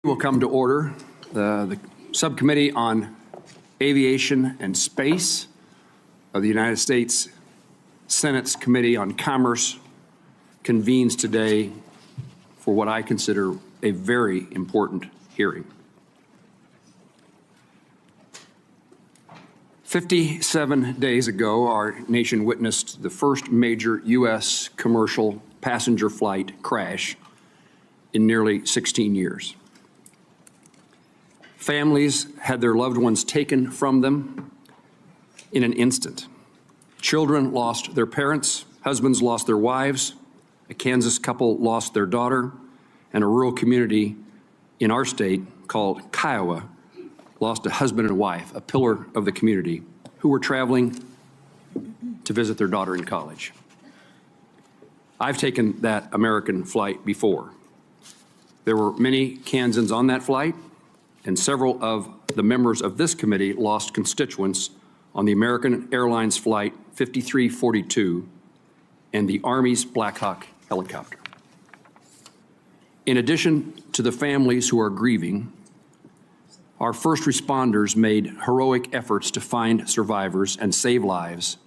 Will come to order. The Subcommittee on Aviation and Space of the United States Senate's Committee on Commerce convenes today for what I consider a very important hearing. 57 days ago, our nation witnessed the first major U.S. commercial passenger flight crash in nearly 16 years. Families had their loved ones taken from them in an instant. Children lost their parents, husbands lost their wives, a Kansas couple lost their daughter, and a rural community in our state called Kiowa lost a husband and wife, a pillar of the community, who were traveling to visit their daughter in college. I've taken that American flight before. There were many Kansans on that flight, and several of the members of this committee lost constituents on the American Airlines Flight 5342 and the Army's Black Hawk helicopter. In addition to the families who are grieving, our first responders made heroic efforts to find survivors and save lives,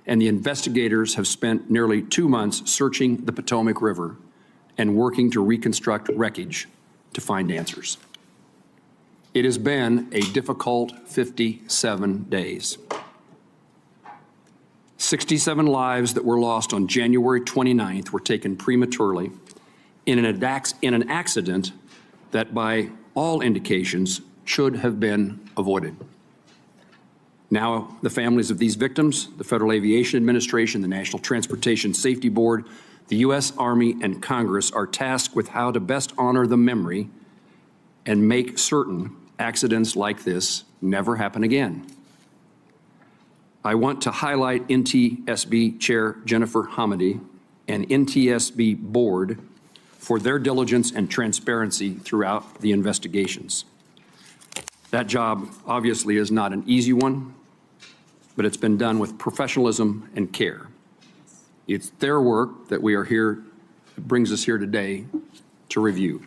and the investigators have spent nearly 2 months searching the Potomac River and working to reconstruct wreckage to find answers. It has been a difficult 57 days. 67 lives that were lost on January 29th were taken prematurely in an accident that, by all indications, should have been avoided. Now, the families of these victims, the Federal Aviation Administration, the National Transportation Safety Board, the U.S. Army, and Congress are tasked with how to best honor the memory and make certain accidents like this never happen again. I want to highlight NTSB Chair Jennifer Hamady and NTSB Board for their diligence and transparency throughout the investigations. That job obviously is not an easy one, but it's been done with professionalism and care. It's their work that we are here, brings us here today to review.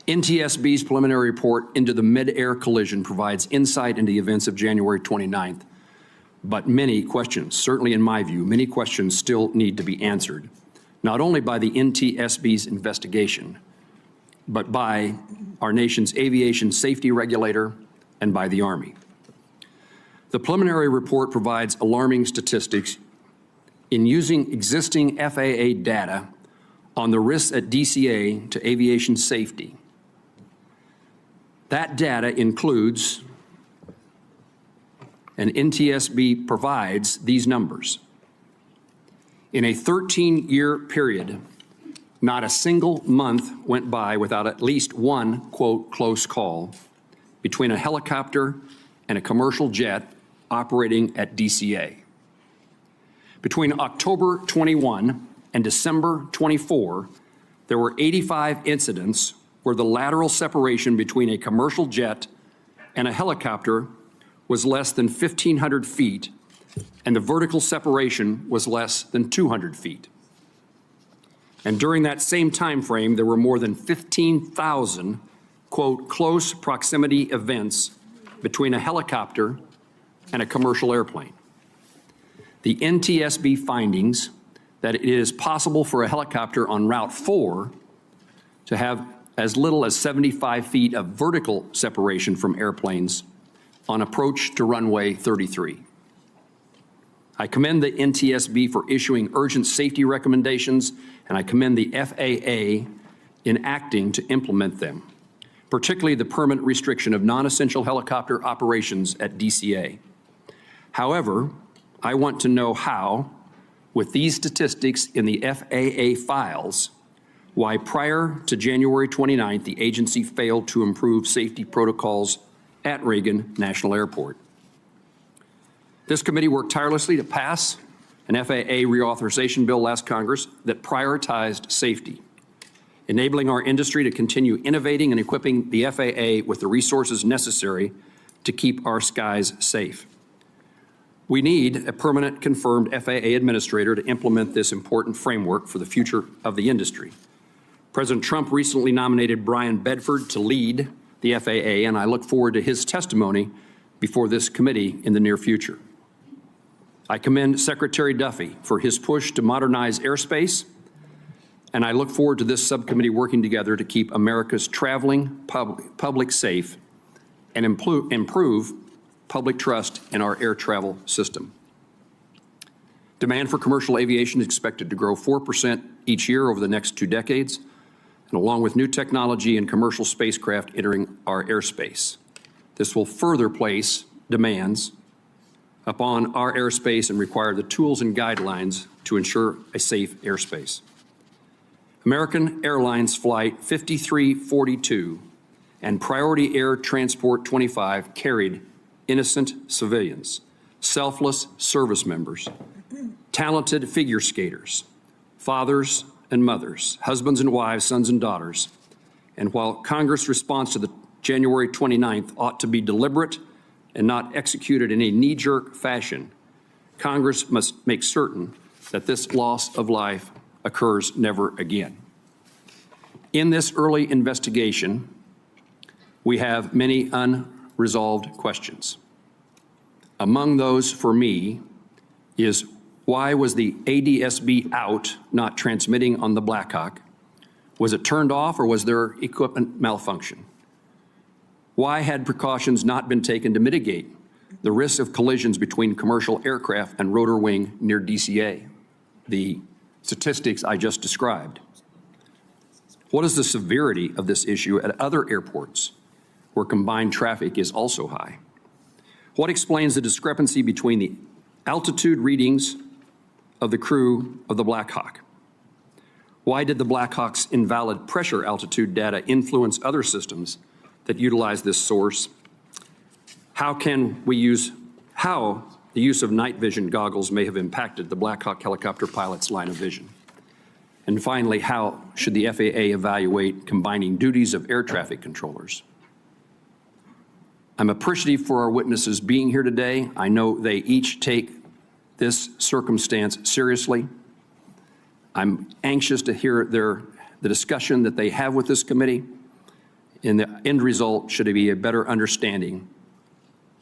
NTSB's preliminary report into the mid-air collision provides insight into the events of January 29th, but many questions, certainly in my view, many questions still need to be answered, not only by the NTSB's investigation, but by our nation's aviation safety regulator and by the Army. The preliminary report provides alarming statistics in using existing FAA data on the risks at DCA to aviation safety. That data includes, and NTSB provides these numbers. In a 13-year period, not a single month went by without at least one, quote, close call between a helicopter and a commercial jet operating at DCA. Between October 21 and December 24, there were 85 incidents where the lateral separation between a commercial jet and a helicopter was less than 1,500 feet, and the vertical separation was less than 200 feet. And during that same time frame, there were more than 15,000, quote, close proximity events between a helicopter and a commercial airplane. The NTSB findings that it is possible for a helicopter on Route 4 to have as little as 75 feet of vertical separation from airplanes on approach to runway 33. I commend the NTSB for issuing urgent safety recommendations, and I commend the FAA in acting to implement them, particularly the permanent restriction of non-essential helicopter operations at DCA. However, I want to know how, with these statistics in the FAA files, why prior to January 29th, the agency failed to improve safety protocols at Reagan National Airport. This committee worked tirelessly to pass an FAA reauthorization bill last Congress that prioritized safety, enabling our industry to continue innovating and equipping the FAA with the resources necessary to keep our skies safe. We need a permanent confirmed FAA administrator to implement this important framework for the future of the industry. President Trump recently nominated Brian Bedford to lead the FAA, and I look forward to his testimony before this committee in the near future. I commend Secretary Duffy for his push to modernize airspace, and I look forward to this subcommittee working together to keep America's traveling public safe and improve public trust in our air travel system. Demand for commercial aviation is expected to grow 4% each year over the next 2 decades, and along with new technology and commercial spacecraft entering our airspace. This will further place demands upon our airspace and require the tools and guidelines to ensure a safe airspace. American Airlines Flight 5342 and Priority Air Transport 25 carried innocent civilians, selfless service members, talented figure skaters, fathers and mothers, husbands and wives, sons and daughters. And while Congress' response to the January 29th ought to be deliberate and not executed in a knee-jerk fashion, Congress must make certain that this loss of life occurs never again. In this early investigation, we have many unresolved questions. Among those for me is, why was the ADSB out, not transmitting on the Black Hawk? Was it turned off or was there equipment malfunction? Why had precautions not been taken to mitigate the risk of collisions between commercial aircraft and rotor wing near DCA? The statistics I just described. What is the severity of this issue at other airports where combined traffic is also high? What explains the discrepancy between the altitude readings of the crew of the Black Hawk? Why did the Black Hawk's invalid pressure altitude data influence other systems that utilize this source? How the use of night vision goggles may have impacted the Black Hawk helicopter pilot's line of vision? And finally, how should the FAA evaluate combining duties of air traffic controllers? I'm appreciative for our witnesses being here today. I know they each take this circumstance seriously. I'm anxious to hear the discussion that they have with this committee, and the end result should be a better understanding,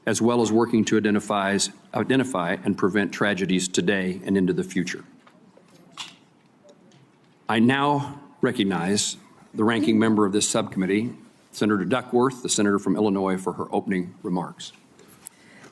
as well as working to identify and prevent tragedies today and into the future. I now recognize the ranking member of this subcommittee, Senator Duckworth, the senator from Illinois, for her opening remarks.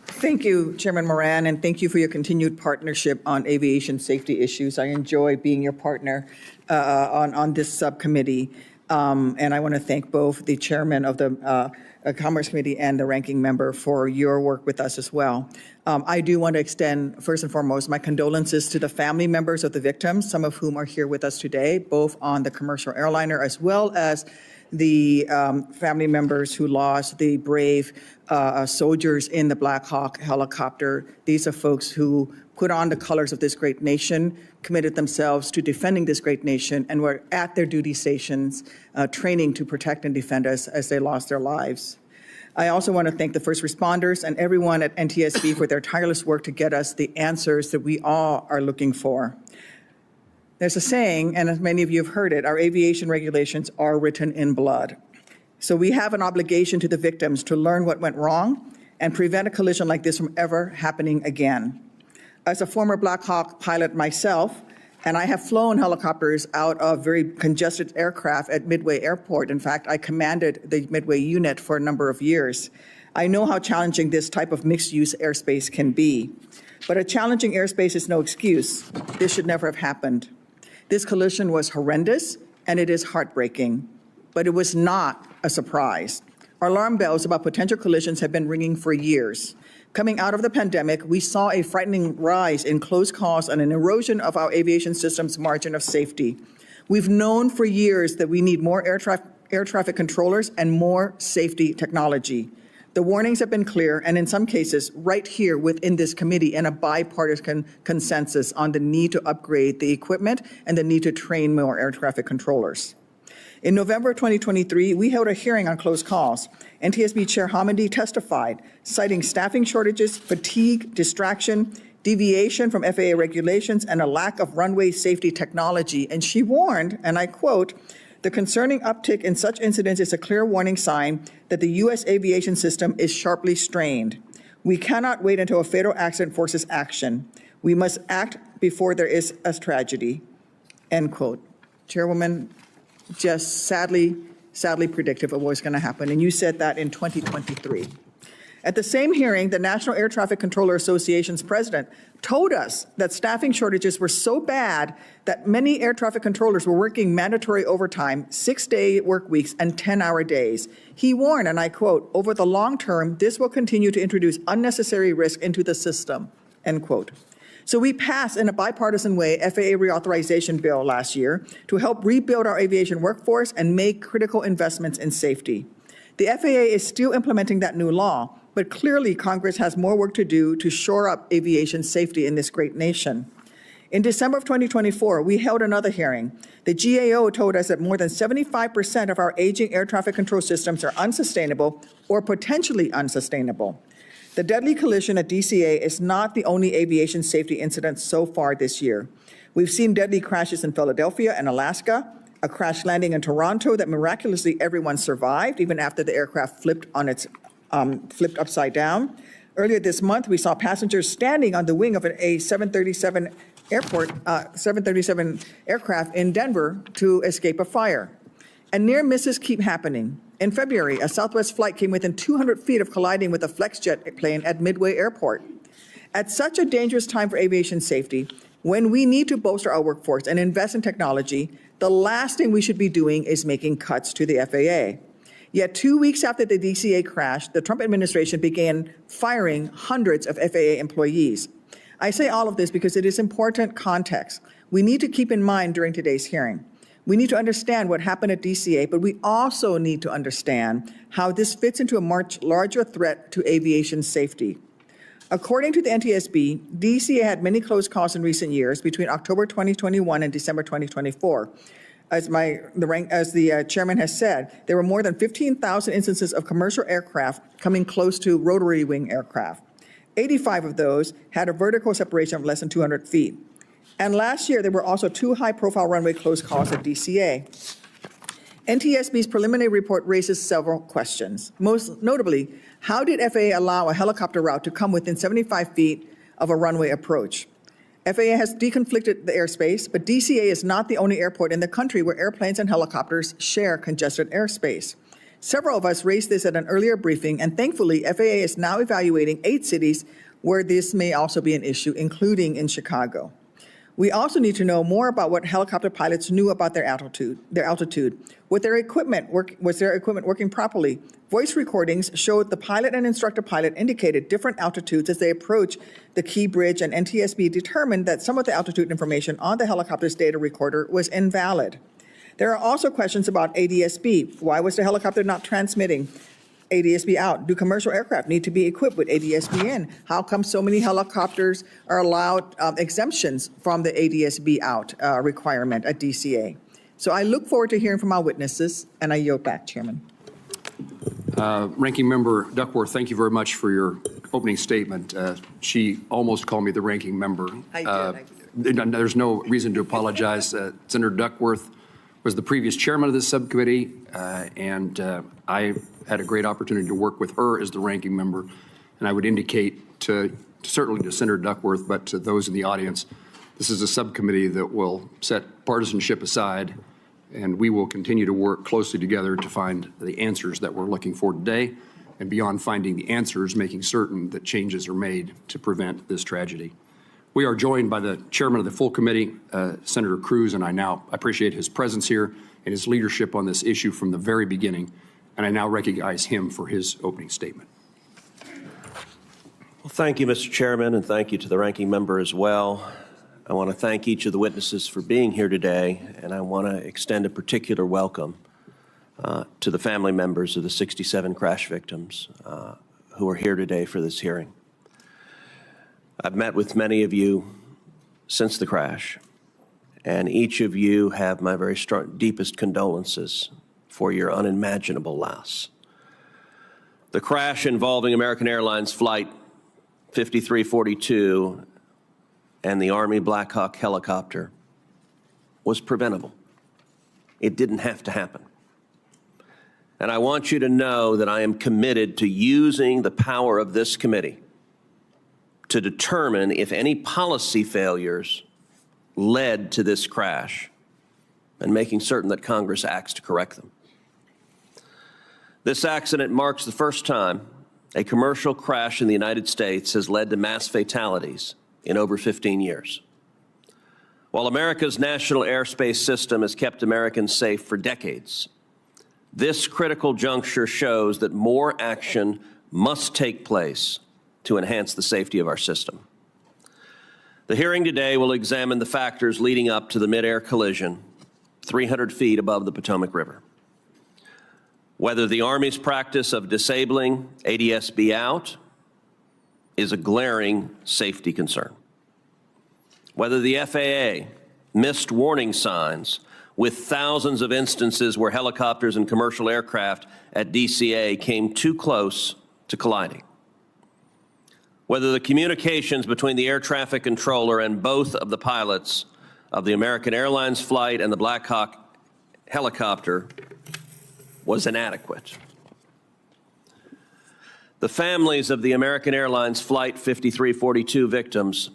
Thank you, Chairman Moran, and thank you for your continued partnership on aviation safety issues. I enjoy being your partner on this subcommittee, and I want to thank both the chairman of the Commerce Committee and the ranking member for your work with us as well. I do want to extend, first and foremost, my condolences to the family members of the victims, some of whom are here with us today, both on the commercial airliner as well as the family members who lost the brave soldiers in the Black Hawk helicopter. These are folks who put on the colors of this great nation, committed themselves to defending this great nation, and were at their duty stations training to protect and defend us as they lost their lives. I also want to thank the first responders and everyone at NTSB for their tireless work to get us the answers that we all are looking for. There's a saying, and as many of you have heard it, our aviation regulations are written in blood. So we have an obligation to the victims to learn what went wrong and prevent a collision like this from ever happening again. As a former Black Hawk pilot myself, and I have flown helicopters out of very congested aircraft at Midway Airport. In fact, I commanded the Midway unit for a number of years. I know how challenging this type of mixed-use airspace can be. But a challenging airspace is no excuse. This should never have happened. This collision was horrendous, and it is heartbreaking. But it was not a surprise. Our alarm bells about potential collisions have been ringing for years. Coming out of the pandemic, we saw a frightening rise in close calls and an erosion of our aviation system's margin of safety. We've known for years that we need more air traffic controllers and more safety technology. The warnings have been clear, and in some cases, right here within this committee, and a bipartisan consensus on the need to upgrade the equipment and the need to train more air traffic controllers. In November 2023, we held a hearing on close calls. NTSB Chair Hamady testified, citing staffing shortages, fatigue, distraction, deviation from FAA regulations, and a lack of runway safety technology. And she warned, and I quote, The concerning uptick in such incidents is a clear warning sign that the U.S. aviation system is sharply strained. We cannot wait until a fatal accident forces action. We must act before there is a tragedy." End quote. Chairwoman, just sadly predictive of what was going to happen, and you said that in 2023. At the same hearing, the National Air Traffic Controller Association's president told us that staffing shortages were so bad that many air traffic controllers were working mandatory overtime, 6-day work weeks, and 10-hour days. He warned, and I quote, "Over the long term, this will continue to introduce unnecessary risk into the system," end quote. So we passed in a bipartisan way FAA reauthorization bill last year to help rebuild our aviation workforce and make critical investments in safety. The FAA is still implementing that new law, but clearly Congress has more work to do to shore up aviation safety in this great nation. In December of 2024, we held another hearing. The GAO told us that more than 75% of our aging air traffic control systems are unsustainable or potentially unsustainable. The deadly collision at DCA is not the only aviation safety incident so far this year. We've seen deadly crashes in Philadelphia and Alaska, a crash landing in Toronto that miraculously everyone survived, even after the aircraft flipped upside down. Earlier this month, we saw passengers standing on the wing of a 737 aircraft in Denver to escape a fire. And near misses keep happening. In February, a Southwest flight came within 200 feet of colliding with a FlexJet plane at Midway Airport. At such a dangerous time for aviation safety, when we need to bolster our workforce and invest in technology, the last thing we should be doing is making cuts to the FAA. Yet 2 weeks after the DCA crash, the Trump administration began firing hundreds of FAA employees. I say all of this because it is important context we need to keep in mind during today's hearing. We need to understand what happened at DCA, but we also need to understand how this fits into a much larger threat to aviation safety. According to the NTSB, DCA had many close calls in recent years between October 2021 and December 2024. As the chairman has said, there were more than 15,000 instances of commercial aircraft coming close to rotary wing aircraft. 85 of those had a vertical separation of less than 200 feet. And last year, there were also 2 high-profile runway close calls at DCA. NTSB's preliminary report raises several questions. Most notably, how did FAA allow a helicopter route to come within 75 feet of a runway approach? FAA has deconflicted the airspace, but DCA is not the only airport in the country where airplanes and helicopters share congested airspace. Several of us raised this at an earlier briefing, and thankfully, FAA is now evaluating 8 cities where this may also be an issue, including in Chicago. We also need to know more about what helicopter pilots knew about their altitude. Was their equipment working properly? Voice recordings showed the pilot and instructor pilot indicated different altitudes as they approached the Key Bridge, and NTSB determined that some of the altitude information on the helicopter's data recorder was invalid. There are also questions about ADSB. Why was the helicopter not transmitting ADSB out? Do commercial aircraft need to be equipped with ADSB in? How come so many helicopters are allowed exemptions from the ADSB out requirement at DCA? So I look forward to hearing from our witnesses, and I yield back, Chairman. Ranking Member Duckworth, thank you very much for your opening statement. She almost called me the ranking member. I did. There's no reason to apologize. Senator Duckworth was the previous chairman of this subcommittee, and I had a great opportunity to work with her as the ranking member. And I would indicate certainly to Senator Duckworth, but to those in the audience, this is a subcommittee that will set partisanship aside, and we will continue to work closely together to find the answers that we're looking for today, and beyond finding the answers, making certain that changes are made to prevent this tragedy. We are joined by the chairman of the full committee, Senator Cruz, and I now appreciate his presence here and his leadership on this issue from the very beginning, and I now recognize him for his opening statement. Well, thank you, Mr. Chairman, and thank you to the ranking member as well. I want to thank each of the witnesses for being here today, and I want to extend a particular welcome to the family members of the 67 crash victims who are here today for this hearing. I've met with many of you since the crash, and each of you have my very deepest condolences for your unimaginable loss. The crash involving American Airlines Flight 5342 and the Army Black Hawk helicopter was preventable. It didn't have to happen. And I want you to know that I am committed to using the power of this committee to determine if any policy failures led to this crash and making certain that Congress acts to correct them. This accident marks the first time a commercial crash in the United States has led to mass fatalities in over 15 years. While America's national airspace system has kept Americans safe for decades, this critical juncture shows that more action must take place to enhance the safety of our system. The hearing today will examine the factors leading up to the mid-air collision 300 feet above the Potomac River. Whether the Army's practice of disabling ADSB out is a glaring safety concern. Whether the FAA missed warning signs with thousands of instances where helicopters and commercial aircraft at DCA came too close to colliding. Whether the communications between the air traffic controller and both of the pilots of the American Airlines flight and the Black Hawk helicopter was inadequate. The families of the American Airlines Flight 5342 victims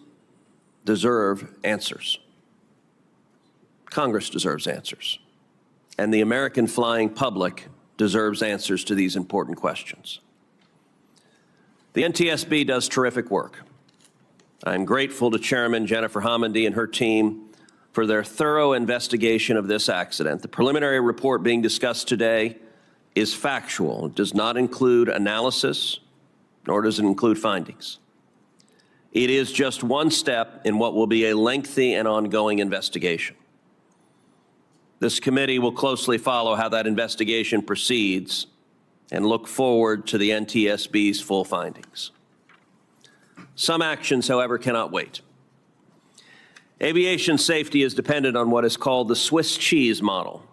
deserve answers. Congress deserves answers. And the American flying public deserves answers to these important questions. The NTSB does terrific work. I'm grateful to Chairman Jennifer Homendy and her team for their thorough investigation of this accident. The preliminary report being discussed today is factual. It does not include analysis, nor does it include findings. It is just one step in what will be a lengthy and ongoing investigation. This committee will closely follow how that investigation proceeds and look forward to the NTSB's full findings. Some actions, however, cannot wait. Aviation safety is dependent on what is called the Swiss cheese model.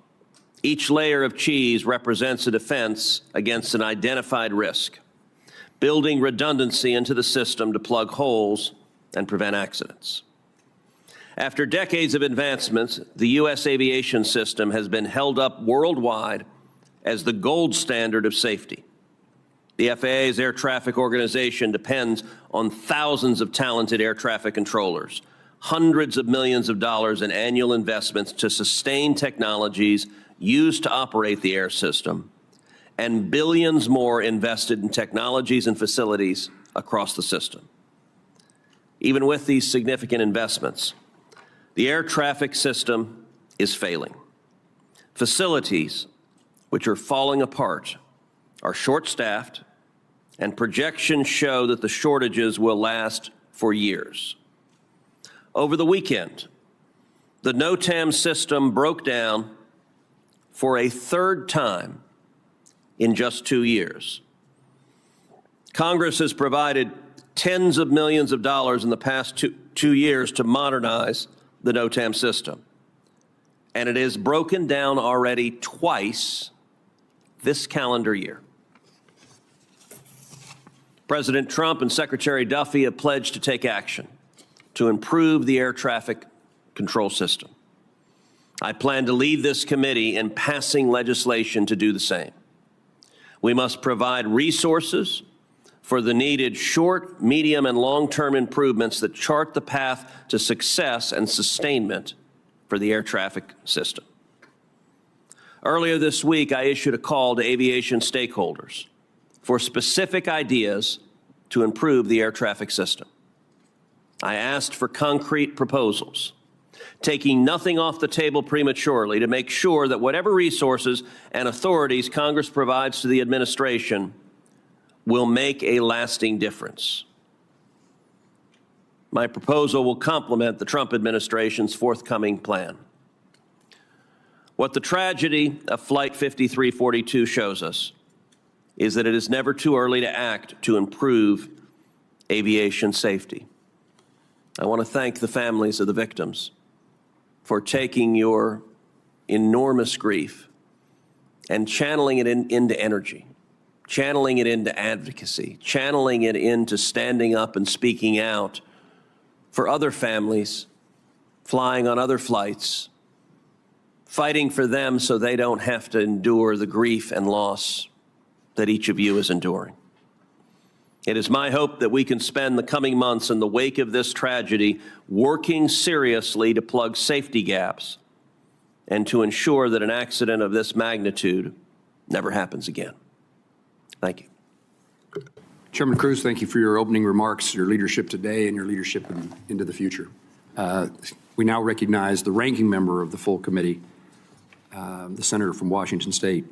Each layer of cheese represents a defense against an identified risk, building redundancy into the system to plug holes and prevent accidents. After decades of advancements, the U.S. aviation system has been held up worldwide as the gold standard of safety. The FAA's air traffic organization depends on thousands of talented air traffic controllers, hundreds of millions of dollars in annual investments to sustain technologies used to operate the air system, and billions more invested in technologies and facilities across the system. Even with these significant investments, the air traffic system is failing. Facilities, which are falling apart, are short-staffed, and projections show that the shortages will last for years. Over the weekend, the NOTAM system broke down for a third time in just 2 years. Congress has provided tens of millions of dollars in the past two years to modernize the NOTAM system, and it is broken down already twice this calendar year. President Trump and Secretary Duffy have pledged to take action to improve the air traffic control system. I plan to lead this committee in passing legislation to do the same. We must provide resources for the needed short, medium, and long-term improvements that chart the path to success and sustainment for the air traffic system. Earlier this week, I issued a call to aviation stakeholders for specific ideas to improve the air traffic system. I asked for concrete proposals, taking nothing off the table prematurely to make sure that whatever resources and authorities Congress provides to the administration will make a lasting difference. My proposal will complement the Trump administration's forthcoming plan. What the tragedy of Flight 5342 shows us is that it is never too early to act to improve aviation safety. I want to thank the families of the victims for taking your enormous grief and channeling it into energy, channeling it into advocacy, channeling it into standing up and speaking out for other families flying on other flights, fighting for them so they don't have to endure the grief and loss that each of you is enduring. It is my hope that we can spend the coming months in the wake of this tragedy working seriously to plug safety gaps and to ensure that an accident of this magnitude never happens again. Thank you. Chairman Cruz, thank you for your opening remarks, your leadership today, and your leadership into the future. We now recognize the ranking member of the full committee, the senator from Washington State,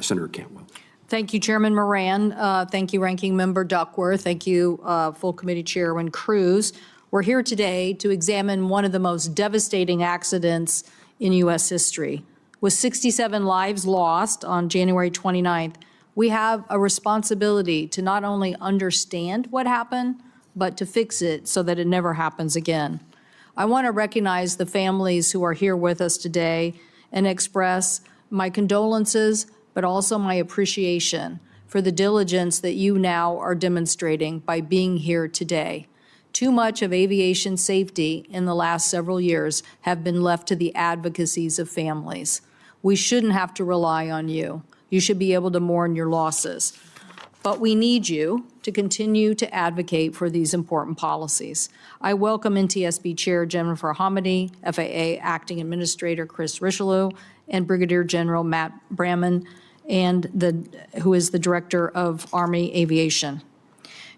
Senator Cantwell. Thank you, Chairman Moran. Thank you, Ranking Member Duckworth. Thank you, Full Committee Chairman Cruz. We're here today to examine one of the most devastating accidents in U.S. history. With 67 lives lost on January 29th, we have a responsibility to not only understand what happened, but to fix it so that it never happens again. I want to recognize the families who are here with us today and express my condolences, but also my appreciation for the diligence that you now are demonstrating by being here today. Too much of aviation safety in the last several years have been left to the advocacies of families. We shouldn't have to rely on you. You should be able to mourn your losses. But we need you to continue to advocate for these important policies. I welcome NTSB Chair Jennifer Hamady, FAA Acting Administrator Chris Richelieu, and Brigadier General Matt Bramman, who is the Director of Army Aviation.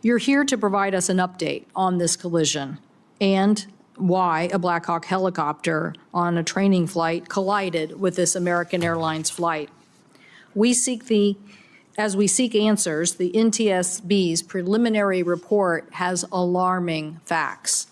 You're here to provide us an update on this collision and why a Black Hawk helicopter on a training flight collided with this American Airlines flight. As we seek answers, the NTSB's preliminary report has alarming facts.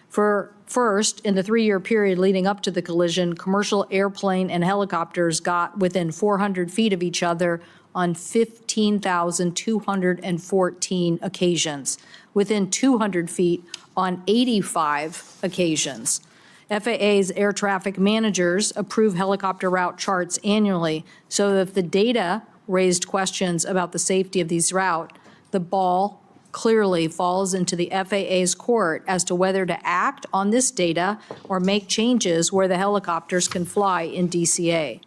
First, in the 3-year period leading up to the collision, commercial airplane and helicopters got within 400 feet of each other on 15,214 occasions, within 200 feet on 85 occasions. FAA's air traffic managers approve helicopter route charts annually, so if the data raised questions about the safety of these routes, the ball clearly falls into the FAA's court as to whether to act on this data or make changes where the helicopters can fly in DCA.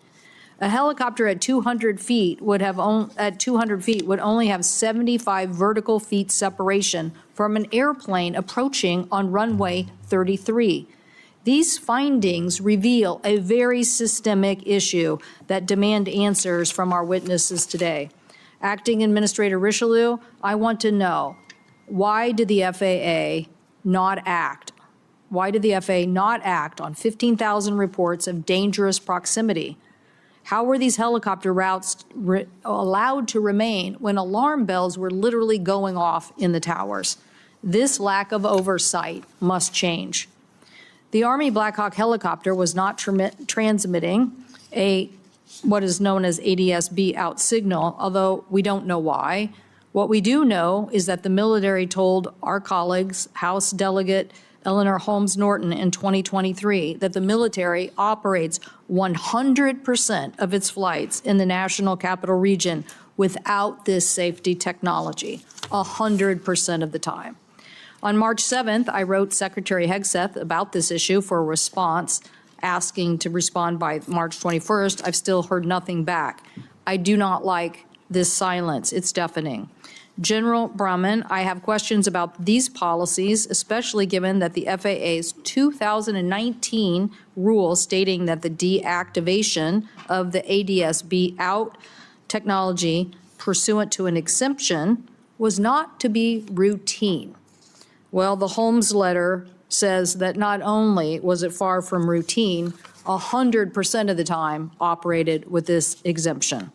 A helicopter at 200 feet would only have 75 vertical feet separation from an airplane approaching on runway 33. These findings reveal a very systemic issue that demand answers from our witnesses today. Acting Administrator Richelieu, I want to know, why did the FAA not act? Why did the FAA not act on 15,000 reports of dangerous proximity? How were these helicopter routes allowed to remain when alarm bells were literally going off in the towers? This lack of oversight must change. The Army Black Hawk helicopter was not transmitting what is known as ADS-B out signal, although we don't know why. What we do know is that the military told our colleagues, House Delegate Eleanor Holmes Norton in 2023, that the military operates 100% of its flights in the National Capital Region without this safety technology, 100% of the time. On March 7th, I wrote Secretary Hegseth about this issue for a response, asking to respond by March 21st. I've still heard nothing back. I do not like this silence. It's deafening. General Bramman, I have questions about these policies, especially given that the FAA's 2019 rule stating that the deactivation of the ADS-B out technology pursuant to an exemption was not to be routine. Well, the Holmes letter says that not only was it far from routine, 100% of the time operated with this exemption.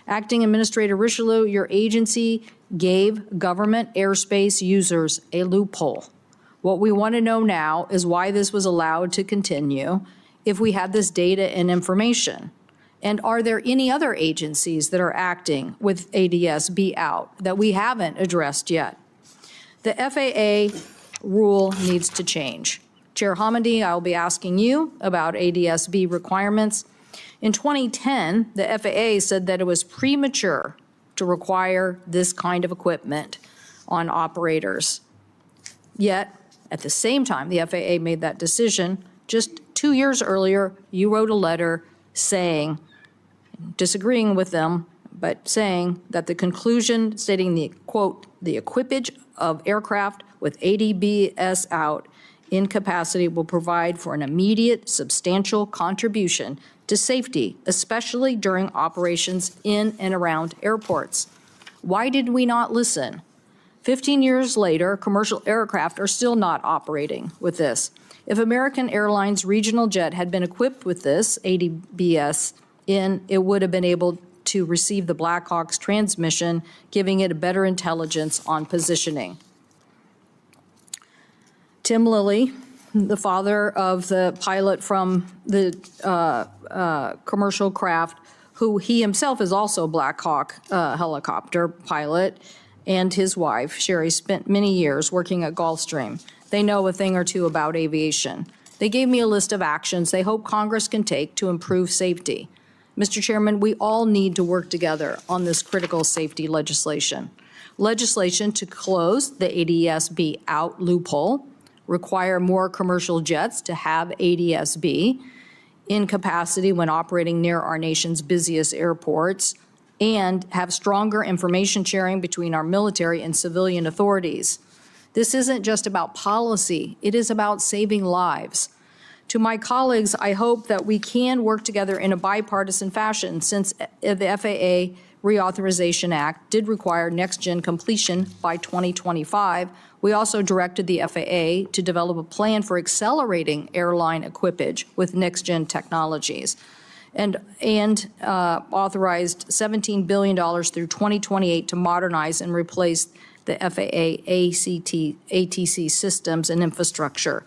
Acting Administrator Richelieu, your agency gave government airspace users a loophole. What we want to know now is why this was allowed to continue if we had this data and information. And are there any other agencies that are acting with ADS-B out that we haven't addressed yet? The FAA rule needs to change. Chair Hamady, I will be asking you about ADS-B requirements. In 2010, the FAA said that it was premature to require this kind of equipment on operators. Yet, at the same time the FAA made that decision, just 2 years earlier, you wrote a letter saying, disagreeing with them, but saying that the conclusion stating the, quote, the equipage of aircraft with ADBS out in capacity will provide for an immediate, substantial contribution to safety, especially during operations in and around airports. Why did we not listen? 15 years later, commercial aircraft are still not operating with this. If American Airlines regional jet had been equipped with this ADBS in, it would have been able to receive the Black Hawk's transmission, giving it a better intelligence on positioning. Tim Lilly, the father of the pilot from the commercial craft, who he himself is also Black Hawk helicopter pilot, and his wife, Sherry, spent many years working at Gulfstream. They know a thing or two about aviation. They gave me a list of actions they hope Congress can take to improve safety. Mr. Chairman, we all need to work together on this critical safety legislation. Legislation to close the ADSB out loophole, require more commercial jets to have ADSB in capacity when operating near our nation's busiest airports, and have stronger information sharing between our military and civilian authorities. This isn't just about policy, it is about saving lives. To my colleagues, I hope that we can work together in a bipartisan fashion, since the FAA Reauthorization Act did require next-gen completion by 2025. We also directed the FAA to develop a plan for accelerating airline equipage with next-gen technologies, and authorized $17 billion through 2028 to modernize and replace the FAA ATC systems and infrastructure.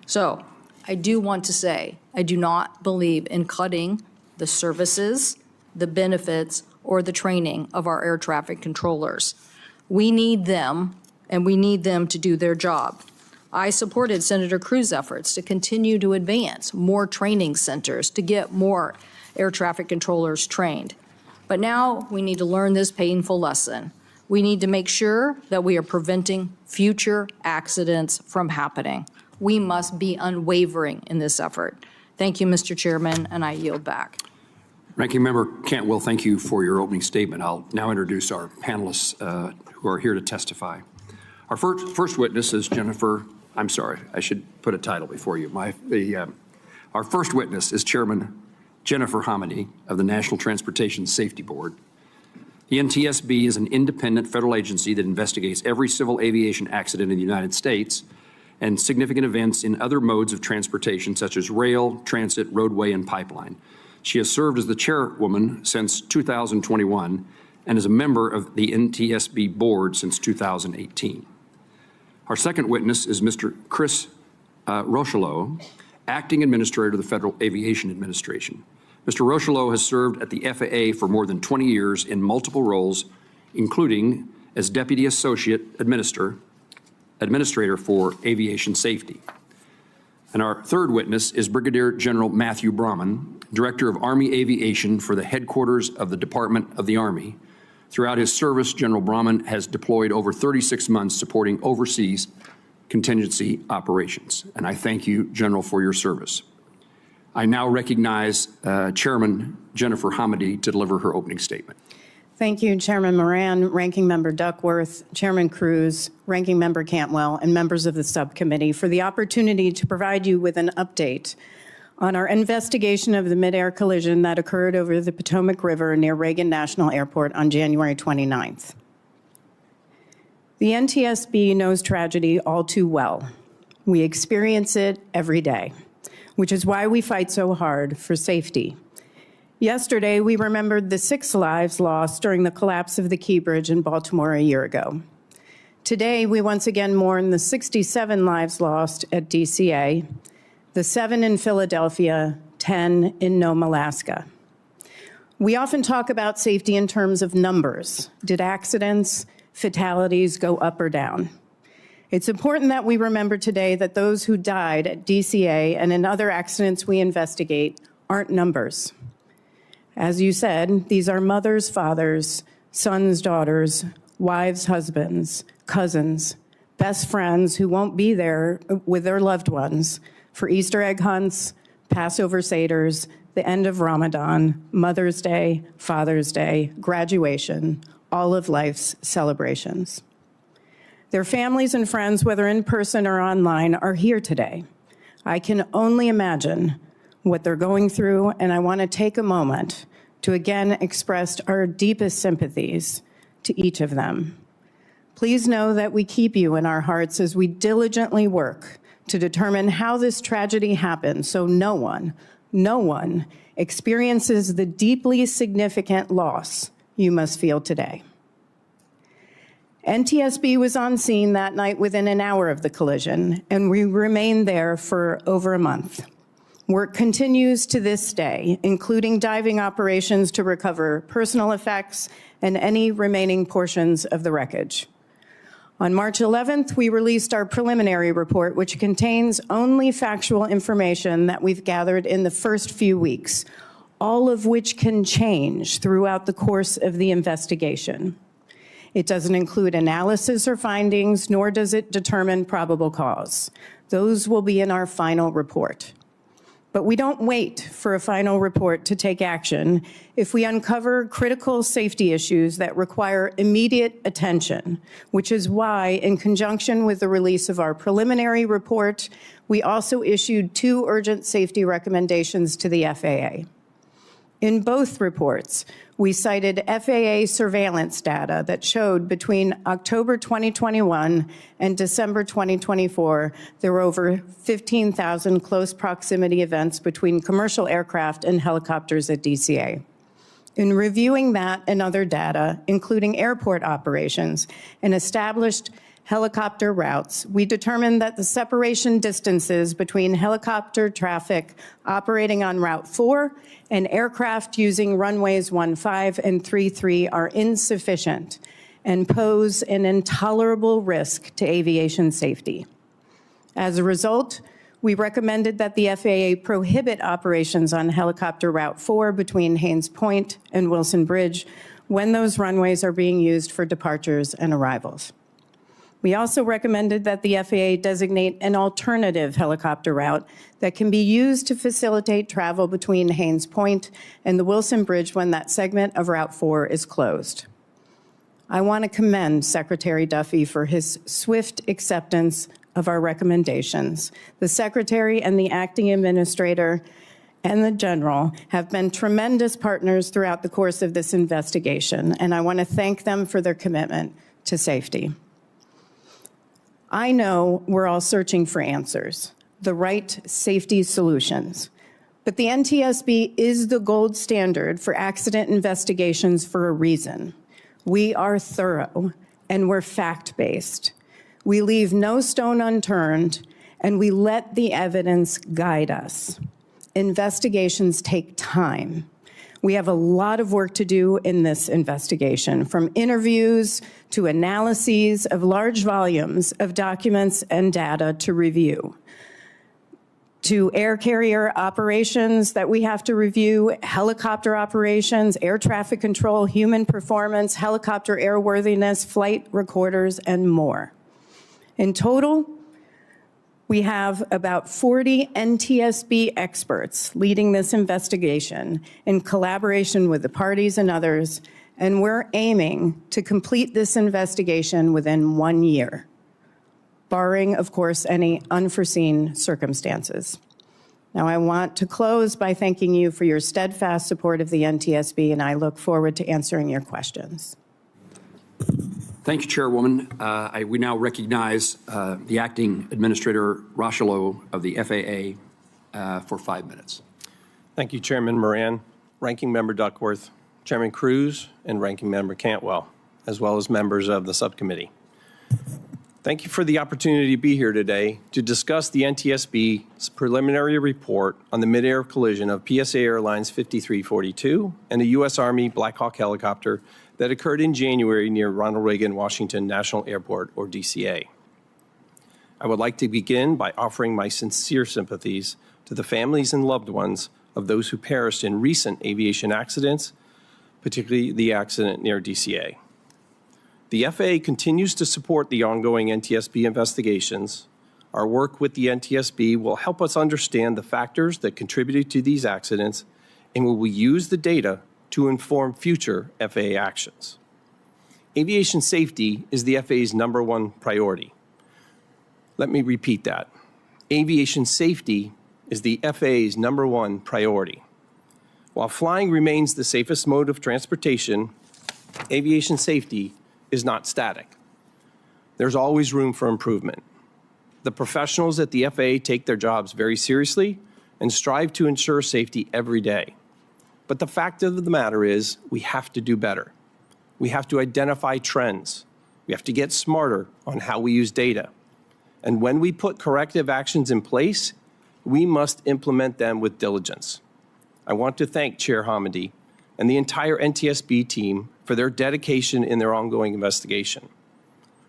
So I do want to say, I do not believe in cutting the services, the benefits, or the training of our air traffic controllers. We need them, and we need them to do their job. I supported Senator Cruz's efforts to continue to advance more training centers to get more air traffic controllers trained. But now we need to learn this painful lesson. We need to make sure that we are preventing future accidents from happening. We must be unwavering in this effort. Thank you, Mr. Chairman, and I yield back. Ranking Member Cantwell, thank you for your opening statement. I'll now introduce our panelists who are here to testify. Our first witness is Jennifer. I'm sorry, I should put a title before you. Our first witness is Chairman Jennifer Hamady of the National Transportation Safety Board. The NTSB is an independent federal agency that investigates every civil aviation accident in the United States and significant events in other modes of transportation such as rail, transit, roadway, and pipeline. She has served as the chairwoman since 2021 and is a member of the NTSB board since 2018. Our second witness is Mr. Chris Rochelot, Acting Administrator of the Federal Aviation Administration. Mr. Rochelot has served at the FAA for more than 20 years in multiple roles, including as Deputy Associate Administrator for Aviation Safety. And our third witness is Brigadier General Matthew Brahman, Director of Army Aviation for the headquarters of the Department of the Army. Throughout his service, General Brahman has deployed over 36 months supporting overseas contingency operations. And I thank you, General, for your service. I now recognize Chairman Jennifer Hamady to deliver her opening statement. Thank you, Chairman Moran, Ranking Member Duckworth, Chairman Cruz, Ranking Member Cantwell, and members of the subcommittee for the opportunity to provide you with an update on our investigation of the mid-air collision that occurred over the Potomac River near Reagan National Airport on January 29th. The NTSB knows tragedy all too well. We experience it every day, which is why we fight so hard for safety. Yesterday, we remembered the 6 lives lost during the collapse of the Key Bridge in Baltimore a year ago. Today, we once again mourn the 67 lives lost at DCA, the 7 in Philadelphia, 10 in Nome, Alaska. We often talk about safety in terms of numbers. Did accidents, fatalities go up or down? It's important that we remember today that those who died at DCA and in other accidents we investigate aren't numbers. As you said, these are mothers, fathers, sons, daughters, wives, husbands, cousins, best friends who won't be there with their loved ones for Easter egg hunts, Passover seders, the end of Ramadan, Mother's Day, Father's Day, graduation, all of life's celebrations. Their families and friends, whether in person or online, are here today. I can only imagine what they're going through, and I want to take a moment to again express our deepest sympathies to each of them. Please know that we keep you in our hearts as we diligently work to determine how this tragedy happened so no one experiences the deeply significant loss you must feel today. NTSB was on scene that night within an hour of the collision, and we remained there for over a month. Work continues to this day, including diving operations to recover personal effects and any remaining portions of the wreckage. On March 11th, we released our preliminary report, which contains only factual information that we've gathered in the first few weeks, all of which can change throughout the course of the investigation. It doesn't include analysis or findings, nor does it determine probable cause. Those will be in our final report. But we don't wait for a final report to take action if we uncover critical safety issues that require immediate attention, which is why, in conjunction with the release of our preliminary report, we also issued 2 urgent safety recommendations to the FAA. In both reports, we cited FAA surveillance data that showed between October 2021 and December 2024, there were over 15,000 close proximity events between commercial aircraft and helicopters at DCA. In reviewing that and other data, including airport operations and established helicopter routes, we determined that the separation distances between helicopter traffic operating on Route 4 and aircraft using runways 15 and 33 are insufficient and pose an intolerable risk to aviation safety. As a result, we recommended that the FAA prohibit operations on helicopter Route 4 between Haines Point and Wilson Bridge when those runways are being used for departures and arrivals. We also recommended that the FAA designate an alternative helicopter route that can be used to facilitate travel between Haines Point and the Wilson Bridge when that segment of Route 4 is closed. I want to commend Secretary Duffy for his swift acceptance of our recommendations. The Secretary and the Acting Administrator and the General have been tremendous partners throughout the course of this investigation, and I want to thank them for their commitment to safety. I know we're all searching for answers, the right safety solutions, but the NTSB is the gold standard for accident investigations for a reason. We are thorough and we're fact-based. We leave no stone unturned and we let the evidence guide us. Investigations take time. We have a lot of work to do in this investigation, from interviews to analyses of large volumes of documents and data to review, to air carrier operations that we have to review, helicopter operations, air traffic control, human performance, helicopter airworthiness, flight recorders, and more. In total, we have about 40 NTSB experts leading this investigation in collaboration with the parties and others, and we're aiming to complete this investigation within 1 year, barring, of course, any unforeseen circumstances. Now, I want to close by thanking you for your steadfast support of the NTSB, and I look forward to answering your questions. Thank you, Chairwoman. We now recognize the Acting Administrator Rocheleau of the FAA for 5 minutes. Thank you, Chairman Moran, Ranking Member Duckworth, Chairman Cruz, and Ranking Member Cantwell, as well as members of the subcommittee. Thank you for the opportunity to be here today to discuss the NTSB's preliminary report on the mid-air collision of PSA Airlines 5342 and a U.S. Army Black Hawk helicopter that occurred in January near Ronald Reagan Washington National Airport, or DCA. I would like to begin by offering my sincere sympathies to the families and loved ones of those who perished in recent aviation accidents, particularly the accident near DCA. The FAA continues to support the ongoing NTSB investigations. Our work with the NTSB will help us understand the factors that contributed to these accidents and we will use the data to inform future FAA actions. Aviation safety is the FAA's #1 priority. Let me repeat that. Aviation safety is the FAA's #1 priority. While flying remains the safest mode of transportation, aviation safety is not static. There's always room for improvement. The professionals at the FAA take their jobs very seriously and strive to ensure safety every day. But the fact of the matter is, we have to do better. We have to identify trends. We have to get smarter on how we use data. And when we put corrective actions in place, we must implement them with diligence. I want to thank Chair Hamady and the entire NTSB team for their dedication in their ongoing investigation.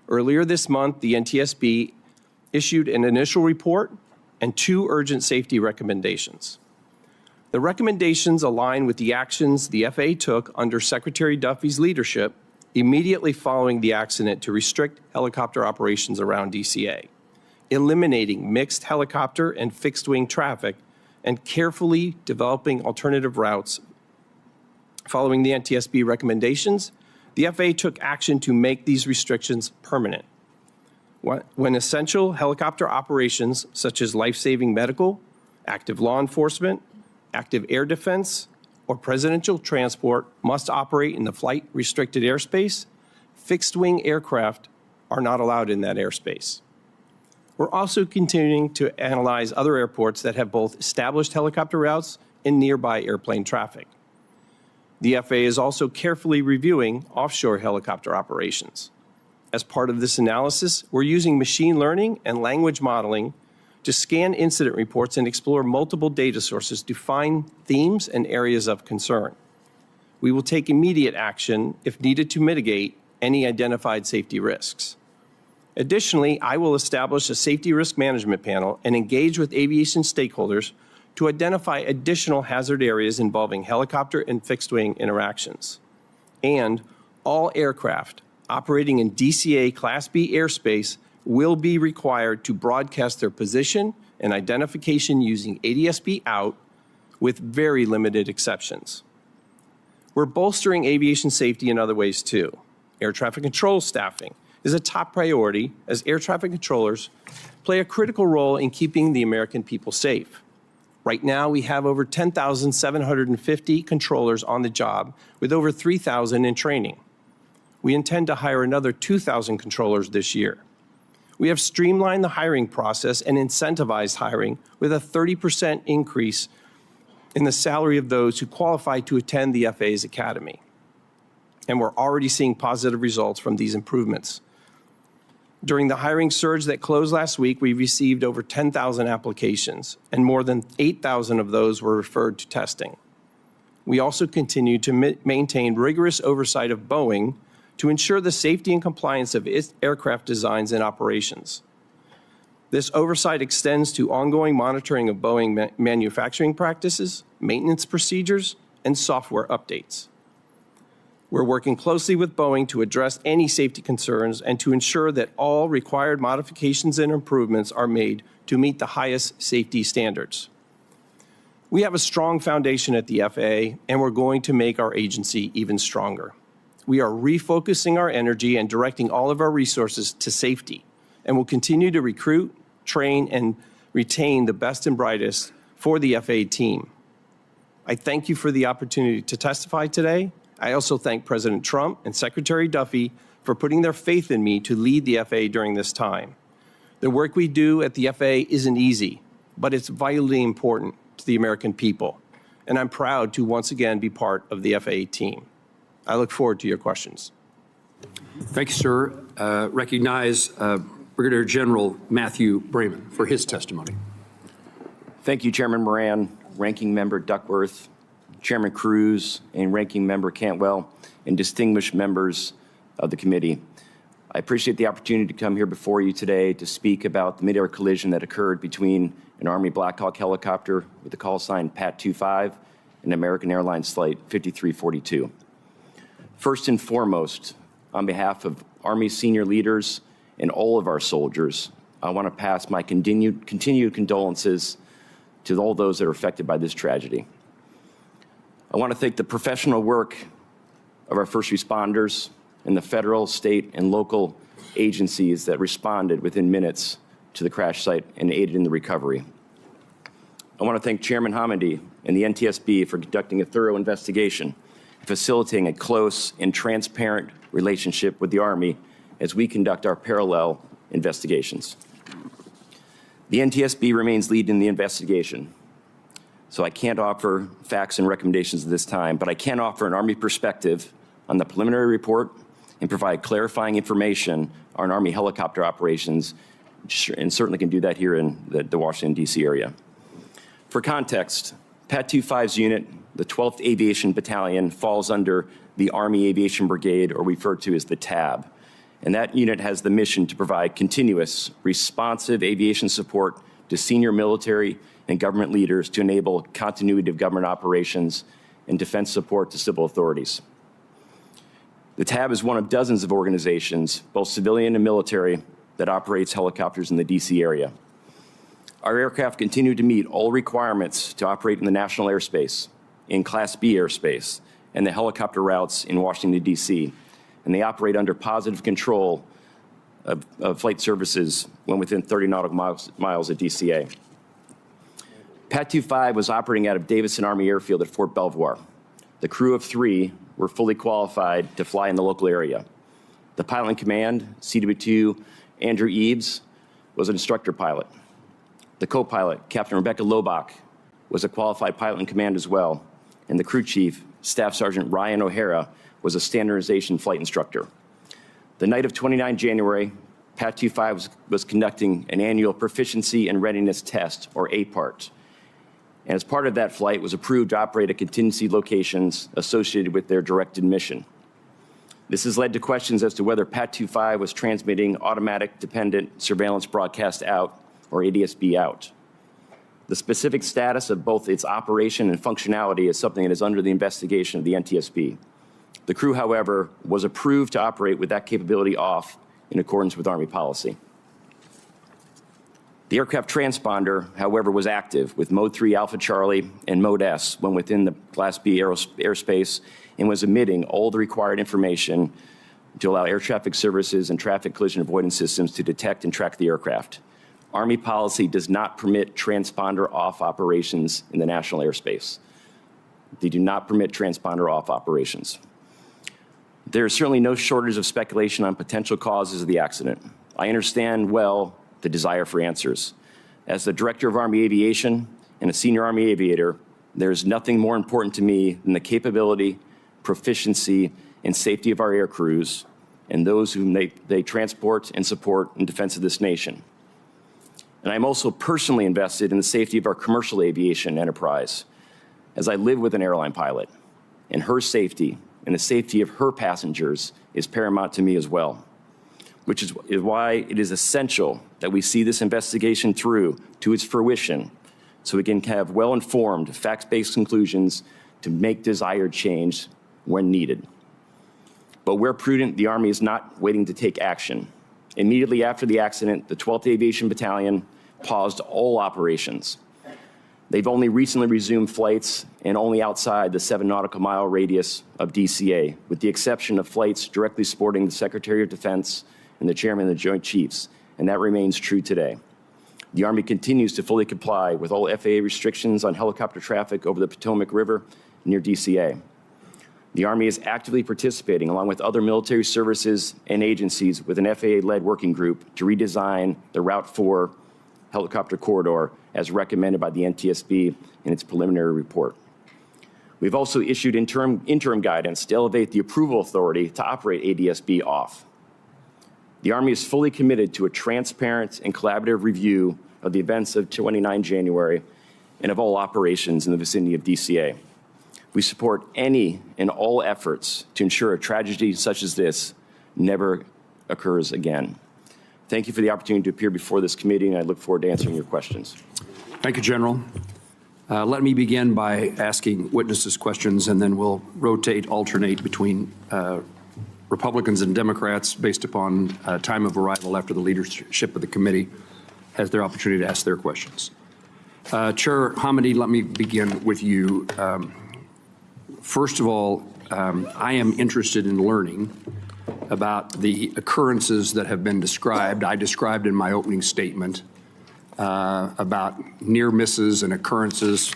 Earlier this month, the NTSB issued an initial report and 2 urgent safety recommendations. The recommendations align with the actions the FAA took under Secretary Duffy's leadership immediately following the accident to restrict helicopter operations around DCA, eliminating mixed helicopter and fixed-wing traffic, and carefully developing alternative routes. Following the NTSB recommendations, the FAA took action to make these restrictions permanent. When essential helicopter operations, such as life-saving medical, active law enforcement, active air defense, or presidential transport must operate in the flight-restricted airspace, fixed-wing aircraft are not allowed in that airspace. We're also continuing to analyze other airports that have both established helicopter routes and nearby airplane traffic. The FAA is also carefully reviewing offshore helicopter operations. As part of this analysis, we're using machine learning and language modeling to scan incident reports and explore multiple data sources to find themes and areas of concern. We will take immediate action if needed to mitigate any identified safety risks. Additionally, I will establish a safety risk management panel and engage with aviation stakeholders to identify additional hazard areas involving helicopter and fixed-wing interactions. And all aircraft operating in DCA Class B airspace will be required to broadcast their position and identification using ADS-B out, with very limited exceptions. We're bolstering aviation safety in other ways too. Air traffic control staffing is a top priority, as air traffic controllers play a critical role in keeping the American people safe. Right now, we have over 10,750 controllers on the job, with over 3,000 in training. We intend to hire another 2,000 controllers this year. We have streamlined the hiring process and incentivized hiring with a 30% increase in the salary of those who qualify to attend the FAA's Academy. And we're already seeing positive results from these improvements. During the hiring surge that closed last week, we received over 10,000 applications, and more than 8,000 of those were referred to testing. We also continue to maintain rigorous oversight of Boeing to ensure the safety and compliance of its aircraft designs and operations. This oversight extends to ongoing monitoring of Boeing manufacturing practices, maintenance procedures, and software updates. We're working closely with Boeing to address any safety concerns and to ensure that all required modifications and improvements are made to meet the highest safety standards. We have a strong foundation at the FAA, and we're going to make our agency even stronger. We are refocusing our energy and directing all of our resources to safety, and will continue to recruit, train, and retain the best and brightest for the FAA team. I thank you for the opportunity to testify today. I also thank President Trump and Secretary Duffy for putting their faith in me to lead the FAA during this time. The work we do at the FAA isn't easy, but it's vitally important to the American people, and I'm proud to once again be part of the FAA team. I look forward to your questions. Thank you, sir. Recognize Brigadier General Matthew Brayman for his testimony. Thank you, Chairman Moran, Ranking Member Duckworth, Chairman Cruz, and Ranking Member Cantwell, and distinguished members of the committee. I appreciate the opportunity to come here before you today to speak about the mid-air collision that occurred between an Army Black Hawk helicopter with the call sign PAT-25 and American Airlines Flight 5342. First and foremost, on behalf of Army senior leaders and all of our soldiers, I want to pass my continued condolences to all those that are affected by this tragedy. I want to thank the professional work of our first responders and the federal, state, and local agencies that responded within minutes to the crash site and aided in the recovery. I want to thank Chairman Hamady and the NTSB for conducting a thorough investigation and facilitating a close and transparent relationship with the Army as we conduct our parallel investigations. The NTSB remains lead in the investigation, so I can't offer facts and recommendations at this time, but I can offer an Army perspective on the preliminary report and provide clarifying information on Army helicopter operations, and certainly can do that here in the Washington, D.C. area. For context, Pat 25's unit, the 12th Aviation Battalion, falls under the Army Aviation Brigade, or referred to as the TAB. And that unit has the mission to provide continuous, responsive aviation support to senior military and government leaders to enable continuity of government operations and defense support to civil authorities. The TAB is one of dozens of organizations, both civilian and military, that operates helicopters in the D.C. area. Our aircraft continue to meet all requirements to operate in the national airspace, in Class B airspace, and the helicopter routes in Washington, D.C., and they operate under positive control of flight services when within 30 nautical miles of DCA. Pat 25 was operating out of Davison Army Airfield at Fort Belvoir. The crew of 3 were fully qualified to fly in the local area. The pilot in command, CW2 Andrew Eves, was an instructor pilot. The co-pilot, Captain Rebecca Lobach, was a qualified pilot in command as well, and the crew chief, Staff Sergeant Ryan O'Hara, was a standardization flight instructor. The night of 29 January, Pat 25 was conducting an annual proficiency and readiness test, or APART. And as part of that flight, was approved to operate at contingency locations associated with their directed mission. This has led to questions as to whether Pat 25 was transmitting automatic dependent surveillance broadcast out, or ADSB out. The specific status of both its operation and functionality is something that is under the investigation of the NTSB. The crew, however, was approved to operate with that capability off in accordance with Army policy. The aircraft transponder, however, was active with Mode 3 Alpha Charlie and Mode S when within the Class B airspace, and was emitting all the required information to allow air traffic services and traffic collision avoidance systems to detect and track the aircraft. Army policy does not permit transponder off operations in the national airspace. They do not permit transponder off operations. There is certainly no shortage of speculation on potential causes of the accident. I understand well the desire for answers. As the Director of Army Aviation and a senior Army aviator, there is nothing more important to me than the capability, proficiency, and safety of our air crews and those whom they transport and support in defense of this nation. And I'm also personally invested in the safety of our commercial aviation enterprise, as I live with an airline pilot, and her safety and the safety of her passengers is paramount to me as well, which is why it is essential that we see this investigation through to its fruition so we can have well-informed, facts-based conclusions to make desired change when needed. But where prudent, the Army is not waiting to take action. Immediately after the accident, the 12th Aviation Battalion paused all operations. They've only recently resumed flights and only outside the 7 nautical mile radius of DCA, with the exception of flights directly supporting the Secretary of Defense and the Chairman of the Joint Chiefs, and that remains true today. The Army continues to fully comply with all FAA restrictions on helicopter traffic over the Potomac River near DCA. The Army is actively participating, along with other military services and agencies, with an FAA-led working group to redesign the Route 4 helicopter corridor as recommended by the NTSB in its preliminary report. We've also issued interim guidance to elevate the approval authority to operate ADSB off. The Army is fully committed to a transparent and collaborative review of the events of 29 January and of all operations in the vicinity of DCA. We support any and all efforts to ensure a tragedy such as this never occurs again. Thank you for the opportunity to appear before this committee, and I look forward to answering your questions. Thank you, General. Let me begin by asking witnesses questions, and then we'll alternate between Republicans and Democrats based upon time of arrival after the leadership of the committee has their opportunity to ask their questions. Chair Hamady, let me begin with you. First of all, I am interested in learning about the occurrences that have been described. I described in my opening statement about near misses and occurrences,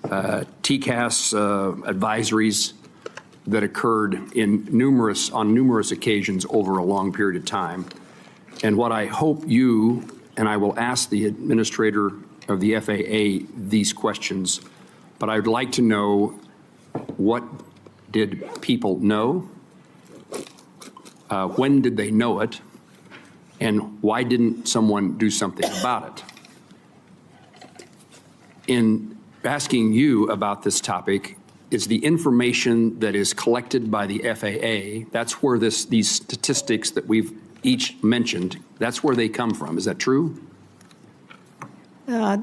TCAS advisories that occurred on numerous occasions over a long period of time. And what I hope you, and I will ask the administrator of the FAA these questions, but I would like to know, what did people know? When did they know it? And why didn't someone do something about it? In asking you about this topic, is the information that is collected by the FAA, that's where these statistics that we've each mentioned, that's where they come from. Is that true?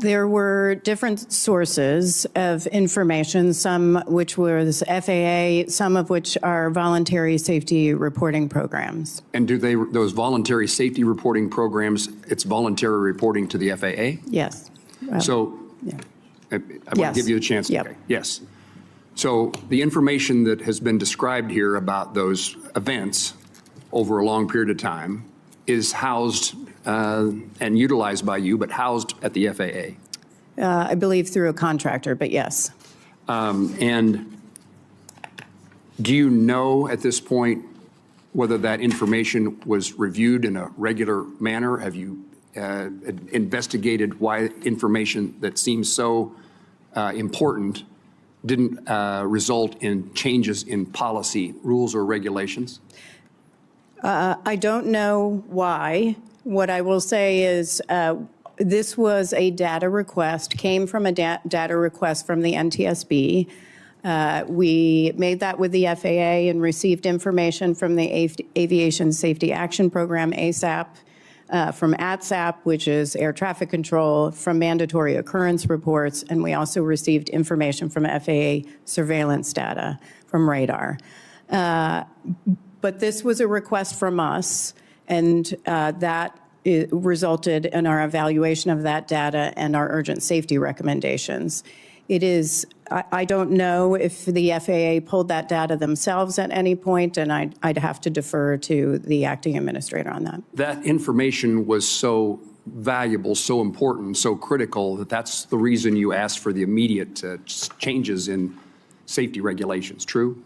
There were different sources of information, some which was FAA, some of which are voluntary safety reporting programs. And do those voluntary safety reporting programs, it's voluntary reporting to the FAA? Yes. So yeah. I want to give you a chance. Yep. Okay. Yes. So the information that has been described here about those events over a long period of time is housed and utilized by you, but housed at the FAA. I believe through a contractor, but yes. And do you know at this point whether that information was reviewed in a regular manner? Have you investigated why information that seems so important didn't result in changes in policy, rules, or regulations? I don't know why. What I will say is this was a data request, came from a data request from the NTSB. We made that with the FAA and received information from the Aviation Safety Action Program, ASAP, from ATSAP, which is air traffic control, from mandatory occurrence reports, and we also received information from FAA surveillance data from radar. But this was a request from us, and that resulted in our evaluation of that data and our urgent safety recommendations. It is, I don't know if the FAA pulled that data themselves at any point, and I'd have to defer to the acting administrator on that. That information was so valuable, so important, so critical that that's the reason you asked for the immediate changes in safety regulations, true?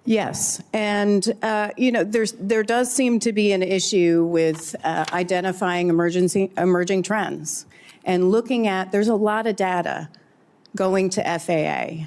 Yes, and there does seem to be an issue with identifying emerging trends, and looking at, there's a lot of data going to FAA,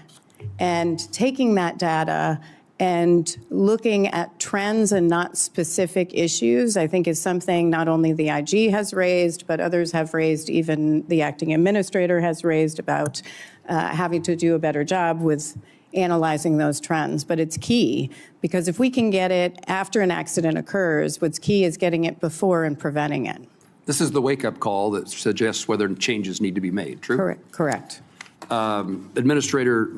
and taking that data and looking at trends and not specific issues, I think is something not only the IG has raised, but others have raised, even the acting administrator has raised about having to do a better job with analyzing those trends. But it's key, because if we can get it after an accident occurs, what's key is getting it before and preventing it. This is the wake-up call that suggests whether changes need to be made, true? Correct. Administrator,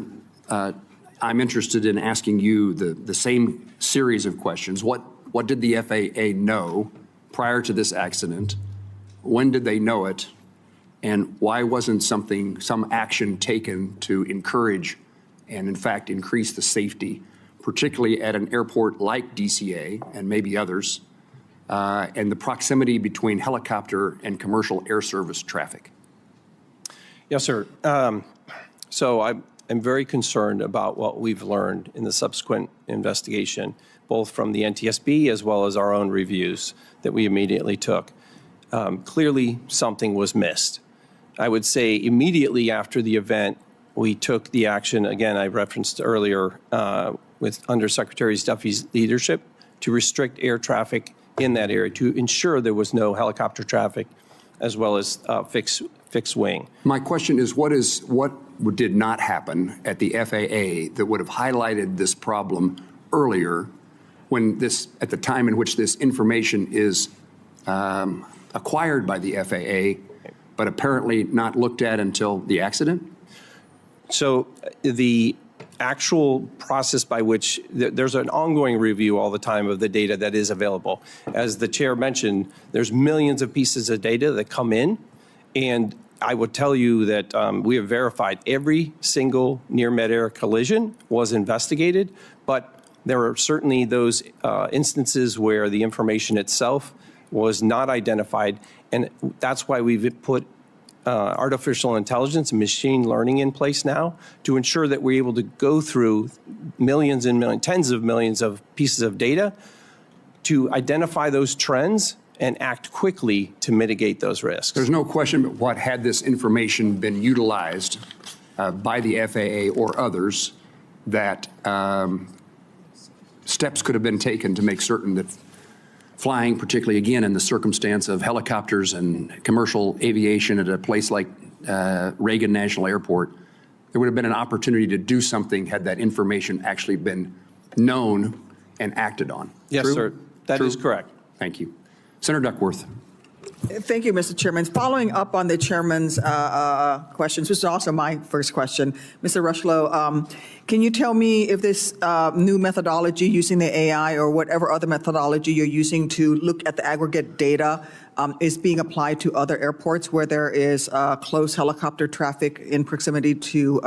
I'm interested in asking you the same series of questions. What did the FAA know prior to this accident? When did they know it? And why wasn't some action taken to encourage and, in fact, increase the safety, particularly at an airport like DCA and maybe others, and the proximity between helicopter and commercial air service traffic? Yes, sir. So I'm very concerned about what we've learned in the subsequent investigation, both from the NTSB as well as our own reviews that we immediately took. Clearly, something was missed. I would say immediately after the event, we took the action, again, I referenced earlier, with Undersecretary Duffy's leadership, to restrict air traffic in that area, to ensure there was no helicopter traffic, as well as fixed wing. My question is, what did not happen at the FAA that would have highlighted this problem earlier, at the time in which this information is acquired by the FAA, but apparently not looked at until the accident? So the actual process by which there's an ongoing review all the time of the data that is available. As the chair mentioned, there's millions of pieces of data that come in, and I would tell you that we have verified every single near-mid-air collision was investigated, but there are certainly those instances where the information itself was not identified, and that's why we've put artificial intelligence and machine learning in place now to ensure that we're able to go through millions and millions, tens of millions of pieces of data to identify those trends and act quickly to mitigate those risks. There's no question but what, had this information been utilized by the FAA or others, that steps could have been taken to make certain that flying, particularly again in the circumstance of helicopters and commercial aviation at a place like Reagan National Airport, there would have been an opportunity to do something had that information actually been known and acted on. Yes, True? sir. That True? is correct. Thank you. Senator Duckworth. Thank you, Mr. Chairman. Following up on the chairman's questions, which is also my first question, Mr. Rushlow, can you tell me if this new methodology using the AI or whatever other methodology you're using to look at the aggregate data is being applied to other airports where there is close helicopter traffic in proximity to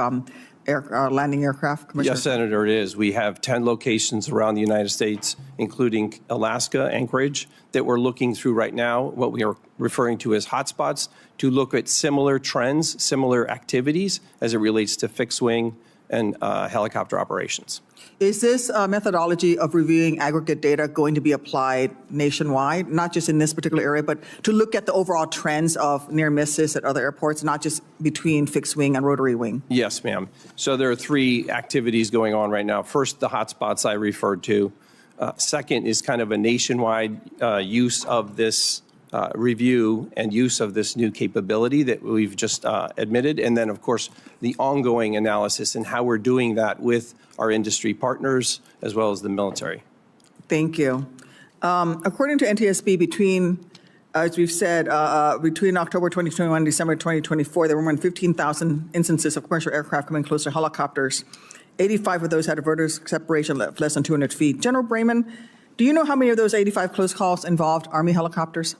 landing aircraft? Yes, Senator, it is. We have 10 locations around the United States, including Alaska, Anchorage, that we're looking through right now, what we are referring to as hotspots, to look at similar trends, similar activities as it relates to fixed wing and helicopter operations. Is this methodology of reviewing aggregate data going to be applied nationwide, not just in this particular area, but to look at the overall trends of near misses at other airports, not just between fixed wing and rotary wing? Yes, ma'am. So there are 3 activities going on right now. First, the hotspots I referred to. Second is kind of a nationwide use of this review and use of this new capability that we've just admitted. And then, of course, the ongoing analysis and how we're doing that with our industry partners as well as the military. Thank you. According to NTSB, between, as we've said, between October 2021 and December 2024, there were more than 15,000 instances of commercial aircraft coming close to helicopters. 85 of those had a vertical separation of less than 200 feet. General Brayman, do you know how many of those 85 close calls involved Army helicopters?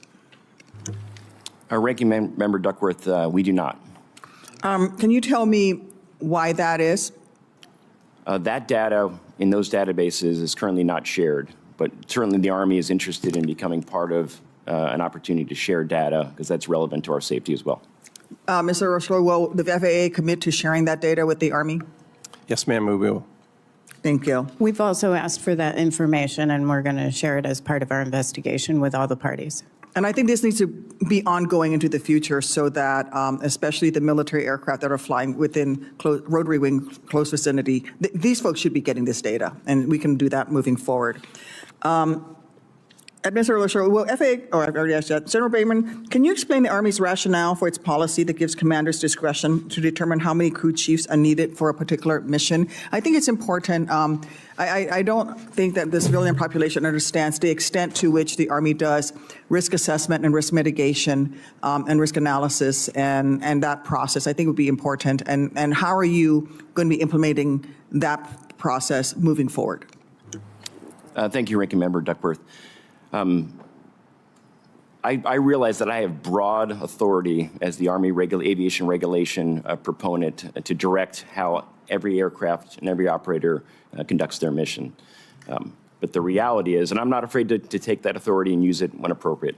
Ranking Member Duckworth, we do not. Can you tell me why that is? That data in those databases is currently not shared, but certainly the Army is interested in becoming part of an opportunity to share data because that's relevant to our safety as well. Mr. Rushlow, will the FAA commit to sharing that data with the Army? Yes, ma'am, we will. Thank you. We've also asked for that information, and we're going to share it as part of our investigation with all the parties. And I think this needs to be ongoing into the future so that especially the military aircraft that are flying within rotary wing close vicinity, these folks should be getting this data, and we can do that moving forward. Mr. Rushlow, will FAA, I've already asked that. General Brayman, can you explain the Army's rationale for its policy that gives commanders discretion to determine how many crew chiefs are needed for a particular mission? I think it's important. I don't think that the civilian population understands the extent to which the Army does risk assessment and risk mitigation and risk analysis and that process. I think would be important. And how are you going to be implementing that process moving forward? Thank you, Ranking Member Duckworth. I realize that I have broad authority as the Army aviation regulation proponent to direct how every aircraft and every operator conducts their mission. But the reality is, and I'm not afraid to take that authority and use it when appropriate,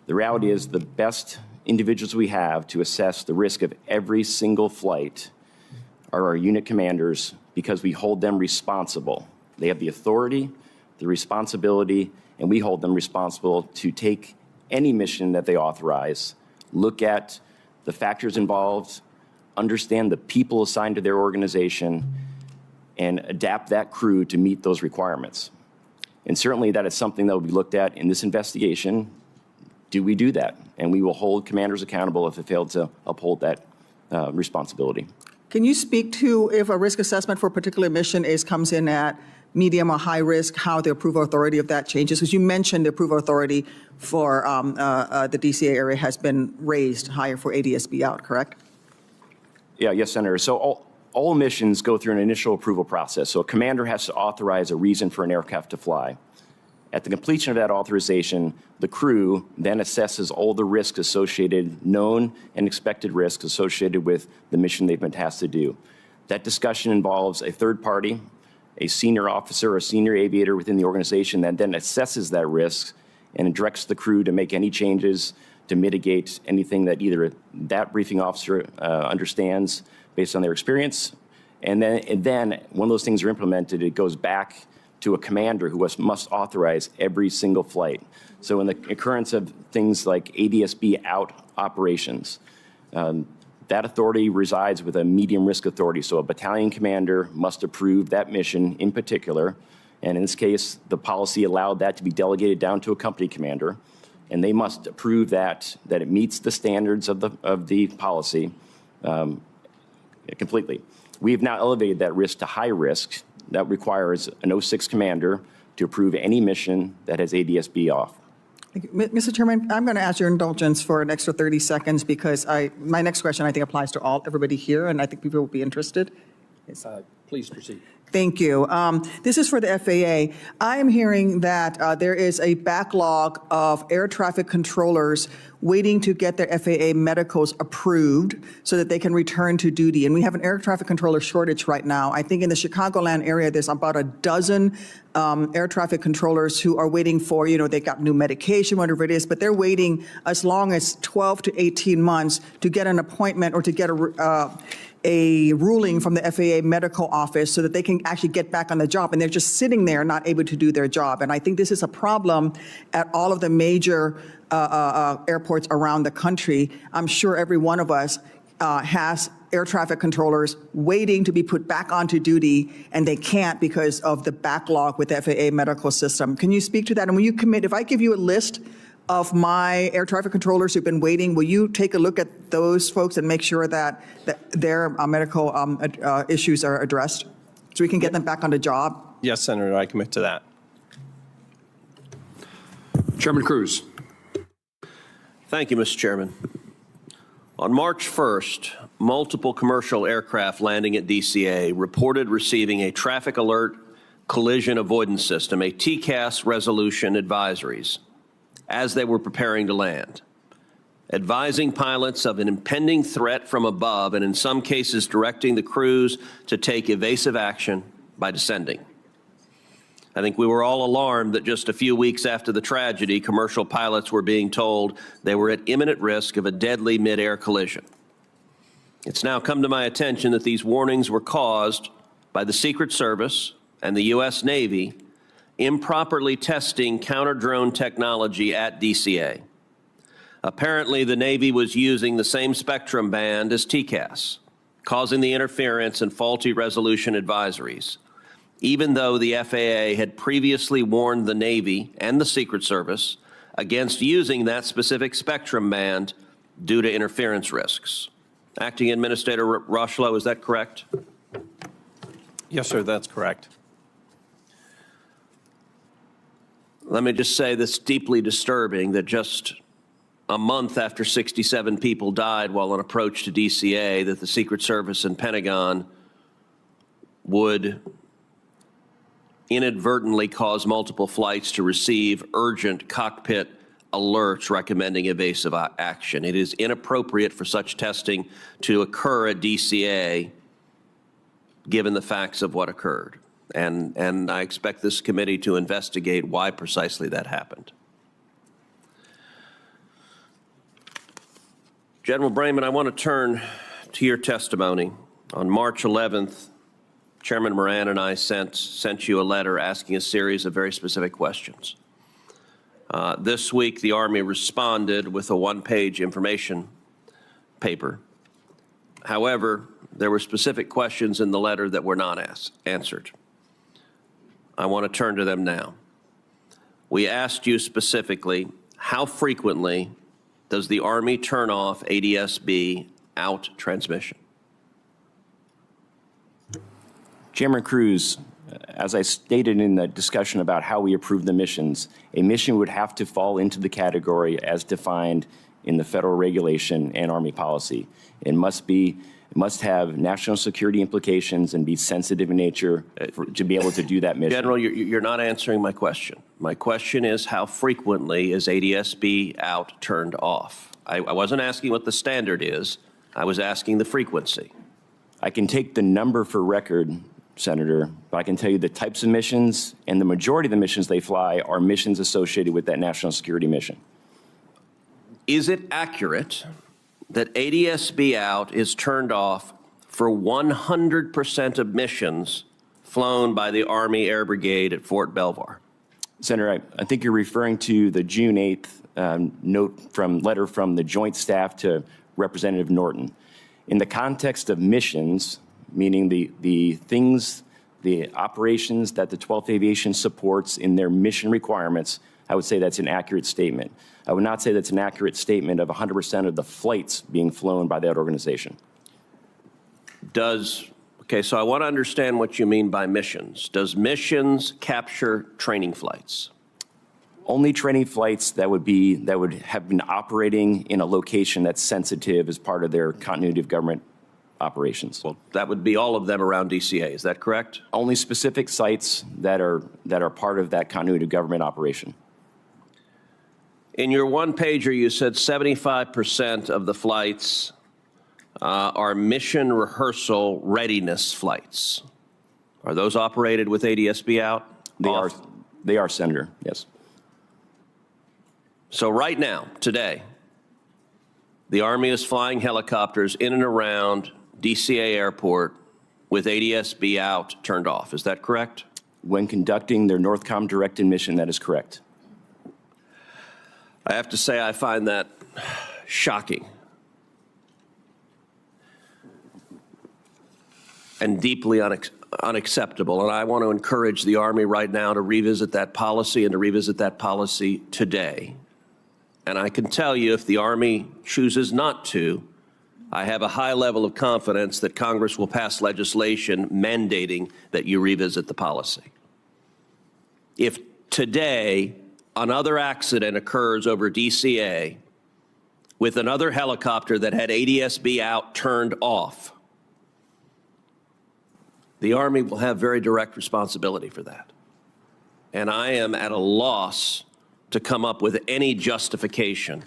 the reality is the best individuals we have to assess the risk of every single flight are our unit commanders because we hold them responsible. They have the authority, the responsibility, and we hold them responsible to take any mission that they authorize, look at the factors involved, understand the people assigned to their organization, and adapt that crew to meet those requirements. And certainly that is something that will be looked at in this investigation. Do we do that? And we will hold commanders accountable if they fail to uphold that responsibility. Can you speak to if a risk assessment for a particular mission comes in at medium or high risk, how the approval authority of that changes? Because you mentioned the approval authority for the DCA area has been raised higher for ADSB out, correct? Yeah, yes, Senator. So all missions go through an initial approval process. So a commander has to authorize a reason for an aircraft to fly. At the completion of that authorization, the crew then assesses all the risks associated, known and expected risks associated with the mission they've been tasked to do. That discussion involves a third party, a senior officer or senior aviator within the organization that then assesses that risk and directs the crew to make any changes to mitigate anything that either that briefing officer understands based on their experience. And then when those things are implemented, it goes back to a commander who must authorize every single flight. So in the occurrence of things like ADSB out operations, that authority resides with a medium risk authority. So a battalion commander must approve that mission in particular. And in this case, the policy allowed that to be delegated down to a company commander. And they must approve that it meets the standards of the policy completely. We have now elevated that risk to high risk. That requires an 06 commander to approve any mission that has ADSB off. Thank you. Mr. Chairman, I'm going to ask your indulgence for an extra 30 seconds because my next question I think applies to everybody here, and I think people will be interested. Please proceed. Thank you. This is for the FAA. I am hearing that there is a backlog of air traffic controllers waiting to get their FAA medicals approved so that they can return to duty. And we have an air traffic controller shortage right now. I think in the Chicagoland area, there's about a dozen air traffic controllers who are waiting for, they got new medication, whatever it is, but they're waiting as long as 12 to 18 months to get an appointment or to get a ruling from the FAA medical office so that they can actually get back on the job. And they're just sitting there not able to do their job. And I think this is a problem at all of the major airports around the country. I'm sure every one of us has air traffic controllers waiting to be put back onto duty, and they can't because of the backlog with the FAA medical system. Can you speak to that? And will you commit, if I give you a list of my air traffic controllers who've been waiting, will you take a look at those folks and make sure that their medical issues are addressed so we can get them back on the job? Yes, Senator, I commit to that. Chairman Cruz. Thank you, Mr. Chairman. On March 1st, multiple commercial aircraft landing at DCA reported receiving a traffic alert collision avoidance system, a TCAS resolution advisories, as they were preparing to land, advising pilots of an impending threat from above and in some cases directing the crews to take evasive action by descending. I think we were all alarmed that just a few weeks after the tragedy, commercial pilots were being told they were at imminent risk of a deadly mid-air collision. It's now come to my attention that these warnings were caused by the Secret Service and the U.S. Navy improperly testing counter-drone technology at DCA. Apparently, the Navy was using the same spectrum band as TCAS, causing the interference and faulty resolution advisories, even though the FAA had previously warned the Navy and the Secret Service against using that specific spectrum band due to interference risks. Acting Administrator Rocheleau, is that correct? Yes, sir, that's correct. Let me just say this deeply disturbing that just a month after 67 people died while on approach to DCA, that the Secret Service and Pentagon would inadvertently cause multiple flights to receive urgent cockpit alerts recommending evasive action. It is inappropriate for such testing to occur at DCA given the facts of what occurred. And I expect this committee to investigate why precisely that happened. General Brayman, I want to turn to your testimony. On March 11th, Chairman Moran and I sent you a letter asking a series of very specific questions. This week, the Army responded with a one-page information paper. However, there were specific questions in the letter that were not answered. I want to turn to them now. We asked you specifically, how frequently does the Army turn off ADSB out transmission? Chairman Cruz, as I stated in the discussion about how we approve the missions, a mission would have to fall into the category as defined in the federal regulation and Army policy. It must be It must have national security implications and be sensitive in nature to be able to do that mission. General, you're not answering my question. My question is, how frequently is ADS-B out turned off? I wasn't asking what the standard is. I was asking the frequency. I can take the number for record, Senator, but I can tell you the types of missions, and the majority of the missions they fly are missions associated with that national security mission. Is it accurate that ADS-B out is turned off for 100% of missions flown by the Army Air Brigade at Fort Belvoir? Senator, I think you're referring to the June 8th letter from the Joint Staff to Representative Norton. In the context of missions, meaning the operations that the 12th Aviation supports in their mission requirements, I would say that's an accurate statement. I would not say that's an accurate statement of 100% of the flights being flown by that organization. Okay, so I want to understand what you mean by missions. Does missions capture training flights? Only training flights that would have been operating in a location that's sensitive as part of their continuity of government operations. Well, that would be all of them around DCA, is that correct? Only specific sites that are part of that continuity of government operation. In your one-pager, you said 75% of the flights are mission rehearsal readiness flights. Are those operated with ADS-B out? They are, Senator, yes. So right now, today, the Army is flying helicopters in and around DCA Airport with ADS-B out turned off. Is that correct? When conducting their NORTHCOM directed mission, that is correct. I have to say I find that shocking and deeply unacceptable. And I want to encourage the Army right now to revisit that policy and to revisit that policy today. And I can tell you, if the Army chooses not to, I have a high level of confidence that Congress will pass legislation mandating that you revisit the policy. If today another accident occurs over DCA with another helicopter that had ADS-B out turned off, the Army will have very direct responsibility for that. And I am at a loss to come up with any justification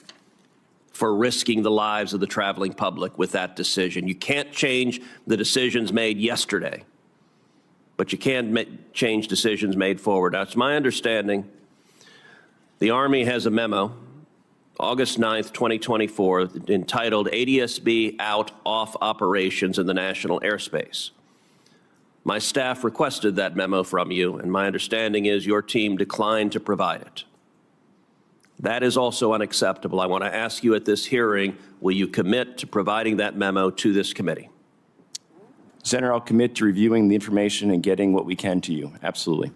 for risking the lives of the traveling public with that decision. You can't change the decisions made yesterday, but you can change decisions made forward. Now, it's my understanding the Army has a memo, August 9th, 2024, entitled ADS-B Out Off Operations in the National Airspace. My staff requested that memo from you, and my understanding is your team declined to provide it. That is also unacceptable. I want to ask you at this hearing, will you commit to providing that memo to this committee? Senator, I'll commit to reviewing the information and getting what we can to you. Absolutely.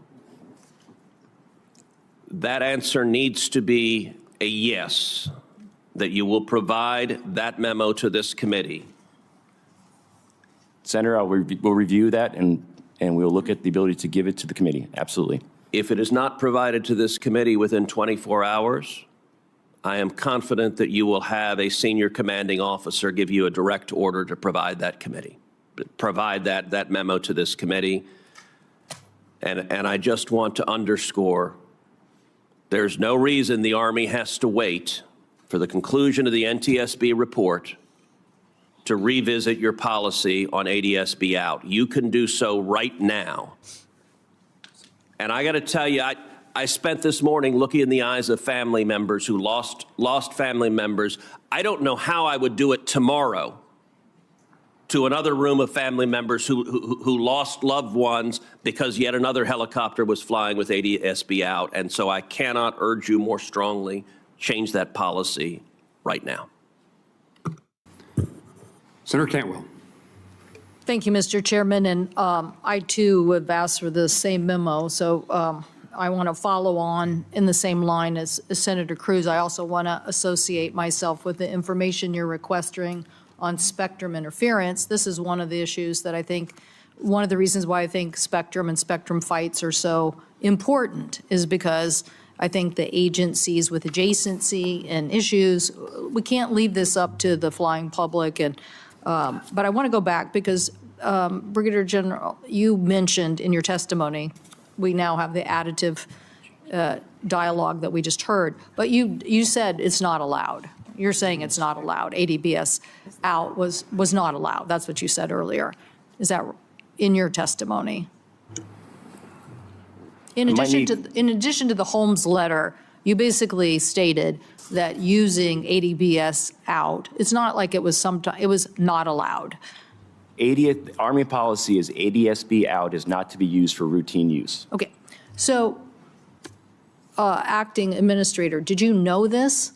That answer needs to be a yes, that you will provide that memo to this committee. Senator, we'll review that and we'll look at the ability to give it to the committee. Absolutely. If it is not provided to this committee within 24 hours, I am confident that you will have a senior commanding officer give you a direct order to provide that committee, provide that memo to this committee. And I just want to underscore, there's no reason the Army has to wait for the conclusion of the NTSB report to revisit your policy on ADS-B out. You can do so right now. And I got to tell you, I spent this morning looking in the eyes of family members who lost family members. I don't know how I would do it tomorrow to another room of family members who lost loved ones because yet another helicopter was flying with ADS-B out. And so I cannot urge you more strongly, change that policy right now. Senator Cantwell. Thank you, Mr. Chairman. And I, too, have asked for the same memo. So I want to follow on in the same line as Senator Cruz. I also want to associate myself with the information you're requesting on spectrum interference. This is one of the issues that I think, one of the reasons why I think spectrum and spectrum fights are so important is because I think the agencies with adjacency and issues, we can't leave this up to the flying public and But I want to go back because, Brigadier General, you mentioned in your testimony, we now have the additive dialogue that we just heard, but you said it's not allowed. You're saying it's not allowed. ADBS out was not allowed. That's what you said earlier. Is that in your testimony? In addition to the Holmes letter, you basically stated that using ADBS out, it's not like it was not allowed. Army policy is ADSB out is not to be used for routine use. Okay, so acting administrator, did you know this?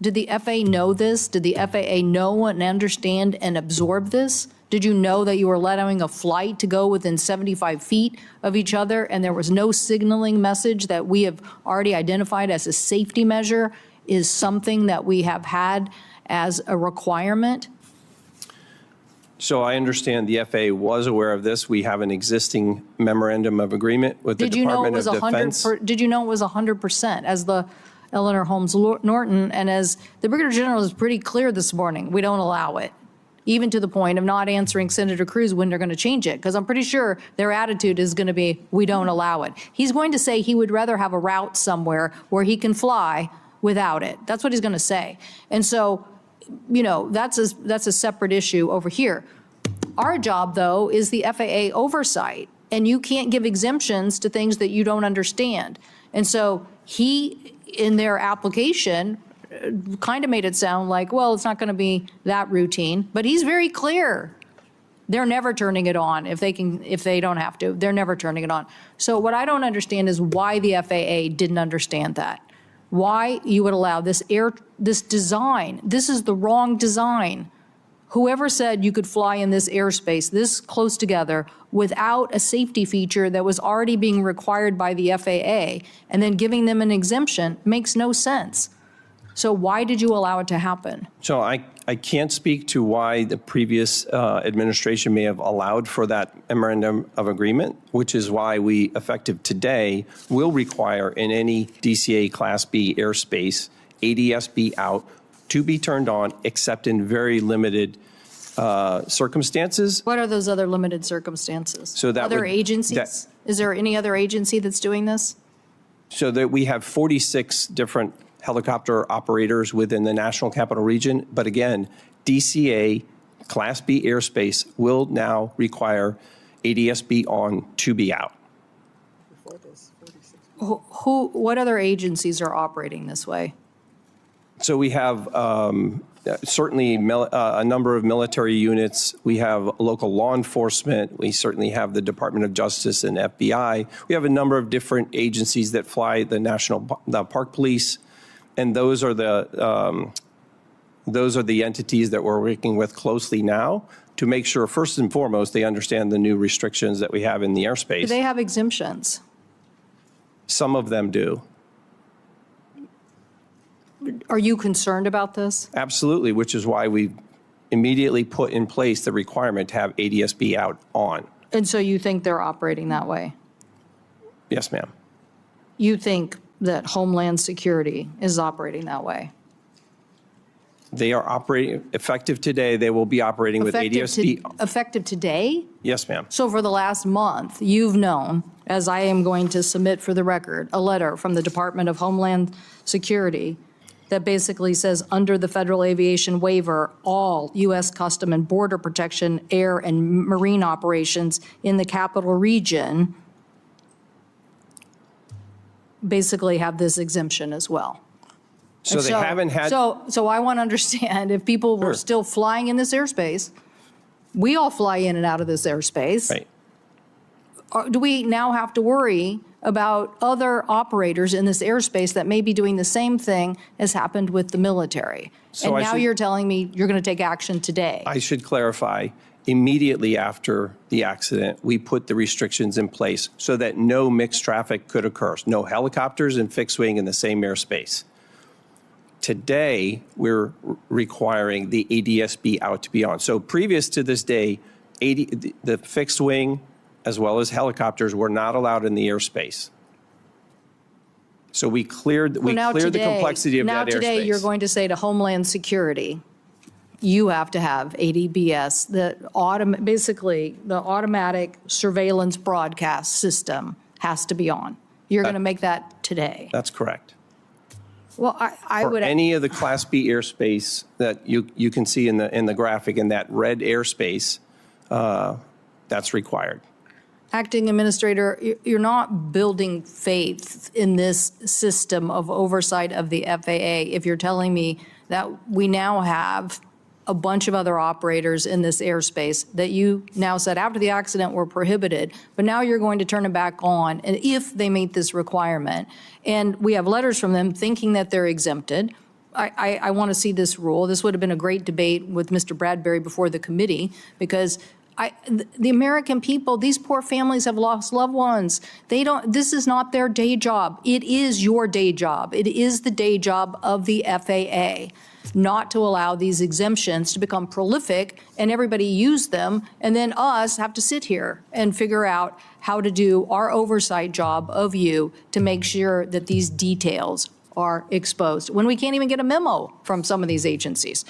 Did the FAA know this? Did the FAA know and understand and absorb this? Did you know that you were allowing a flight to go within 75 feet of each other and there was no signaling message that we have already identified as a safety measure is something that we have had as a requirement? So I understand the FAA was aware of this. We have an existing memorandum of agreement with the Department of Defense. Did you know it was 100% as the Eleanor Holmes Norton and as the Brigadier General is pretty clear this morning, we don't allow it, even to the point of not answering Senator Cruz when they're going to change it, because I'm pretty sure their attitude is going to be, we don't allow it. He's going to say he would rather have a route somewhere where he can fly without it. That's what he's going to say. And so, you know, that's a separate issue over here. Our job, though, is the FAA oversight, and you can't give exemptions to things that you don't understand. And so he, in their application, kind of made it sound like, well, it's not going to be that routine, but he's very clear. They're never turning it on if they don't have to. They're never turning it on. So what I don't understand is why the FAA didn't understand that. Why you would allow this design. This is the wrong design. Whoever said you could fly in this airspace this close together without a safety feature that was already being required by the FAA and then giving them an exemption makes no sense. So why did you allow it to happen? So I can't speak to why the previous administration may have allowed for that memorandum of agreement, which is why we, effective today, will require in any DCA Class B airspace, ADSB out to be turned on, except in very limited circumstances. What are those other limited circumstances? So that other agencies? Is there any other agency that's doing this? So that we have 46 different helicopter operators within the National Capital Region. But again, DCA Class B airspace will now require ADSB on to be out. What other agencies are operating this way? So we have certainly a number of military units. We have local law enforcement. We certainly have the Department of Justice and FBI. We have a number of different agencies that fly the Park Police, and those are the entities that we're working with closely now to make sure, first and foremost, they understand the new restrictions that we have in the airspace. Do they have exemptions? Some of them do. Are you concerned about this? Absolutely, which is why we immediately put in place the requirement to have ADSB out on. And so you think they're operating that way? Yes, ma'am. You think that Homeland Security is operating that way? They are operating, effective today, they will be operating with ADSB. Effective today? Yes, ma'am. So for the last month, you've known, as I am going to submit for the record, a letter from the Department of Homeland Security that basically says, under the federal aviation waiver, all U.S. Custom and Border Protection, air and marine operations in the capital region basically have this exemption as well. So they haven't had. So I want to understand, if people were still flying in this airspace, we all fly in and out of this airspace. Right. Do we now have to worry about other operators in this airspace that may be doing the same thing as happened with the military? So and now you're telling me you're going to take action today. I should clarify, immediately after the accident, we put the restrictions in place so that no mixed traffic could occur. No helicopters and fixed wing in the same airspace. Today, we're requiring the ADSB out to be on. So previous to this day, the fixed wing as well as helicopters were not allowed in the airspace. So we cleared the complexity of that airspace. Now today, you're going to say to Homeland Security, you have to have ADBS, basically the automatic surveillance broadcast system has to be on. You're going to make that today. That's correct. Well, I For would. any of the Class B airspace that you can see in the graphic, in that red airspace, that's required. Acting Administrator, you're not building faith in this system of oversight of the FAA if you're telling me that we now have a bunch of other operators in this airspace that you now said after the accident were prohibited, but now you're going to turn it back on, and if they meet this requirement. And we have letters from them thinking that they're exempted. I want to see this rule. This would have been a great debate with Mr. Bradbury before the committee, because the American people, these poor families have lost loved ones. This is not their day job. It is your day job. It is the day job of the FAA not to allow these exemptions to become prolific and everybody use them, and then us have to sit here and figure out how to do our oversight job of you to make sure that these details are exposed when we can't even get a memo from some of these agencies.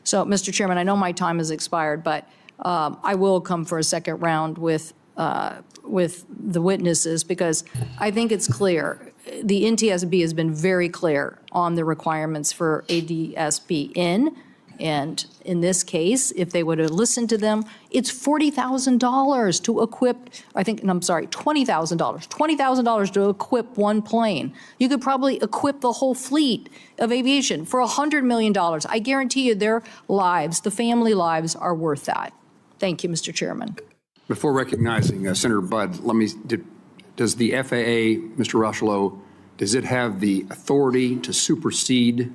So, Mr. Chairman, I know my time has expired, but I will come for a second round with the witnesses, because I think it's clear. The NTSB has been very clear on the requirements for ADSB in, and in this case, if they would have listened to them, it's $40,000 to equip, $20,000 to equip one plane. You could probably equip the whole fleet of aviation for $100 million. I guarantee you their lives, the family lives, are worth that. Thank you, Mr. Chairman. Before recognizing Senator Budd, does the FAA, Mr. Rushlow, does it have the authority to supersede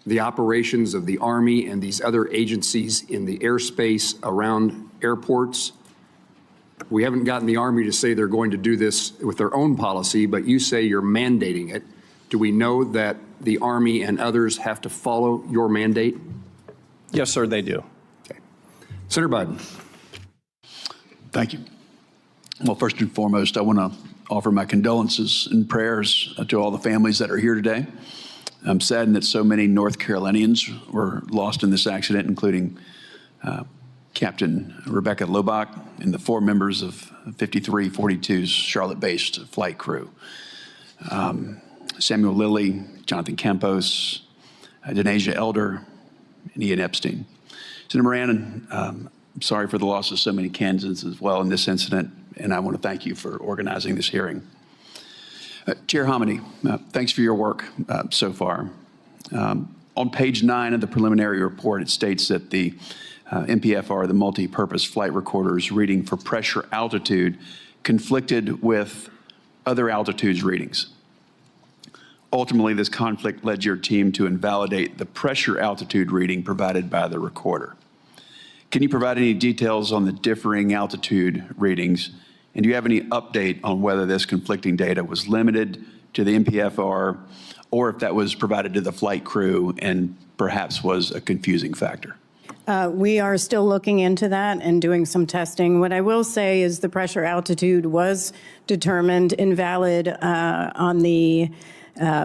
the operations of the Army and these other agencies in the airspace around airports? We haven't gotten the Army to say they're going to do this with their own policy, but you say you're mandating it. Do we know that the Army and others have to follow your mandate? Yes, sir, they do. Okay. Senator Budd. Thank you. Well, first and foremost, I want to offer my condolences and prayers to all the families that are here today. I'm saddened that so many North Carolinians were lost in this accident, including Captain Rebecca Lobach and the 4 members of 5342's Charlotte-based flight crew. Samuel Lilly, Jonathan Campos, Denasia Elder, and Ian Epstein. Senator Moran, I'm sorry for the loss of so many Kansans as well in this incident, and I want to thank you for organizing this hearing. Chair Hominy, thanks for your work so far. On page 9 of the preliminary report, it states that the MPFR, the multi-purpose flight recorder's reading for pressure altitude conflicted with other altitudes readings. Ultimately, this conflict led your team to invalidate the pressure altitude reading provided by the recorder. Can you provide any details on the differing altitude readings? And do you have any update on whether this conflicting data was limited to the MPFR or if that was provided to the flight crew and perhaps was a confusing factor? We are still looking into that and doing some testing. What I will say is the pressure altitude was determined invalid on the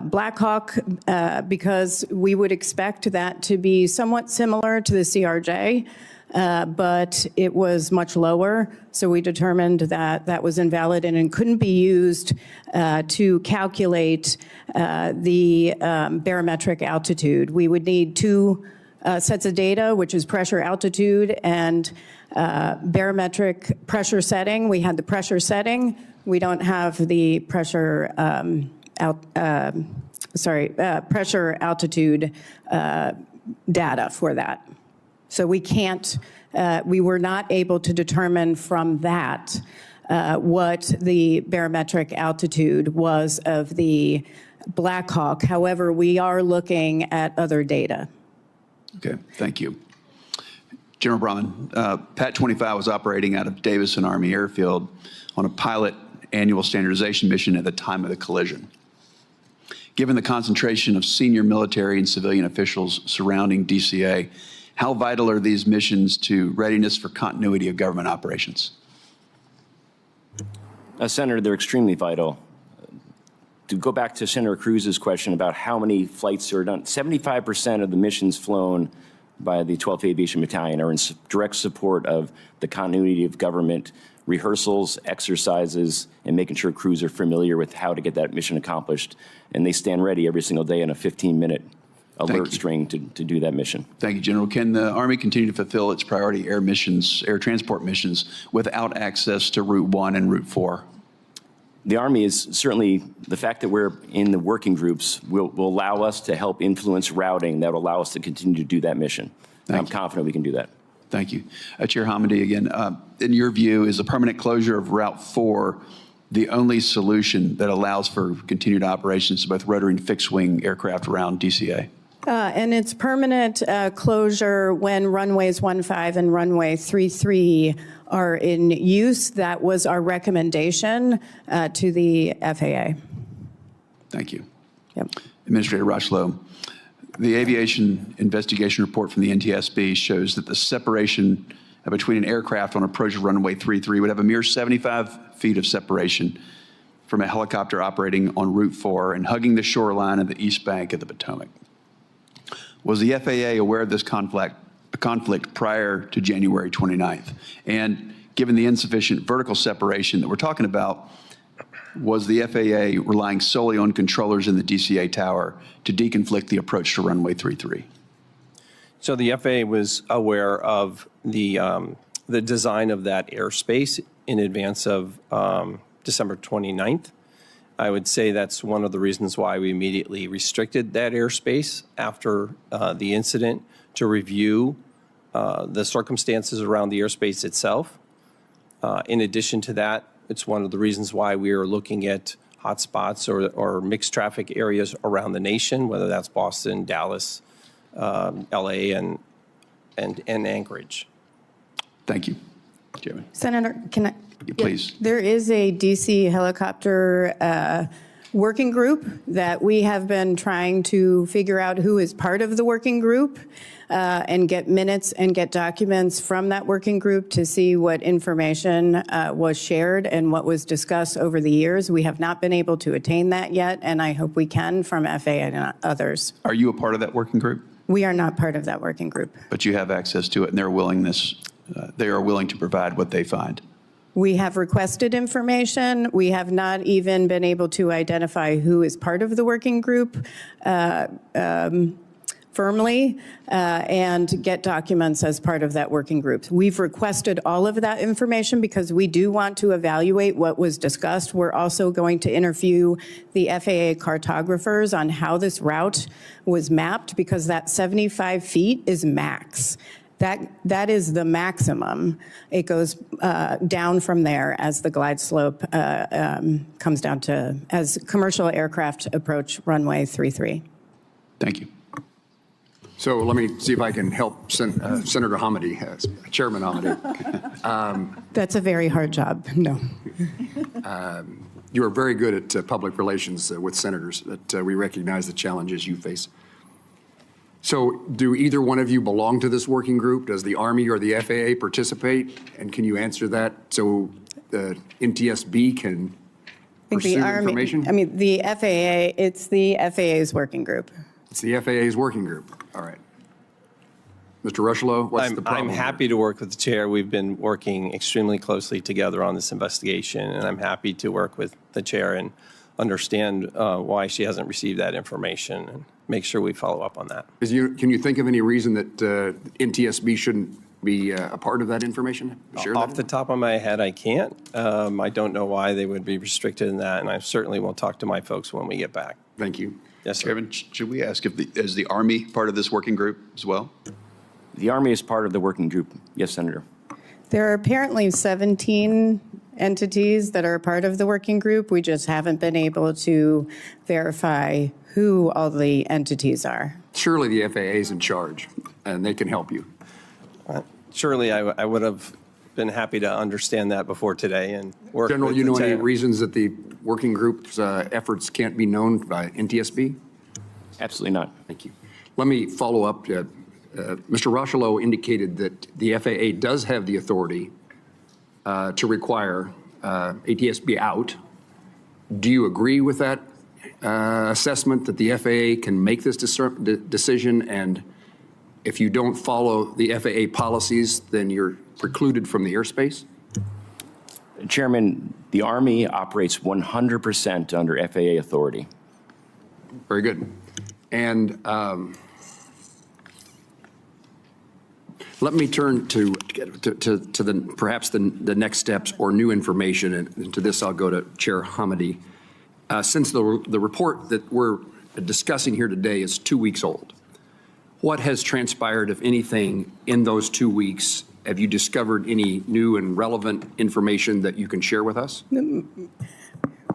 Black Hawk because we would expect that to be somewhat similar to the CRJ. But it was much lower, so we determined that that was invalid and it couldn't be used to calculate the barometric altitude. We would need 2 sets of data, which is pressure altitude and barometric pressure setting. We had the pressure setting. We don't have the pressure pressure altitude data for that. So we can't, we were not able to determine from that what the barometric altitude was of the Black Hawk. However, we are looking at other data. Okay, thank you. General Brahman, Pat 25 was operating out of Davison Army Airfield on a pilot annual standardization mission at the time of the collision. Given the concentration of senior military and civilian officials surrounding DCA, how vital are these missions to readiness for continuity of government operations? Senator, they're extremely vital. To go back to Senator Cruz's question about how many flights are done, 75% of the missions flown by the 12th Aviation Battalion are in direct support of the continuity of government rehearsals, exercises, and making sure crews are familiar with how to get that mission accomplished. And they stand ready every single day in a 15-minute alert string to do that mission. Thank you, General. Can the Army continue to fulfill its priority air missions, air transport missions, without access to Route 1 and Route 4? The Army is certainly, the fact that we're in the working groups will allow us to help influence routing that will allow us to continue to do that mission. I'm confident we can do that. Thank you. Chair Hamady, again, in your view, is the permanent closure of Route 4 the only solution that allows for continued operations of both rotary and fixed-wing aircraft around DCA? And it's permanent closure when runways 15 and runway 33 are in use. That was our recommendation to the FAA. Thank you. Yep. Administrator Rocheleau, the aviation investigation report from the NTSB shows that the separation between an aircraft on approach of runway 33 would have a mere 75 feet of separation from a helicopter operating on Route 4 and hugging the shoreline of the east bank of the Potomac. Was the FAA aware of this conflict prior to January 29th? And given the insufficient vertical separation that we're talking about, was the FAA relying solely on controllers in the DCA tower to deconflict the approach to runway 33? So the FAA was aware of the design of that airspace in advance of December 29th. I would say that's one of the reasons why we immediately restricted that airspace after the incident to review the circumstances around the airspace itself. In addition to that, it's one of the reasons why we are looking at hotspots or mixed traffic areas around the nation, whether that's Boston, Dallas, LA, and Anchorage. Thank you, Chairman. Senator, can I? Please. There is a DC helicopter working group that we have been trying to figure out who is part of the working group and get minutes and get documents from that working group to see what information was shared and what was discussed over the years. We have not been able to attain that yet, and I hope we can from FAA and others. Are you a part of that working group? We are not part of that working group. But you have access to it, and they are willing to provide what they find. We have requested information. We have not even been able to identify who is part of the working group firmly and get documents as part of that working group. We've requested all of that information because we do want to evaluate what was discussed. We're also going to interview the FAA cartographers on how this route was mapped because that 75 feet is max. That is the maximum. It goes down from there as the glide slope comes down to, as commercial aircraft approach runway 33. Thank you. So let me see if I can help Senator Hamady, Chairman Hamady. That's a very hard job, no. You are very good at public relations with senators, that we recognize the challenges you face. So do either one of you belong to this working group? Does the Army or the FAA participate? And can you answer that so the NTSB can pursue information? I mean, the FAA, it's the FAA's working group. It's the FAA's working group. All right. Mr. Rocheleau, what's the problem? I'm happy to work with the chair. We've been working extremely closely together on this investigation, and I'm happy to work with the chair and understand why she hasn't received that information and make sure we follow up on that. Can you think of any reason that NTSB shouldn't be a part of that information? Off the top of my head, I can't. I don't know why they would be restricted in that, and I certainly will talk to my folks when we get back. Thank you. Yes, sir. Chairman, should we ask is the Army part of this working group as well? The Army is part of the working group. Yes, Senator. There are apparently 17 entities that are part of the working group. We just haven't been able to verify who all the entities are. Surely the FAA is in charge, and they can help you. Surely I would have been happy to understand that before today and work General, with you know the any chair. reasons that the working group's efforts can't be known by NTSB? Absolutely not. Thank you. Let me follow up. Mr. Rocheleau indicated that the FAA does have the authority to require ATSB out. Do you agree with that assessment that the FAA can make this decision and if you don't follow the FAA policies, then you're precluded from the airspace? Chairman, the Army operates 100% under FAA authority. Very good. And let me turn to perhaps the next steps or new information, and to this I'll go to Chair Hamady. Since the report that we're discussing here today is 2 weeks old, what has transpired, if anything, in those 2 weeks? Have you discovered any new and relevant information that you can share with us?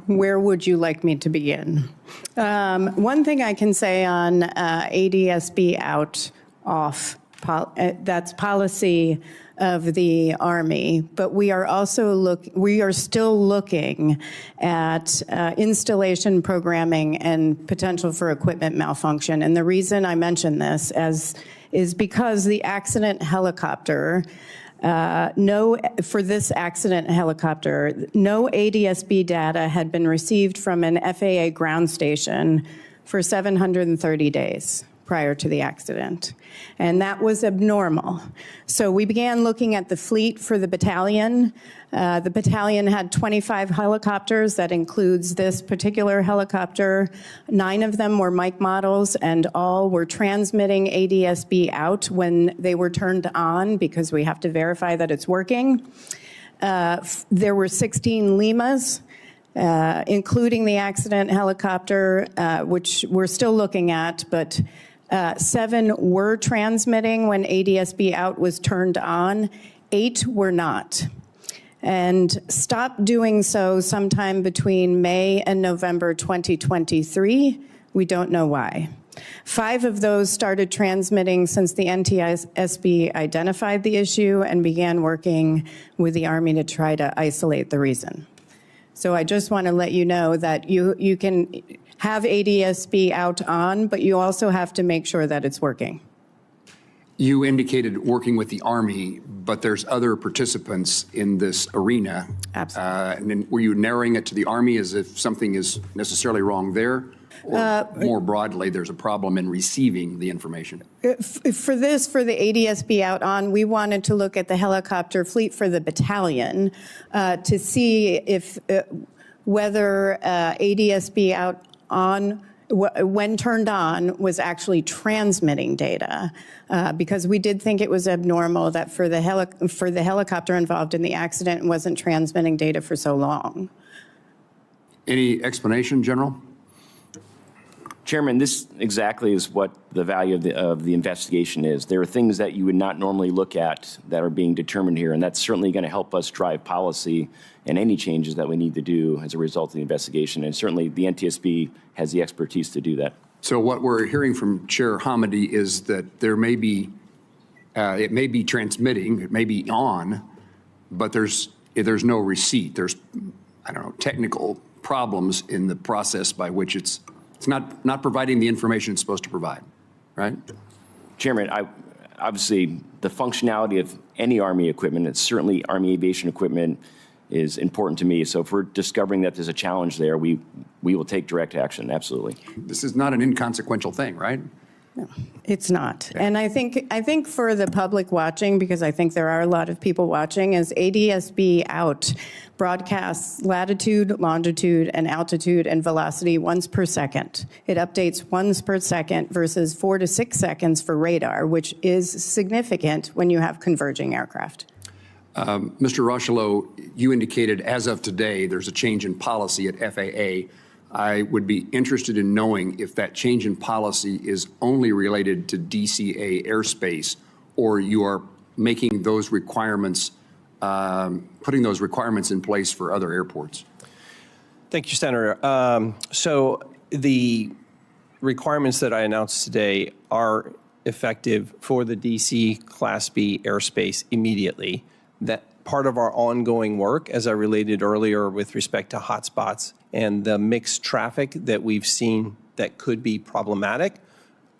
Where would you like me to begin? One thing I can say on ADSB out, off, that's policy of the Army, but we are also still looking at installation, programming, and potential for equipment malfunction. And the reason I mention this is because the accident helicopter, for this accident helicopter, no ADSB data had been received from an FAA ground station for 730 days prior to the accident, and that was abnormal. So we began looking at the fleet for the battalion. The battalion had 25 helicopters. That includes this particular helicopter. 9 of them were Mike models, and all were transmitting ADSB out when they were turned on, because we have to verify that it's working. There were 16 Limas, including the accident helicopter, which we're still looking at, but 7 were transmitting when ADSB out was turned on. 8 were not, and stopped doing so sometime between May and November 2023. We don't know why. 5 of those started transmitting since the NTSB identified the issue and began working with the Army to try to isolate the reason. So I just want to let you know that you can have ADSB out on, but you also have to make sure that it's working. You indicated working with the Army, but there's other participants in this arena. Absolutely. And then were you narrowing it to the Army as if something is necessarily wrong there? Or more broadly, there's a problem in receiving the information? For the ADSB out on, we wanted to look at the helicopter fleet for the battalion to see if whether ADSB out on, when turned on, was actually transmitting data, because we did think it was abnormal that for the helicopter involved in the accident wasn't transmitting data for so long. Any explanation, General? Chairman, this exactly is what the value of the investigation is. There are things that you would not normally look at that are being determined here, and that's certainly going to help us drive policy and any changes that we need to do as a result of the investigation. And certainly the NTSB has the expertise to do that. So what we're hearing from Chair Hamady is that there may be, it may be transmitting, it may be on, but there's no receipt. There's, I don't know, technical problems in the process by which it's not providing the information it's supposed to provide, right? Chairman, obviously the functionality of any Army equipment, it's certainly Army aviation equipment, is important to me. So if we're discovering that there's a challenge there, we will take direct action, absolutely. This is not an inconsequential thing, right? No, it's not. And I think for the public watching, because I think there are a lot of people watching, as ADSB out broadcasts latitude, longitude, and altitude and velocity once per second. It updates once per second versus 4 to 6 seconds for radar, which is significant when you have converging aircraft. Mr. Rochelow, you indicated as of today there's a change in policy at FAA. I would be interested in knowing if that change in policy is only related to DCA airspace, or you are making those requirements, putting those requirements in place for other airports. Thank you, Senator. So the requirements that I announced today are effective for the DC Class B airspace immediately. That part of our ongoing work, as I related earlier with respect to hotspots and the mixed traffic that we've seen that could be problematic,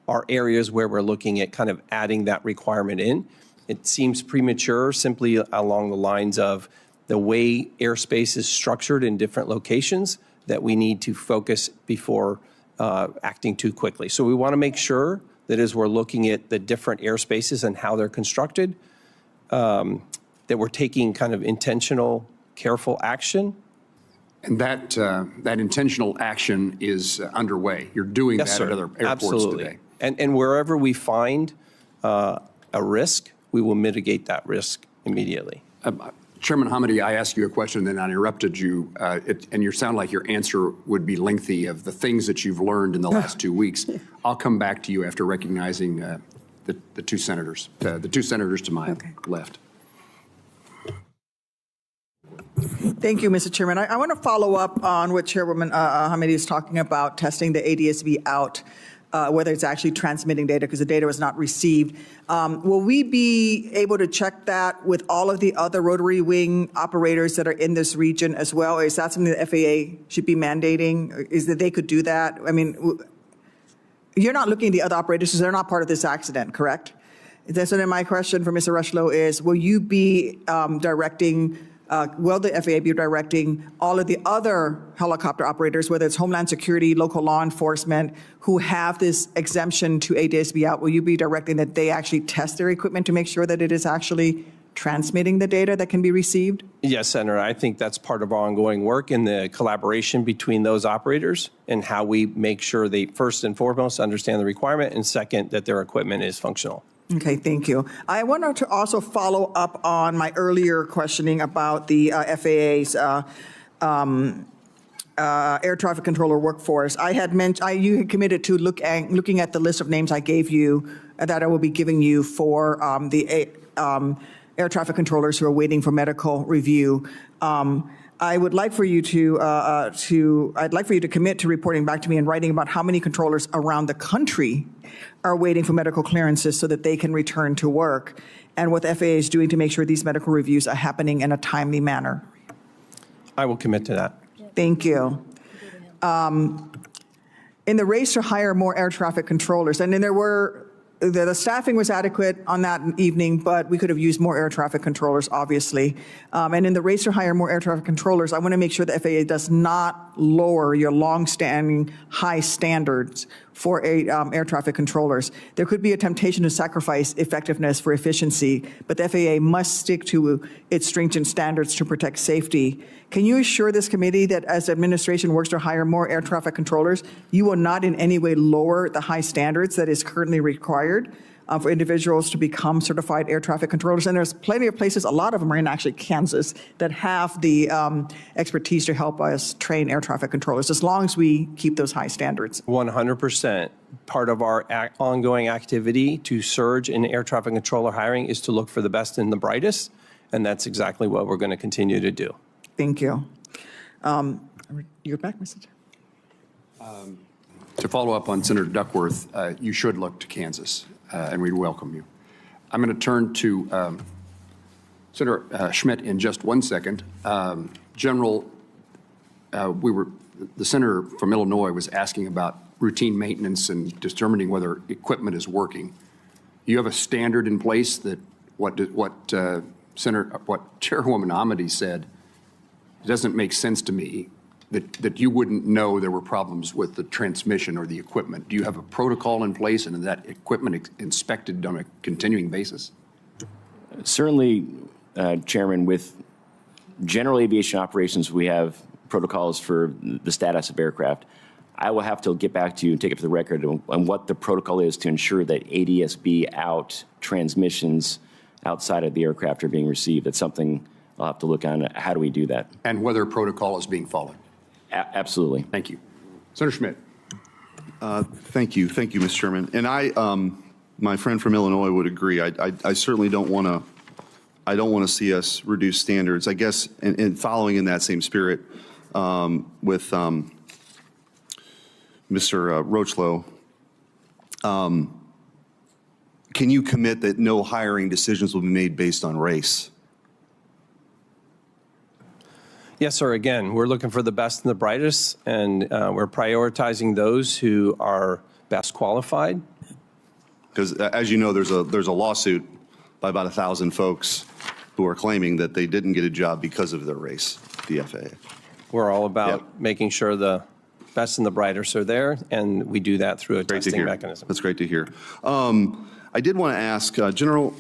are areas where we're looking at kind of adding that requirement in. It seems premature simply along the lines of the way airspace is structured in different locations that we need to focus before acting too quickly. So we want to make sure That is, we're looking at the different airspaces and how they're constructed, that we're taking kind of intentional, careful action. And that intentional action is underway. You're doing Yes, that sir. at other airports Absolutely. today. And wherever we find a risk, we will mitigate that risk immediately. Chairman Hamidi, I asked you a question, then I interrupted you, and you sound like your answer would be lengthy of the things that you've learned in the last 2 weeks. I'll come back to you after recognizing the two senators to my left. Thank you, Mr. Chairman. I want to follow up on what Chairwoman Hamidi is talking about, testing the ADSB out, whether it's actually transmitting data, because the data was not received. Will we be able to check that with all of the other rotary wing operators that are in this region as well? Is that something the FAA should be mandating? Is that they could do that? I mean, you're not looking at the other operators because they're not part of this accident, correct? So then my question for Mr. Rushlow is, will you be directing, will the FAA be directing all of the other helicopter operators, whether it's Homeland Security, local law enforcement, who have this exemption to ADSB out, will you be directing that they actually test their equipment to make sure that it is actually transmitting the data that can be received? Yes, Senator. I think that's part of our ongoing work in the collaboration between those operators and how we make sure they, first and foremost, understand the requirement, and second, that their equipment is functional. Okay, thank you. I wanted to also follow up on my earlier questioning about the FAA's air traffic controller workforce. I had mentioned, you had committed to looking at the list of names I gave you that I will be giving you for the air traffic controllers who are waiting for medical review. I would like for you I'd like for you to commit to reporting back to me and writing about how many controllers around the country are waiting for medical clearances so that they can return to work, and what the FAA is doing to make sure these medical reviews are happening in a timely manner. I will commit to that. Thank you. In the race to hire more air traffic controllers, and then the staffing was adequate on that evening, but we could have used more air traffic controllers, obviously. And in the race to hire more air traffic controllers, I want to make sure the FAA does not lower your longstanding high standards for air traffic controllers. There could be a temptation to sacrifice effectiveness for efficiency, but the FAA must stick to its stringent standards to protect safety. Can you assure this committee that as the administration works to hire more air traffic controllers, you will not in any way lower the high standards that is currently required for individuals to become certified air traffic controllers? And there's plenty of places, a lot of them are in actually Kansas, that have the expertise to help us train air traffic controllers, as long as we keep those high standards. 100%. Part of our ongoing activity to surge in air traffic controller hiring is to look for the best and the brightest, and that's exactly what we're going to continue to do. Thank you. You're back, Mr. Chair. To follow up on Senator Duckworth, you should look to Kansas, and we'd welcome you. I'm going to turn to Senator Schmidt in just 1 second. General, the senator from Illinois was asking about routine maintenance and determining whether equipment is working. You have a standard in place that what Chairwoman Hamidi said. It doesn't make sense to me that you wouldn't know there were problems with the transmission or the equipment. Do you have a protocol in place, and is that equipment inspected on a continuing basis? Certainly, Chairman, with general aviation operations, we have protocols for the status of aircraft. I will have to get back to you and take it for the record on what the protocol is to ensure that ADSB out transmissions outside of the aircraft are being received. That's something I'll have to look on. How do we do that? And whether protocol is being followed? Absolutely. Thank you. Senator Schmidt. Thank you, Mr. Chairman. And my friend from Illinois would agree. I certainly don't want to. I don't want to see us reduce standards. I guess, and following in that same spirit, with Mr. Rochlow, can you commit that no hiring decisions will be made based on race? Yes, sir. Again, we're looking for the best and the brightest, and we're prioritizing those who are best qualified. Because, as you know, there's a lawsuit by about 1,000 folks who are claiming that they didn't get a job because of their race, the FAA. We're all about making sure the best and the brightest are there, and we do that through a testing mechanism. That's great to hear. I did want to ask, General,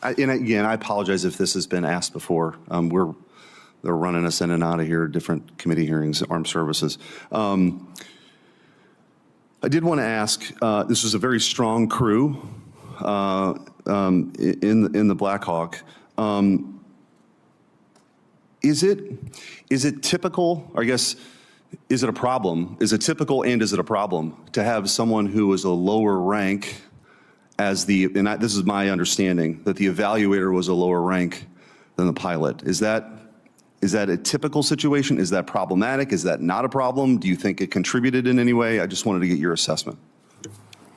and again, I apologize if this has been asked before. They're running us in and out of here, different committee hearings, armed services. I did want to ask, this was a very strong crew in the Black Hawk. Is it typical, or I guess, is it a problem? Is it typical and is it a problem to have someone who is a lower rank as this is my understanding, that the evaluator was a lower rank than the pilot? Is that a typical situation? Is that problematic? Is that not a problem? Do you think it contributed in any way? I just wanted to get your assessment.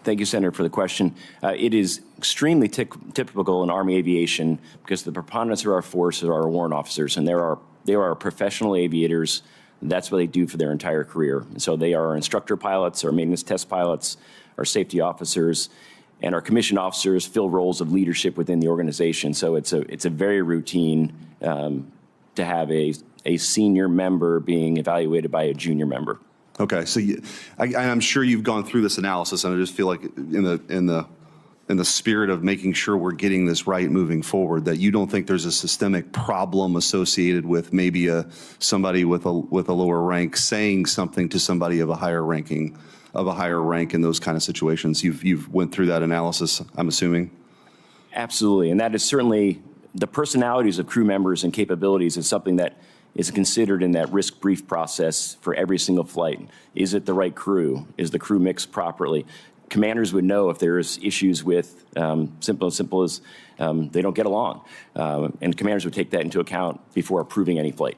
Thank you, Senator, for the question. It is extremely typical in Army aviation because the preponderance of our force are our warrant officers, and they are professional aviators. That's what they do for their entire career. And so they are our instructor pilots, our maintenance test pilots, our safety officers, and our commissioned officers fill roles of leadership within the organization. So it's a very routine to have a senior member being evaluated by a junior member. Okay, so I'm sure you've gone through this analysis, and I just feel like in the spirit of making sure we're getting this right moving forward, that you don't think there's a systemic problem associated with maybe somebody with a lower rank saying something to somebody of a higher rank in those kind of situations. You've went through that analysis, I'm assuming. Absolutely, and that is certainly the personalities of crew members and capabilities is something that is considered in that risk brief process for every single flight. Is it the right crew? Is the crew mixed properly? Commanders would know if there's issues with simple as they don't get along. And commanders would take that into account before approving any flight.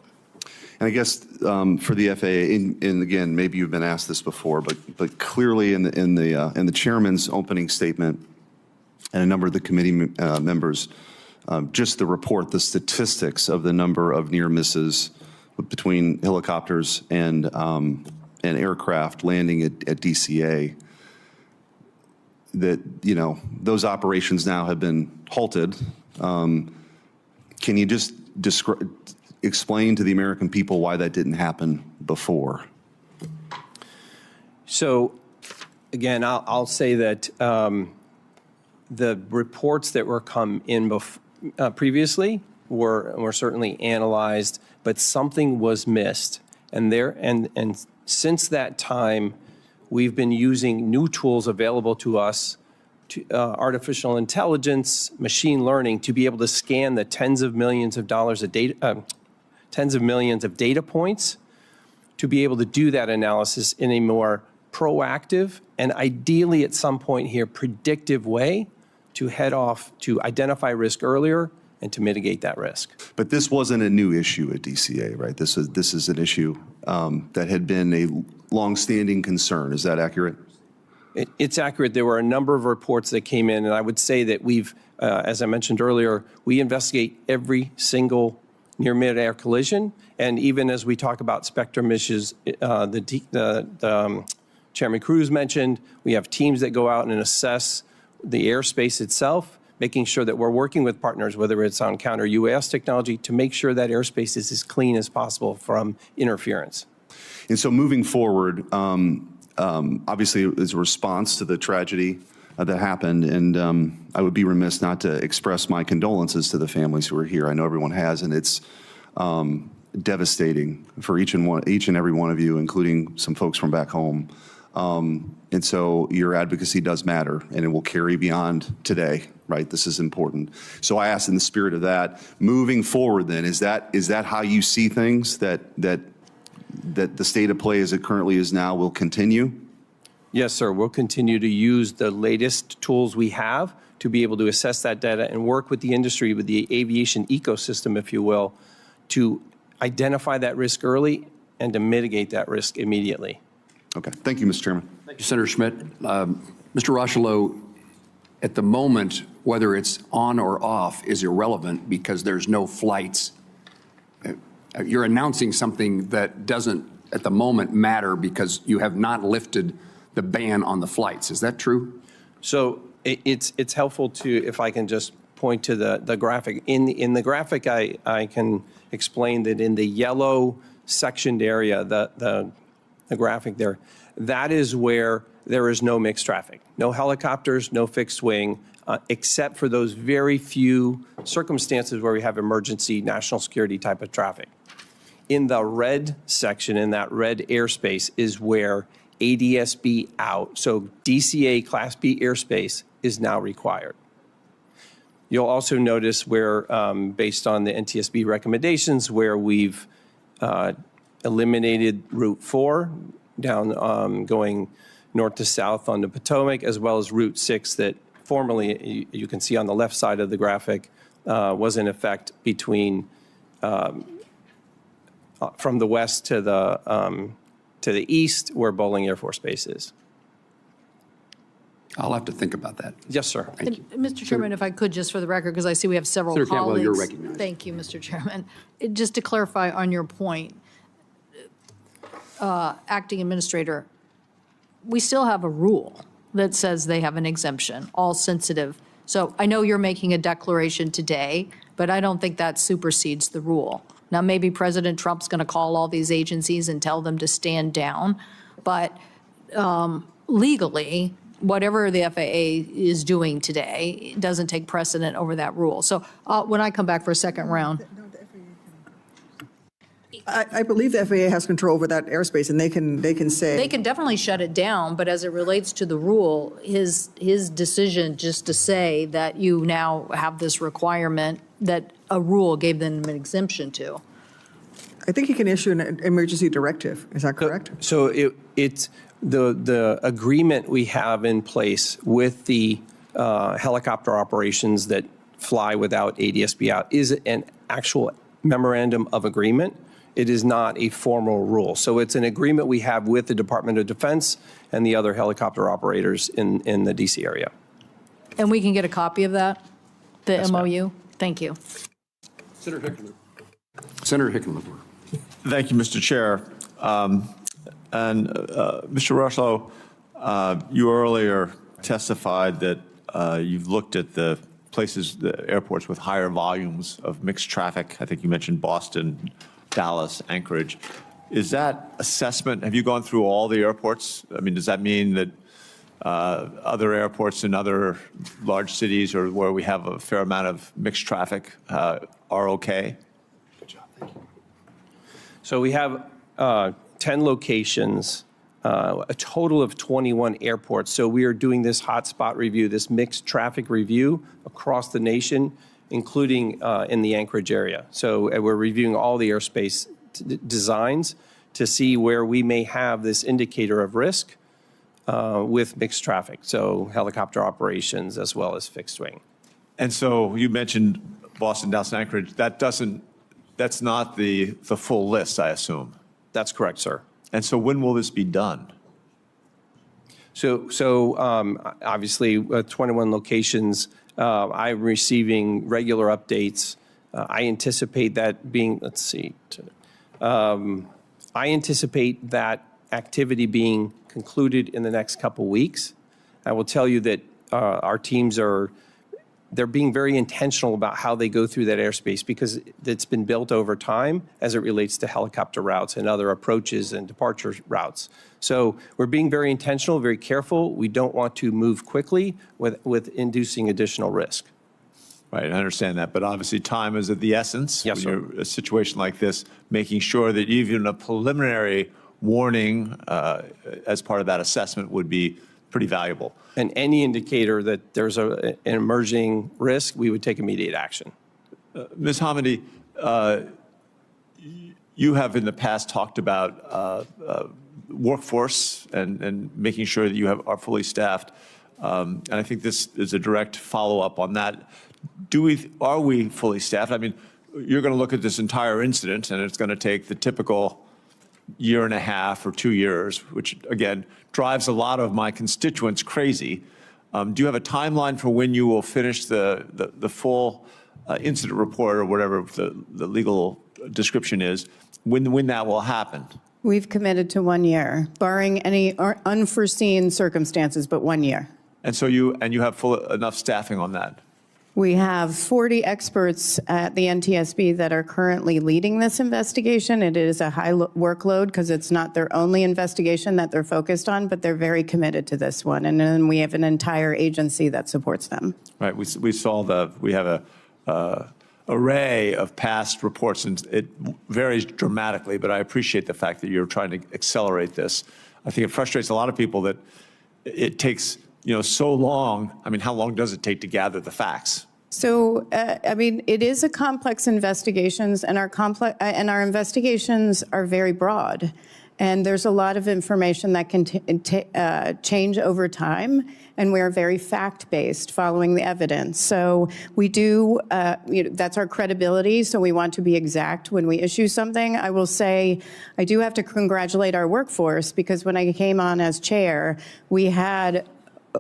And I guess for the FAA, and again, maybe you've been asked this before, but clearly in the chairman's opening statement and a number of the committee members, just the statistics of the number of near misses between helicopters and aircraft landing at DCA, that, those operations now have been halted. Can you just explain to the American people why that didn't happen before? So, again, I'll say that the reports that were come in previously were certainly analyzed, but something was missed. And since that time, we've been using new tools available to us, artificial intelligence, machine learning, to be able to scan the tens of millions of data points, to be able to do that analysis in a more proactive and ideally at some point here predictive way to head off, to identify risk earlier and to mitigate that risk. But this wasn't a new issue at DCA, right? This is an issue that had been a longstanding concern. Is that accurate? It's accurate. There were a number of reports that came in, and I would say that we've, as I mentioned earlier, we investigate every single near mid-air collision, and even as we talk about spectrum issues, Chairman Cruz mentioned, we have teams that go out and assess the airspace itself, making sure that we're working with partners, whether it's on counter-UAS technology, to make sure that airspace is as clean as possible from interference. And so moving forward, obviously as a response to the tragedy that happened, and I would be remiss not to express my condolences to the families who are here. I know everyone has, and it's devastating for each and every one of you, including some folks from back home. And so your advocacy does matter, and it will carry beyond today, right? This is important. So I ask in the spirit of that, moving forward then, is that how you see things, that the state of play as it currently is now will continue? Yes, sir. We'll continue to use the latest tools we have to be able to assess that data and work with the industry, with the aviation ecosystem, if you will, to identify that risk early and to mitigate that risk immediately. Okay. Thank you, Mr. Chairman. Thank you, Senator Schmidt. Mr. Rocheleau, at the moment, whether it's on or off is irrelevant because there's no flights. You're announcing something that doesn't, at the moment, matter because you have not lifted the ban on the flights. Is that true? So it's helpful to, if I can just point to the graphic. In the graphic, I can explain that in the yellow sectioned area, the the graphic there, that is where there is no mixed traffic. No helicopters, no fixed wing, except for those very few circumstances where we have emergency national security type of traffic. In the red section, in that red airspace, is where ADSB out, so DCA Class B airspace is now required. You'll also notice where, based on the NTSB recommendations, where we've eliminated Route 4 down going north to south on the Potomac, as well as Route 6 that formerly, you can see on the left side of the graphic, was in effect between from the west to the east, where Bowling Air Force Base is. I'll have to think about that. Yes, sir. Thank you. Mr. Chairman, if I could, just for the record, because I see we have several Senator Cantwell, colleagues. you're recognized. Thank you, Mr. Chairman. Just to clarify on your point, Acting Administrator, we still have a rule that says they have an exemption, all sensitive. So I know you're making a declaration today, but I don't think that supersedes the rule. Now, maybe President Trump's going to call all these agencies and tell them to stand down, but legally, whatever the FAA is doing today doesn't take precedent over that rule. So when I come back for a second round. I believe the FAA has control over that airspace, and they can say. They can definitely shut it down, but as it relates to the rule, his decision just to say that you now have this requirement that a rule gave them an exemption to. I think he can issue an emergency directive. Is that correct? So it's the agreement we have in place with the helicopter operations that fly without ADSB out is an actual memorandum of agreement. It is not a formal rule. So it's an agreement we have with the Department of Defense and the other helicopter operators in the D.C. area. And we can get a copy of that, the Yes, ma'am. MOU? Thank you. Senator Hickenlooper. Senator Hickenlooper. Thank you, Mr. Chair. Mr. Rushlow, you earlier testified that you've looked at the places, the airports with higher volumes of mixed traffic. I think you mentioned Boston, Dallas, Anchorage. Is that assessment, have you gone through all the airports? I mean, does that mean that other airports in other large cities or where we have a fair amount of mixed traffic are okay? Good job. Thank you. So we have 10 locations, a total of 21 airports. So we are doing this hotspot review, this mixed traffic review across the nation, including in the Anchorage area. So we're reviewing all the airspace designs to see where we may have this indicator of risk with mixed traffic, so helicopter operations as well as fixed wing. And so you mentioned Boston, Dallas, and Anchorage. That's not the full list, I assume. That's correct, sir. And so when will this be done? So obviously, 21 locations, I'm receiving regular updates. I anticipate that being, let's see, I anticipate that activity being concluded in the next couple weeks. I will tell you that our teams they're being very intentional about how they go through that airspace because it's been built over time as it relates to helicopter routes and other approaches and departure routes. So we're being very intentional, very careful. We don't want to move quickly with inducing additional risk. Right, I understand that, but obviously time is of the essence. Yes, sir. When you're in a situation like this, making sure that even a preliminary warning as part of that assessment would be pretty valuable. And any indicator that there's an emerging risk, we would take immediate action. Ms. Hamidi, you have in the past talked about workforce and making sure that you are fully staffed. And I think this is a direct follow-up on that. Are we fully staffed? I mean, you're going to look at this entire incident, and it's going to take the typical year and a half or 2 years, which, again, drives a lot of my constituents crazy. Do you have a timeline for when you will finish the full incident report or whatever the legal description is, when that will happen? We've committed to 1 year, barring any unforeseen circumstances, but 1 year. And so you have enough staffing on that? We have 40 experts at the NTSB that are currently leading this investigation. It is a high workload because it's not their only investigation that they're focused on, but they're very committed to this one. And then we have an entire agency that supports them. Right. We saw we have a array of past reports, and it varies dramatically, but I appreciate the fact that you're trying to accelerate this. I think it frustrates a lot of people that it takes so long. I mean, how long does it take to gather the facts? So, I mean, it is a complex investigations, and our investigations are very broad. And there's a lot of information that can change over time, and we're very fact-based, following the evidence. So we do, that's our credibility, so we want to be exact when we issue something. I will say, I do have to congratulate our workforce, because when I came on as chair, we had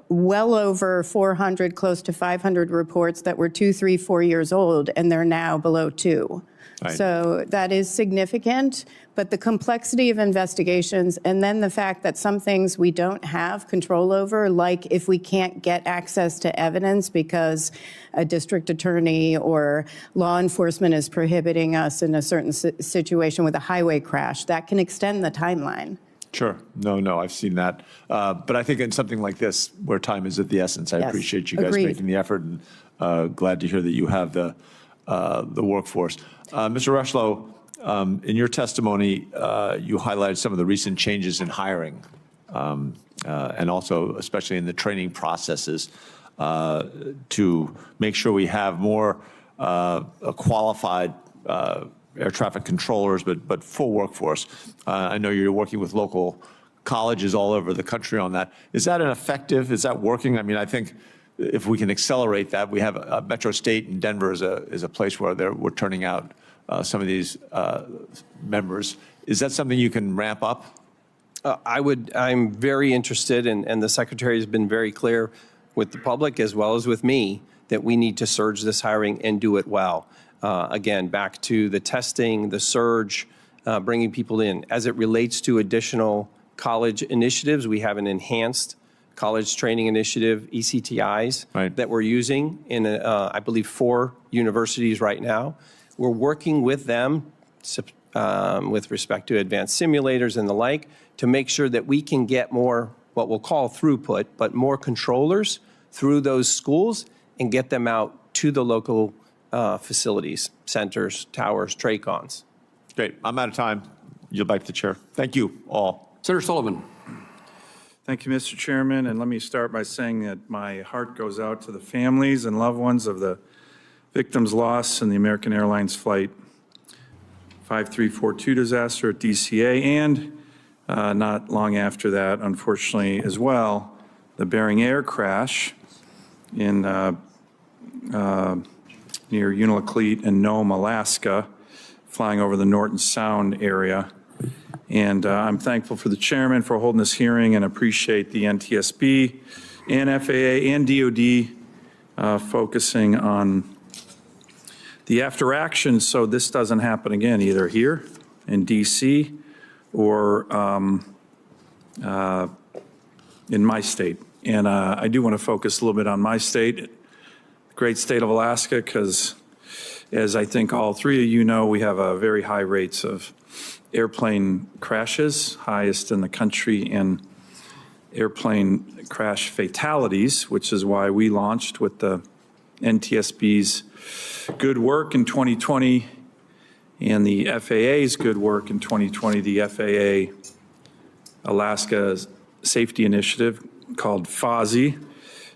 well over 400, close to 500 reports that were 2, 3, 4 years old, and they're now below 2. Right. So that is significant, but the complexity of investigations, and then the fact that some things we don't have control over, like if we can't get access to evidence because a district attorney or law enforcement is prohibiting us in a certain situation with a highway crash, that can extend the timeline. Sure. No, I've seen that. But I think in something like this, where time is of the essence, I appreciate you guys making the effort, and glad to hear that you have the workforce. Mr. Rushlow, in your testimony, you highlighted some of the recent changes in hiring, and also especially in the training processes to make sure we have more qualified air traffic controllers, but full workforce. I know you're working with local colleges all over the country on that. Is that is that working? I mean, I think if we can accelerate that, we have Metro State in Denver is a place where we're turning out some of these members. Is that something you can ramp up? I'm very interested, and the Secretary has been very clear with the public as well as with me that we need to surge this hiring and do it well. Again, back to the testing, the surge, bringing people in. As it relates to additional college initiatives, we have an enhanced college training initiative, ECTIs, that we're using in, I believe, 4 universities right now. We're working with them with respect to advanced simulators and the like to make sure that we can get more, what we'll call throughput, but more controllers through those schools and get them out to the local facilities, centers, towers, TRACONs. Great. I'm out of time. Yield back to the chair. Thank you all. Senator Sullivan. Thank you, Mr. Chairman. And let me start by saying that my heart goes out to the families and loved ones of the victims lost in the American Airlines Flight 5342 disaster at DCA, and not long after that, unfortunately, as well, the Bering Air crash in near Unalakleet and Nome, Alaska, flying over the Norton Sound area. And I'm thankful for the chairman for holding this hearing, and appreciate the NTSB and FAA and DOD focusing on the after action so this doesn't happen again, either here in DC or in my state. And I do want to focus a little bit on my state, great state of Alaska, because as I think all 3 of you know, we have very high rates of airplane crashes, highest in the country, and airplane crash fatalities, which is why we launched with the NTSB's good work in 2020 and the FAA's good work in 2020, the FAA Alaska Safety Initiative called FOSI.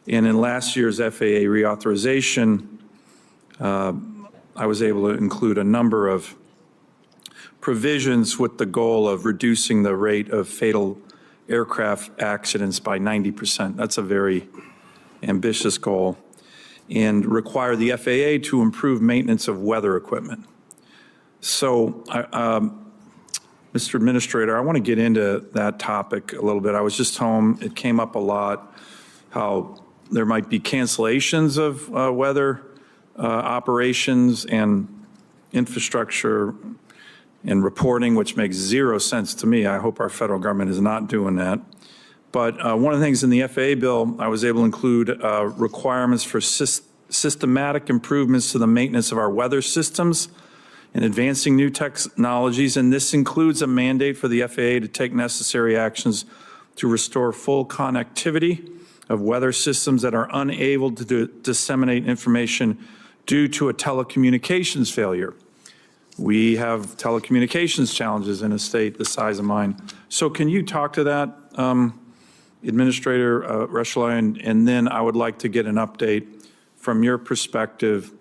And in last year's FAA reauthorization, I was able to include a number of provisions with the goal of reducing the rate of fatal aircraft accidents by 90%. That's a very ambitious goal. And require the FAA to improve maintenance of weather equipment. So, Mr. Administrator, I want to get into that topic a little bit. I was just home. It came up a lot, how there might be cancellations of weather operations and infrastructure and reporting, which makes zero sense to me. I hope our federal government is not doing that. But one of the things in the FAA bill, I was able to include requirements for systematic improvements to the maintenance of our weather systems and advancing new technologies, and this includes a mandate for the FAA to take necessary actions to restore full connectivity of weather systems that are unable to disseminate information due to a telecommunications failure. We have telecommunications challenges in a state the size of mine. So can you talk to that, Administrator Rechelay? And then I would like to get an update from your perspective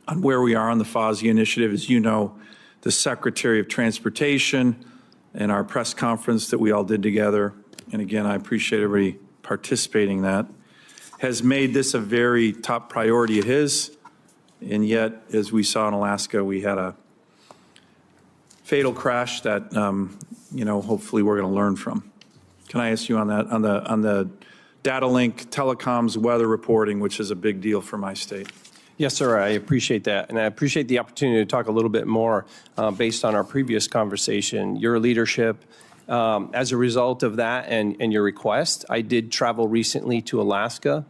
on where we are on the FOSI initiative. As you know, the Secretary of Transportation and our press conference that we all did together, and again, I appreciate everybody participating in that, has made this a very top priority of his. And yet, as we saw in Alaska, we had a fatal crash that, hopefully we're going to learn from. Can I ask you on that, on the data link, telecoms, weather reporting, which is a big deal for my state? Yes, sir, I appreciate that. And I appreciate the opportunity to talk a little bit more based on our previous conversation. Your leadership, as a result of that and your request, I did travel recently to Alaska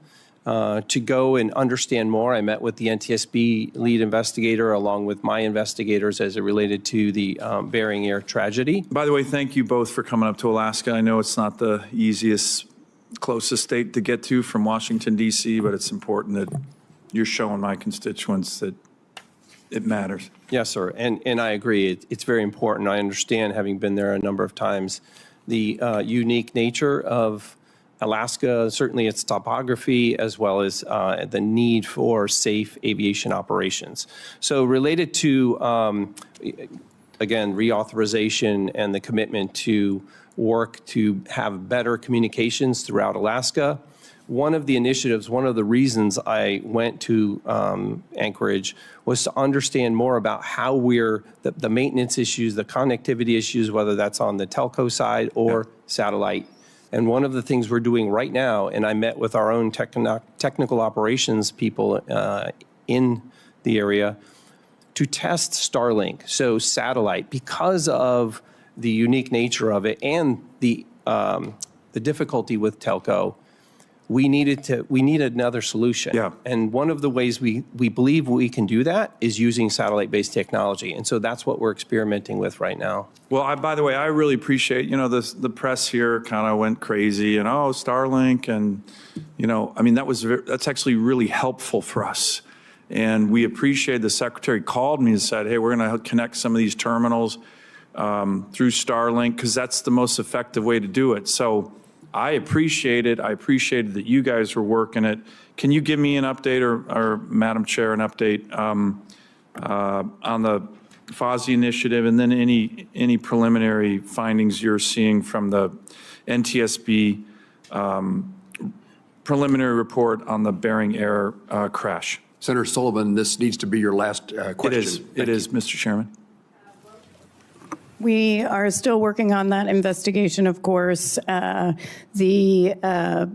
to go and understand more. I met with the NTSB lead investigator along with my investigators as it related to the Bering Air tragedy. By the way, thank you both for coming up to Alaska. I know it's not the easiest, closest state to get to from Washington, D.C., but it's important that you're showing my constituents that it matters. Yes, sir, and I agree. It's very important. I understand, having been there a number of times, the unique nature of Alaska, certainly its topography, as well as the need for safe aviation operations. So related to, again, reauthorization and the commitment to work to have better communications throughout Alaska, one of the initiatives, one of the reasons I went to Anchorage was to understand more about how we're, the maintenance issues, the connectivity issues, whether that's on the telco side or satellite. And one of the things we're doing right now, and I met with our own technical operations people in the area to test Starlink, so satellite, because of the unique nature of it and the difficulty with telco. We needed another solution. Yeah. And one of the ways we believe we can do that is using satellite-based technology. And so that's what we're experimenting with right now. Well, by the way, I really appreciate, the press here kind of went crazy and, Starlink and, that's actually really helpful for us. And we appreciate the Secretary called me and said, hey, we're going to connect some of these terminals through Starlink because that's the most effective way to do it. So I appreciate it. I appreciated that you guys were working it. Can you give me an update or Madam Chair, an update on the FOSI initiative and then any preliminary findings you're seeing from the NTSB preliminary report on the Bering Air crash? Senator Sullivan, this needs to be your last question. It is, Mr. Chairman. We are still working on that investigation, of course. The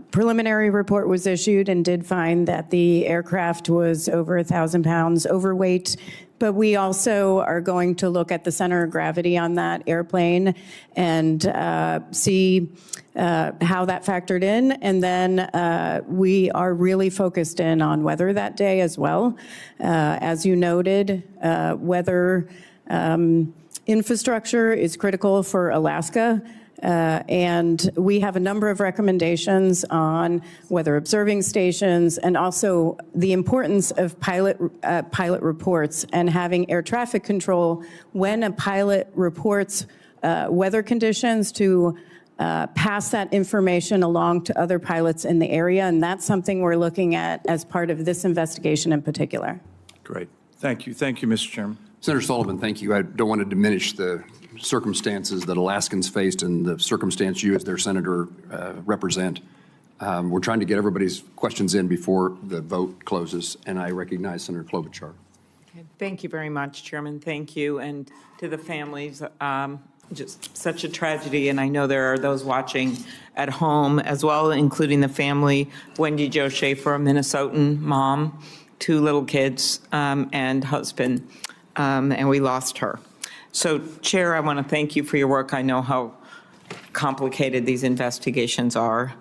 preliminary report was issued and did find that the aircraft was over 1,000 pounds overweight, but we also are going to look at the center of gravity on that airplane and see how that factored in. And then we are really focused in on weather that day as well. As you noted, weather infrastructure is critical for Alaska, and we have a number of recommendations on weather observing stations and also the importance of pilot reports and having air traffic control when a pilot reports weather conditions to pass that information along to other pilots in the area, and that's something we're looking at as part of this investigation in particular. Great. Thank you. Thank you, Mr. Chairman. Senator Sullivan, thank you. I don't want to diminish the circumstances that Alaskans faced and the circumstance you as their senator represent. We're trying to get everybody's questions in before the vote closes, and I recognize Senator Klobuchar. Okay. Thank you very much, Chairman. Thank you. And to the families, just such a tragedy, and I know there are those watching at home as well, including the family, Wendy Jo Schaefer, a Minnesotan mom, 2 little kids, and husband. And we lost her. So, Chair, I want to thank you for your work. I know how complicated these investigations are.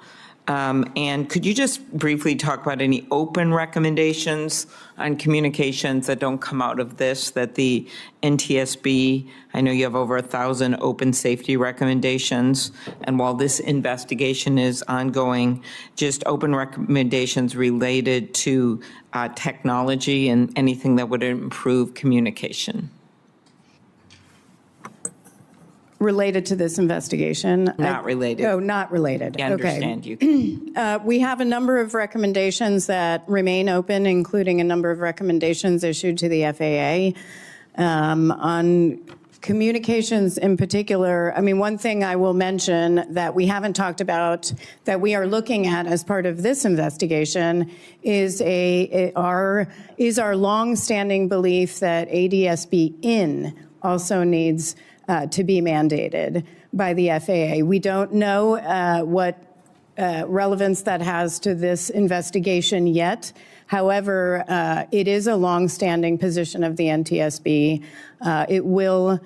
And could you just briefly talk about any open recommendations on communications that don't come out of this, that the NTSB, I know you have over 1,000 open safety recommendations, and while this investigation is ongoing, just open recommendations related to technology and anything that would improve communication? Related to this investigation? Not related. Oh, not related. I understand you. We have a number of recommendations that remain open, including a number of recommendations issued to the FAA. On communications in particular, I mean, one thing I will mention that we haven't talked about that we are looking at as part of this investigation is our longstanding belief that ADSB in also needs to be mandated by the FAA. We don't know what relevance that has to this investigation yet. However, it is a longstanding position of the NTSB. It will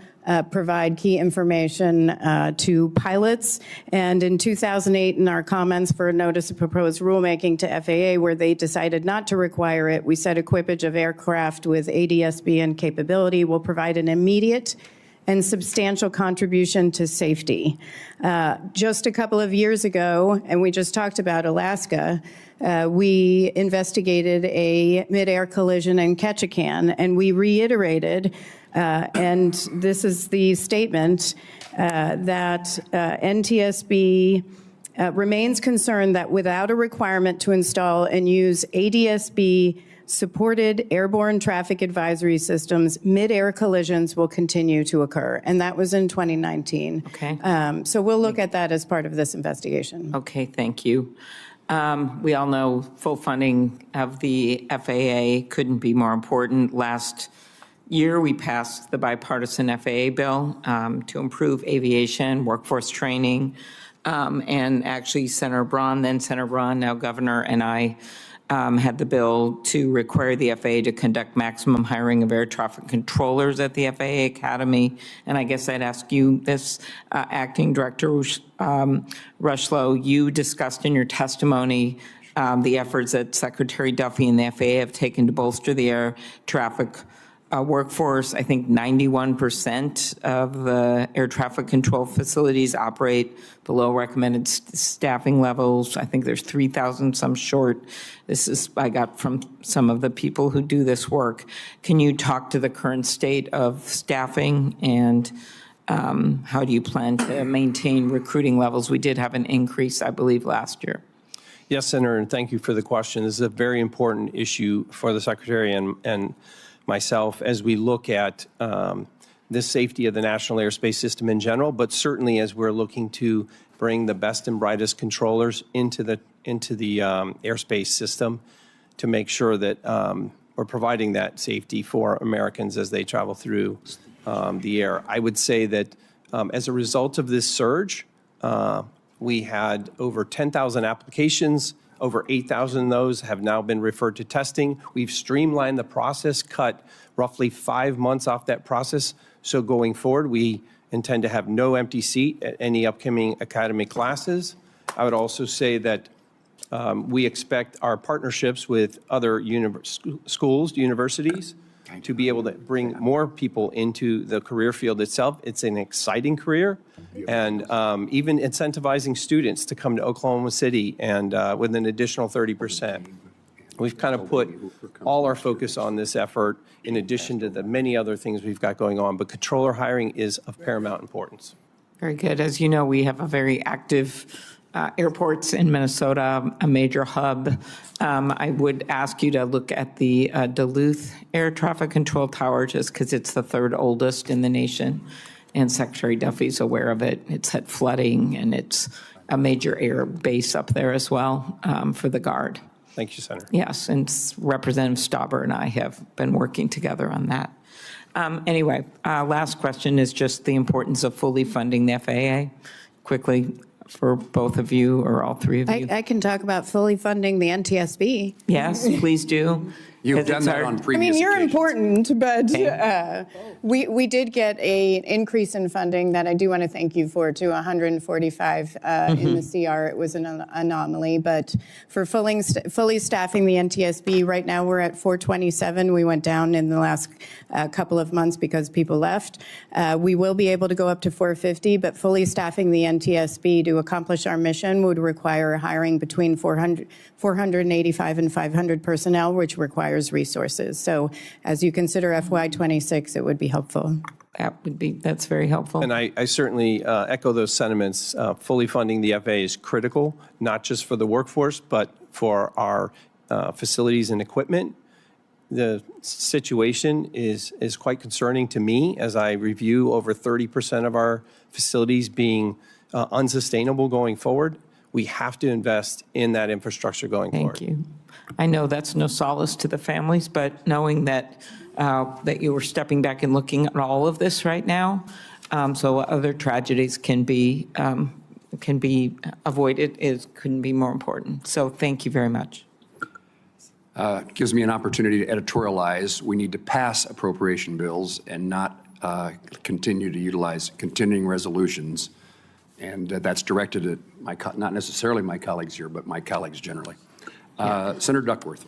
provide key information to pilots. And in 2008, in our comments for a notice of proposed rulemaking to FAA, where they decided not to require it, we said equipage of aircraft with ADSB and capability will provide an immediate and substantial contribution to safety. Just a couple of years ago, and we just talked about Alaska, we investigated a mid-air collision in Ketchikan, and we reiterated, and this is the statement, that NTSB remains concerned that without a requirement to install and use ADSB supported airborne traffic advisory systems, mid-air collisions will continue to occur. And that was in 2019. Okay. So we'll look at that as part of this investigation. Okay, thank you. We all know full funding of the FAA couldn't be more important. Last year, we passed the bipartisan FAA bill to improve aviation, workforce training, and actually Senator Braun, then Senator Braun, now Governor, and I had the bill to require the FAA to conduct maximum hiring of air traffic controllers at the FAA Academy. And I guess I'd ask you this, Acting Director Rushlow, you discussed in your testimony the efforts that Secretary Duffy and the FAA have taken to bolster the air traffic workforce. I think 91% of the air traffic control facilities operate below recommended staffing levels. I think there's 3,000, some short. This is, I got from some of the people who do this work. Can you talk to the current state of staffing and how do you plan to maintain recruiting levels? We did have an increase, I believe, last year. Yes, Senator, and thank you for the question. This is a very important issue for the Secretary and myself as we look at the safety of the national airspace system in general, but certainly as we're looking to bring the best and brightest controllers into the airspace system to make sure that we're providing that safety for Americans as they travel through the air. I would say that as a result of this surge, we had over 10,000 applications. Over 8,000 of those have now been referred to testing. We've streamlined the process, cut roughly 5 months off that process. So going forward, we intend to have no empty seat at any upcoming academy classes. I would also say that we expect our partnerships with other schools, universities, to be able to bring more people into the career field itself. It's an exciting career, and even incentivizing students to come to Oklahoma City and with an additional 30%. We've kind of put all our focus on this effort in addition to the many other things we've got going on, but controller hiring is of paramount importance. Very good. As you know, we have a very active airports in Minnesota, a major hub. I would ask you to look at the Duluth Air Traffic Control Tower, just because it's the third oldest in the nation, and Secretary Duffy's aware of it. It's had flooding, and it's a major air base up there as well for the Guard. Thank you, Senator. Yes, and Representative Stauber and I have been working together on that. Anyway, last question is just the importance of fully funding the FAA. Quickly, for both of you or all three of you. I can talk about fully funding the NTSB. Yes, please do. You've 'Cause done it's that our- on I previous mean, you're occasions. important, but we did get an increase in funding that I do want to thank you for, to 145 in the CR. It was an anomaly, but for fully staffing the NTSB, right now we're at 427. We went down in the last couple of months because people left. We will be able to go up to 450, but fully staffing the NTSB to accomplish our mission would require hiring between 485 and 500 personnel, which requires resources. So as you consider FY26, it would be helpful. That's very helpful. And I certainly echo those sentiments. Fully funding the FAA is critical, not just for the workforce, but for our facilities and equipment. The situation is quite concerning to me as I review over 30% of our facilities being unsustainable going forward. We have to invest in that infrastructure going forward. Thank you. I know that's no solace to the families, but knowing that that you were stepping back and looking at all of this right now, so other tragedies can be avoided, couldn't be more important. So thank you very much. Gives me an opportunity to editorialize. We need to pass appropriation bills and not continue to utilize continuing resolutions. And that's directed at not necessarily my colleagues here, but my colleagues generally. Senator Duckworth.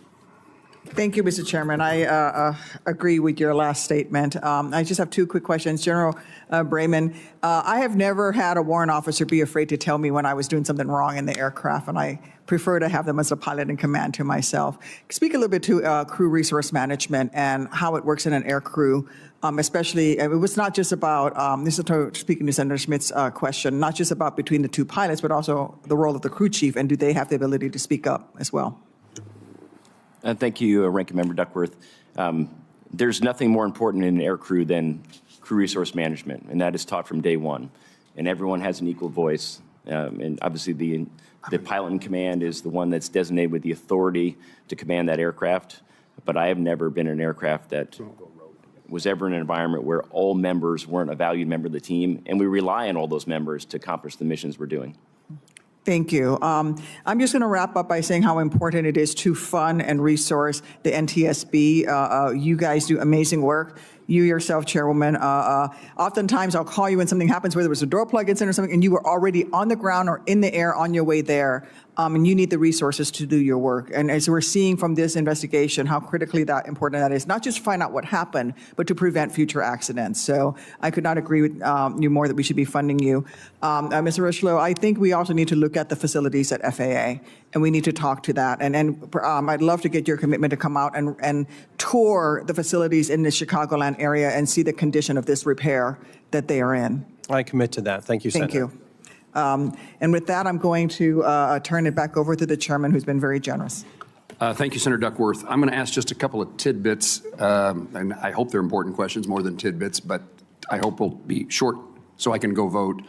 Thank you, Mr. Chairman. I agree with your last statement. I just have two quick questions. General Brayman, I have never had a warrant officer be afraid to tell me when I was doing something wrong in the aircraft, and I prefer to have them as a pilot in command to myself. Speak a little bit to crew resource management and how it works in an air crew, especially, it was not just about, this is speaking to Senator Schmidt's question, not just about between the two pilots, but also the role of the crew chief, and do they have the ability to speak up as well? Thank you, Ranking Member Duckworth. There's nothing more important in an air crew than crew resource management, and that is taught from day one. And everyone has an equal voice. And obviously, the pilot in command is the one that's designated with the authority to command that aircraft. But I have never been in an aircraft that was ever in an environment where all members weren't a valued member of the team, and we rely on all those members to accomplish the missions we're doing. Thank you. I'm just going to wrap up by saying how important it is to fund and resource the NTSB. You guys do amazing work. You yourself, Chairwoman, oftentimes I'll call you when something happens, whether it was a door plug incident or something, and you were already on the ground or in the air on your way there, and you need the resources to do your work. And as we're seeing from this investigation, how critically important that is, not just to find out what happened, but to prevent future accidents. So I could not agree with you more that we should be funding you. Mr. Richelieu, I think we also need to look at the facilities at FAA, and we need to talk to that. And I'd love to get your commitment to come out and tour the facilities in the Chicagoland area and see the condition of this repair that they are in. I commit to that. Thank you, Senator. Thank you. And with that, I'm going to turn it back over to the chairman, who's been very generous. Thank you, Senator Duckworth. I'm going to ask just a couple of tidbits, and I hope they're important questions more than tidbits, but I hope we'll be short so I can go vote.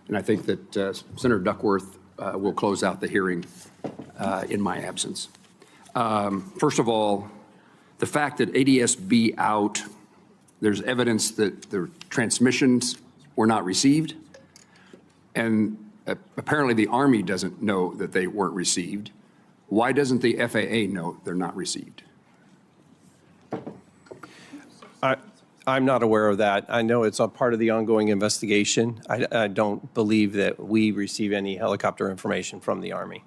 And I think that Senator Duckworth will close out the hearing in my absence. First of all, the fact that ADSB out, there's evidence that the transmissions were not received. And apparently the Army doesn't know that they weren't received. Why doesn't the FAA know they're not received? I'm not aware of that. I know it's a part of the ongoing investigation. I don't believe that we receive any helicopter information from the Army.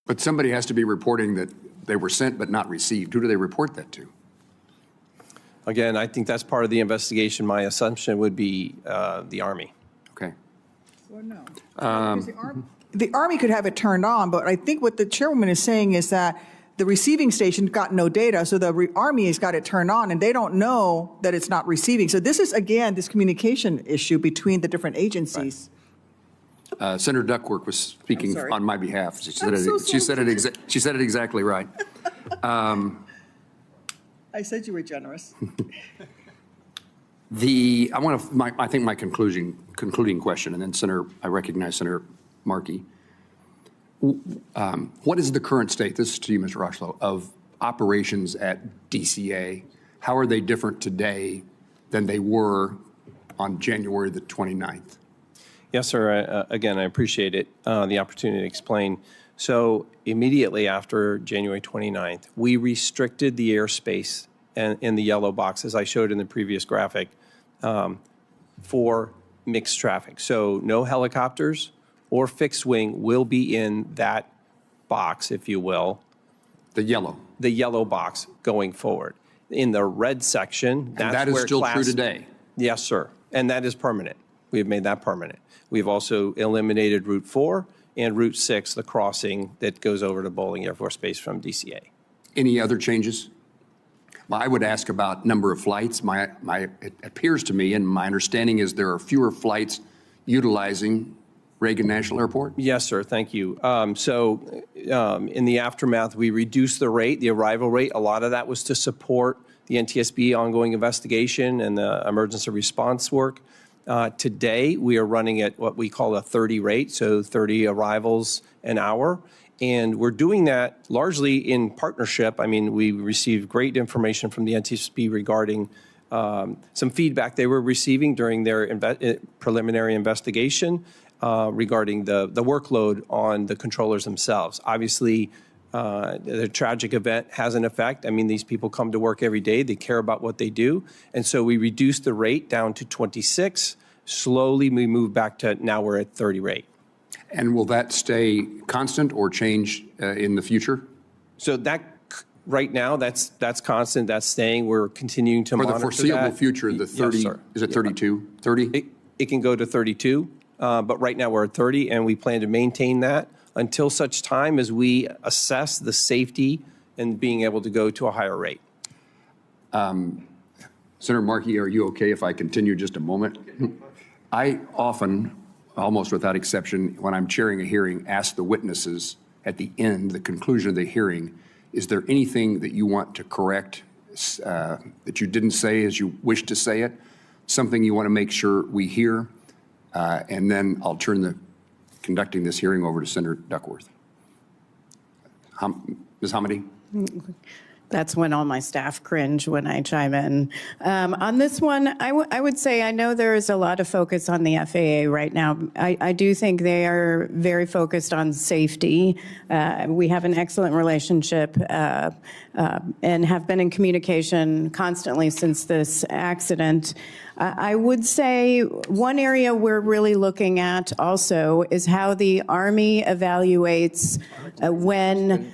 But somebody has to be reporting that they were sent but not received. Who do they report that to? Again, I think that's part of the investigation. My assumption would be the Army. Okay. Well, no. The Army could have it turned on, but I think what the chairwoman is saying is that the receiving station got no data, so the Army has got it turned on, and they don't know that it's not receiving. So this is, again, this communication issue between the different agencies. Right. Senator Duckworth was speaking on my behalf. She said it exactly right. I said you were generous. I think my concluding question, and then I recognize Senator Markey. What is the current state, this is to you, Mr. Rocheleau, of operations at DCA? How are they different today than they were on January the 29th? Yes, sir. Again, I appreciate it, the opportunity to explain. So immediately after January 29th, we restricted the airspace in the yellow box, as I showed in the previous graphic, for mixed traffic. So no helicopters or fixed wing will be in that box, if you will. The yellow box going forward. In the red section, that's that is where still true today? Yes, sir. And that is permanent. We have made that permanent. We've also eliminated Route 4 and Route 6, the crossing that goes over to Bowling Air Force Base from DCA. Any other changes? Well, I would ask about number of flights. It appears to me, and my understanding is there are fewer flights utilizing Reagan National Airport? Yes, sir. Thank you. In the aftermath, we reduced the rate, the arrival rate. A lot of that was to support the NTSB ongoing investigation and the emergency response work. Today, we are running at what we call a 30 rate, so 30 arrivals an hour. And we're doing that largely in partnership. I mean, we received great information from the NTSB regarding some feedback they were receiving during their preliminary investigation regarding the workload on the controllers themselves. Obviously, the tragic event has an effect. I mean, these people come to work every day. They care about what they do. And so we reduced the rate down to 26. Slowly, we move back to now we're at 30 rate. And will that stay constant or change in the future? So that right now, that's constant. That's staying. We're continuing to monitor that. For the foreseeable future, the 30, yes, sir. Is it 32? 30? It can go to 32, but right now we're at 30, and we plan to maintain that until such time as we assess the safety and being able to go to a higher rate. Senator Markey, are you okay if I continue just a moment? I often, almost without exception, when I'm chairing a hearing, ask the witnesses at the end, the conclusion of the hearing, is there anything that you want to correct that you didn't say as you wish to say it? Something you want to make sure we hear? And then I'll turn conducting this hearing over to Senator Duckworth. Ms. Hamady? That's when all my staff cringe when I chime in. On this one, I would say I know there is a lot of focus on the FAA right now. I do think they are very focused on safety. We have an excellent relationship and have been in communication constantly since this accident. I would say one area we're really looking at also is how the Army evaluates when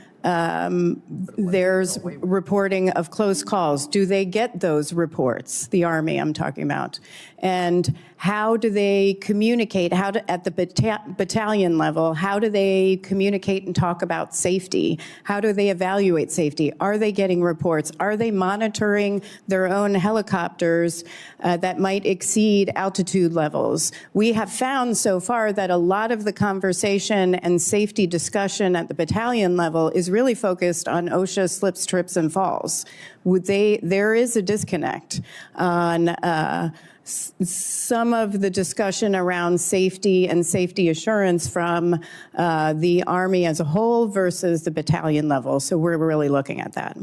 there's reporting of close calls. Do they get those reports, the Army I'm talking about? And how do they communicate? At the battalion level, how do they communicate and talk about safety? How do they evaluate safety? Are they getting reports? Are they monitoring their own helicopters that might exceed altitude levels? We have found so far that a lot of the conversation and safety discussion at the battalion level is really focused on OSHA slips, trips, and falls. There is a disconnect on some of the discussion around safety and safety assurance from the Army as a whole versus the battalion level. So we're really looking at that.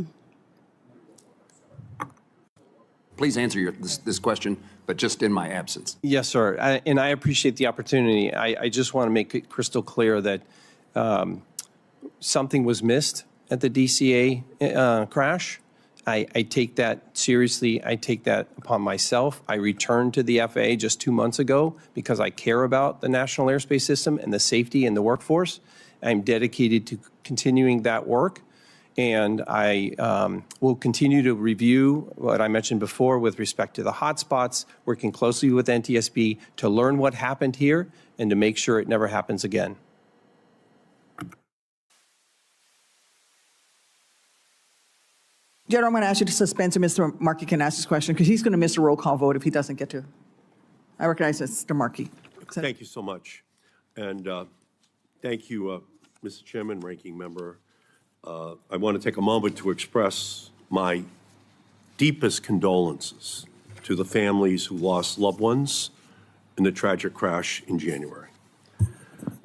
Please answer this question, but just in my absence. Yes, sir. And I appreciate the opportunity. I just want to make it crystal clear that something was missed at the DCA crash. I take that seriously. I take that upon myself. I returned to the FAA just 2 months ago because I care about the National Airspace System and the safety and the workforce. I'm dedicated to continuing that work. And I will continue to review what I mentioned before with respect to the hotspots, working closely with NTSB to learn what happened here and to make sure it never happens again. General, I'm going to ask you to suspend so Mr. Markey can ask his question, because he's going to miss a roll call vote if he doesn't get to. I recognize Mr. Markey. Thank you so much. And thank you, Mr. Chairman, Ranking Member. I want to take a moment to express my deepest condolences to the families who lost loved ones in the tragic crash in January.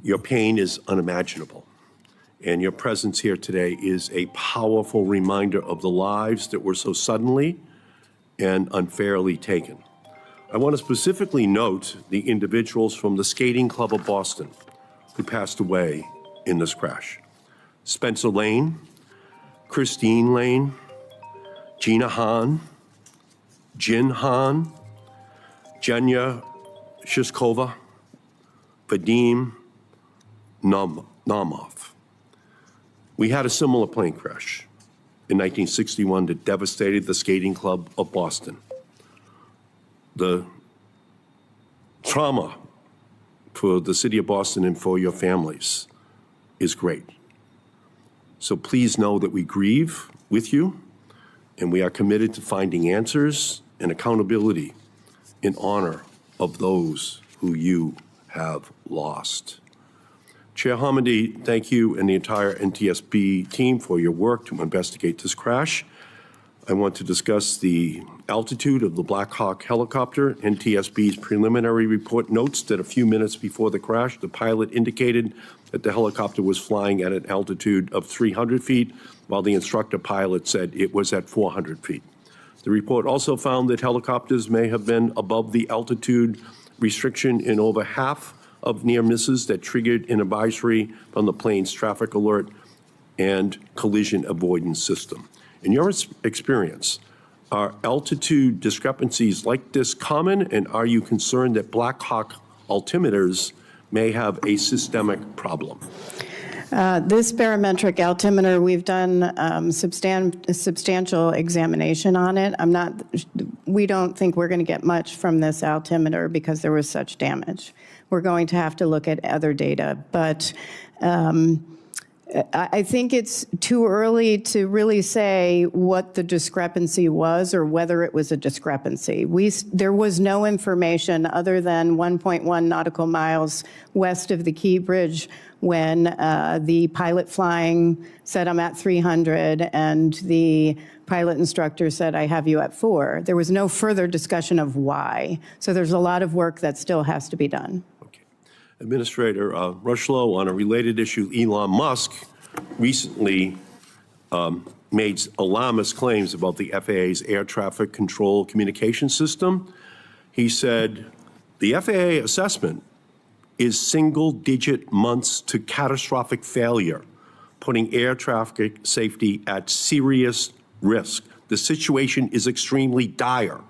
Your pain is unimaginable. And your presence here today is a powerful reminder of the lives that were so suddenly and unfairly taken. I want to specifically note the individuals from the Skating Club of Boston who passed away in this crash. Spencer Lane, Christine Lane, Gina Hahn, Jin Hahn, Jenya Shishkova, Vadim Namov. We had a similar plane crash in 1961 that devastated the skating club of Boston. The trauma for the city of Boston and for your families is great. So please know that we grieve with you, and we are committed to finding answers and accountability in honor of those who you have lost. Chair Hamidi, thank you and the entire NTSB team for your work to investigate this crash. I want to discuss the altitude of the Black Hawk helicopter. NTSB's preliminary report notes that a few minutes before the crash, the pilot indicated that the helicopter was flying at an altitude of 300 feet, while the instructor pilot said it was at 400 feet. The report also found that helicopters may have been above the altitude restriction in over half of near misses that triggered an advisory from the plane's traffic alert and collision avoidance system. In your experience, are altitude discrepancies like this common, and are you concerned that Black Hawk altimeters may have a systemic problem? This barometric altimeter, we've done substantial examination on it. We don't think we're going to get much from this altimeter because there was such damage. We're going to have to look at other data, but I think it's too early to really say what the discrepancy was or whether it was a discrepancy. There was no information other than 1.1 nautical miles west of the Key Bridge when the pilot flying said, I'm at 300, and the pilot instructor said, I have you at 4. There was no further discussion of why. So there's a lot of work that still has to be done. Administrator Rushlow, on a related issue, Elon Musk recently made alarmist claims about the FAA's air traffic control communication system. He said the FAA assessment is single-digit months to catastrophic failure, putting air traffic safety at serious risk. The situation is extremely dire.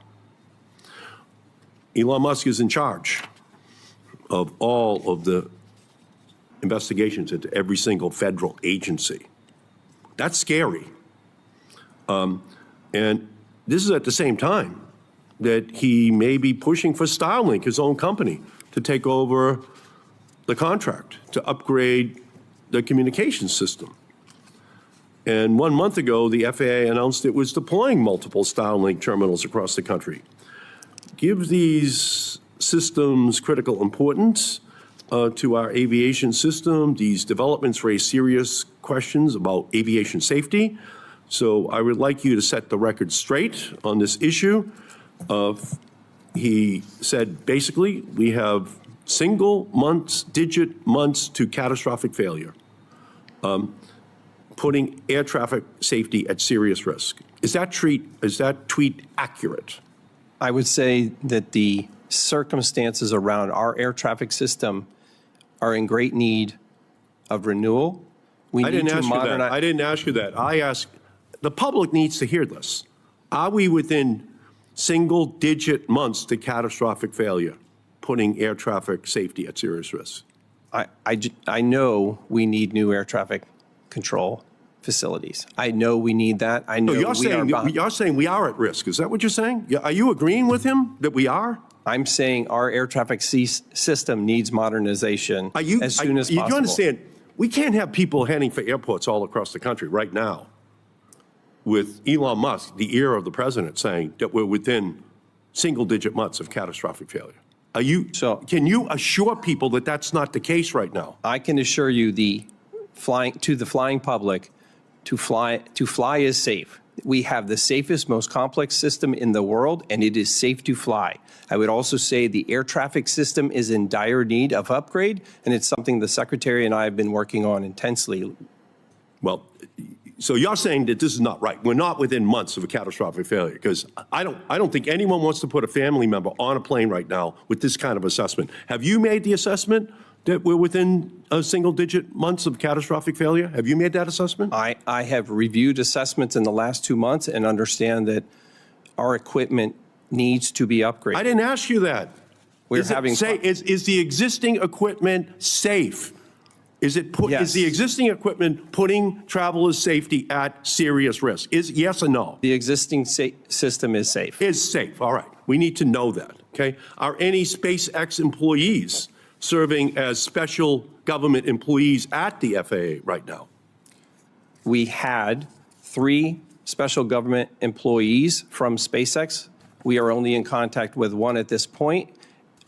Elon Musk is in charge of all of the investigations into every single federal agency. That's scary. And this is at the same time that he may be pushing for Starlink, his own company, to take over the contract to upgrade the communications system. And 1 month ago, the FAA announced it was deploying multiple Starlink terminals across the country. Give these systems critical importance to our aviation system. These developments raise serious questions about aviation safety. So I would like you to set the record straight on this issue. He said, basically, we have single months, digit months to catastrophic failure, putting air traffic safety at serious risk. Is that tweet accurate? I would say that the circumstances around our air traffic system are in great need of renewal. I didn't ask you that. I asked, the public needs to hear this. Are we within single-digit months to catastrophic failure, putting air traffic safety at serious risk? I know we need new air traffic control facilities. I know we need that. I know you're saying we are at risk. Is that what you're saying? Are you agreeing with him that we are? I'm saying our air traffic system needs modernization as soon as possible. You understand, we can't have people heading for airports all across the country right now with Elon Musk, the ear of the president, saying that we're within single-digit months of catastrophic failure. Can you assure people that that's not the case right now? I can assure you the flying public, to fly is safe. We have the safest, most complex system in the world, and it is safe to fly. I would also say the air traffic system is in dire need of upgrade, and it's something the Secretary and I have been working on intensely. Well, so you're saying that this is not right. We're not within months of a catastrophic failure, because I don't think anyone wants to put a family member on a plane right now with this kind of assessment. Have you made the assessment that we're within a single-digit months of catastrophic failure? Have you made that assessment? I have reviewed assessments in the last 2 months and understand that our equipment needs to be upgraded. I didn't ask you that. We're Is it having is the existing equipment safe? Is Yes. the existing equipment putting travelers' safety at serious risk? Is yes or no? The existing system is safe. Is safe. All right. We need to know that. Okay. Are any SpaceX employees serving as special government employees at the FAA right now? We had 3 special government employees from SpaceX. We are only in contact with 1 at this point.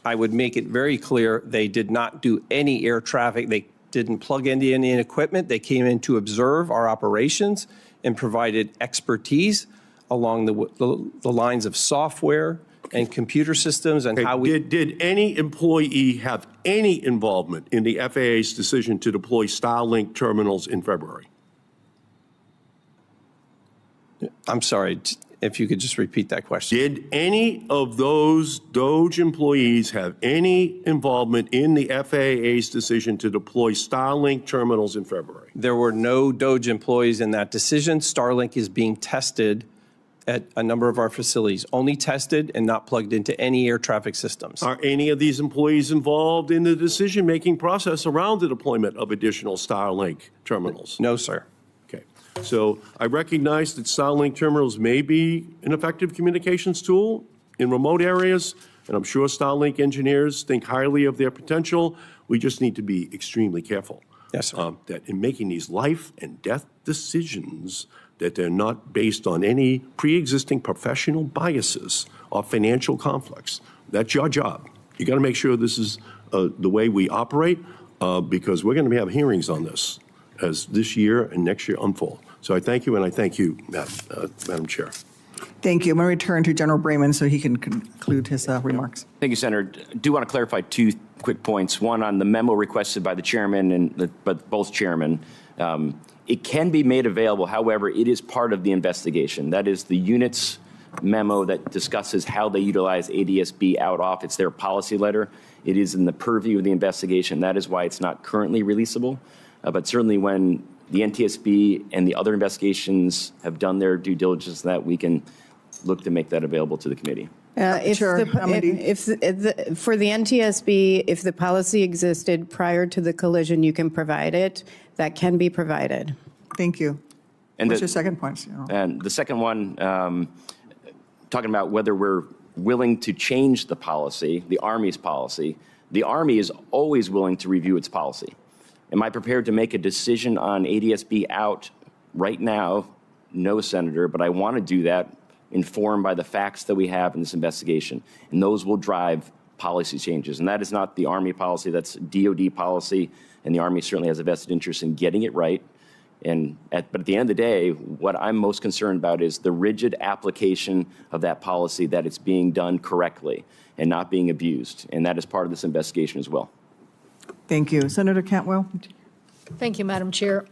I would make it very clear they did not do any air traffic. They didn't plug into any equipment. They came in to observe our operations and provided expertise along the lines of software and computer systems and how we... Did any employee have any involvement in the FAA's decision to deploy Starlink terminals in February? I'm sorry, if you could just repeat that question. Did any of those DOGE employees have any involvement in the FAA's decision to deploy Starlink terminals in February? There were no DOGE employees in that decision. Starlink is being tested at a number of our facilities, only tested and not plugged into any air traffic systems. Are any of these employees involved in the decision-making process around the deployment of additional Starlink terminals? No, sir. Okay. So I recognize that Starlink terminals may be an effective communications tool in remote areas, and I'm sure Starlink engineers think highly of their potential. We just need to be extremely careful. Yes, sir. That in making these life and death decisions, that they're not based on any pre-existing professional biases or financial conflicts. That's your job. You got to make sure this is the way we operate, because we're going to have hearings on this as this year and next year unfold. So I thank you, and I thank you, Madam Chair. Thank you. I'm going to return to General Brayman so he can conclude his remarks. Thank you, Senator. I do want to clarify 2 quick points. One on the memo requested by the chairman and both chairmen. It can be made available. However, it is part of the investigation. That is the unit's memo that discusses how they utilize ADSB out off. It's their policy letter. It is in the purview of the investigation. That is why it's not currently releasable. But certainly when the NTSB and the other investigations have done their due diligence, that we can look to make that available to the committee. For the NTSB, if the policy existed prior to the collision, you can provide it. That can be provided. Thank you. And what's your second point? And the second one, talking about whether we're willing to change the policy, the Army's policy. The Army is always willing to review its policy. Am I prepared to make a decision on ADSB out right now? No, Senator, but I want to do that informed by the facts that we have in this investigation. And those will drive policy changes. And that is not the Army policy, that's DOD policy. And the Army certainly has a vested interest in getting it right. But at the end of the day, what I'm most concerned about is the rigid application of that policy, that it's being done correctly and not being abused. And that is part of this investigation as well. Thank you. Senator Cantwell. Thank you, Madam Chair.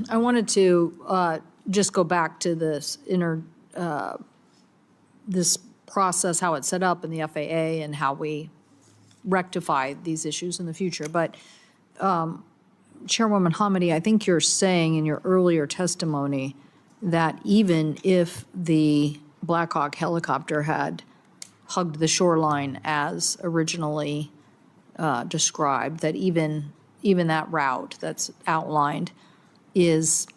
I wanted to just go back to this this process, how it's set up in the FAA and how we rectify these issues in the future. But Chairwoman Hamady, I think you're saying in your earlier testimony that even if the Black Hawk helicopter had hugged the shoreline as originally described, that even that route that's outlined is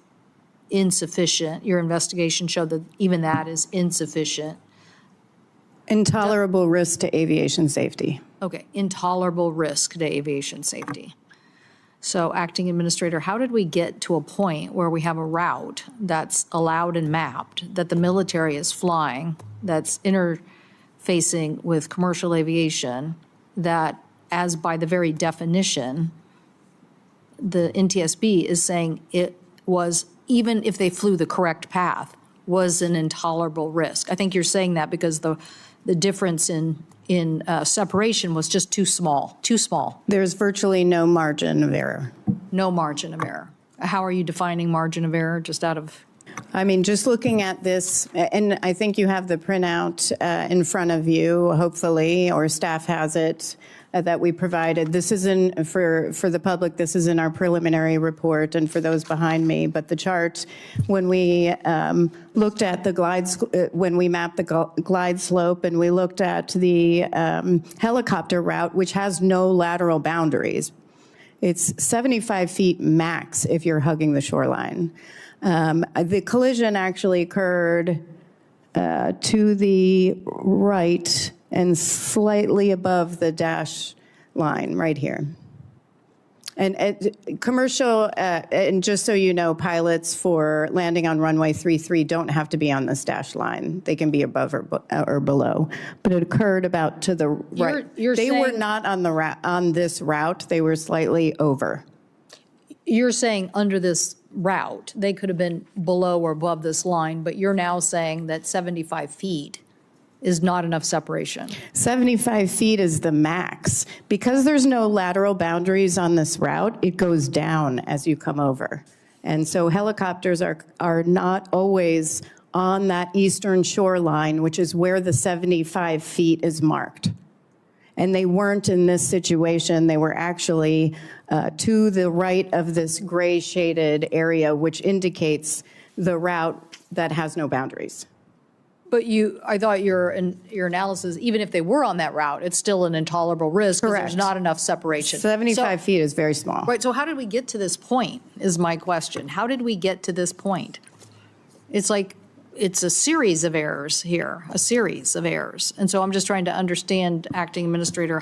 insufficient. Your investigation showed that even that is insufficient. Intolerable risk to aviation safety. Okay, intolerable risk to aviation safety. So, Acting Administrator, how did we get to a point where we have a route that's allowed and mapped, that the military is flying, that's interfacing with commercial aviation, that as by the very definition, the NTSB is saying it was, even if they flew the correct path, was an intolerable risk? I think you're saying that because the difference in separation was just too small. There's virtually no margin of error. No margin of error. How are you defining margin of error, just out of? I mean, just looking at this, and I think you have the printout in front of you, hopefully, or staff has it. that we provided. This is for the public, this is in our preliminary report and for those behind me, but the chart, when we looked at the when we mapped the glide slope and we looked at the helicopter route, which has no lateral boundaries, it's 75 feet max if you're hugging the shoreline. The collision actually occurred to the right and slightly above the dash line right here. And commercial, and just so you know, pilots for landing on runway 33 don't have to be on this dash line. They can be above or below. But it occurred about to the right. They were not on this route. They were slightly over. You're saying under this route, they could have been below or above this line, but you're now saying that 75 feet is not enough separation. 75 feet is the max. Because there's no lateral boundaries on this route, it goes down as you come over. And so helicopters are not always on that eastern shoreline, which is where the 75 feet is marked. And they weren't in this situation. They were actually to the right of this gray shaded area, which indicates the route that has no boundaries. But I thought your analysis, even if they were on that route, it's still an intolerable risk because there's not enough separation. 75 feet is very small. Right, so how did we get to this point is my question. How did we get to this point? It's like, it's a series of errors here, a series of errors. And so I'm just trying to understand, Acting Administrator,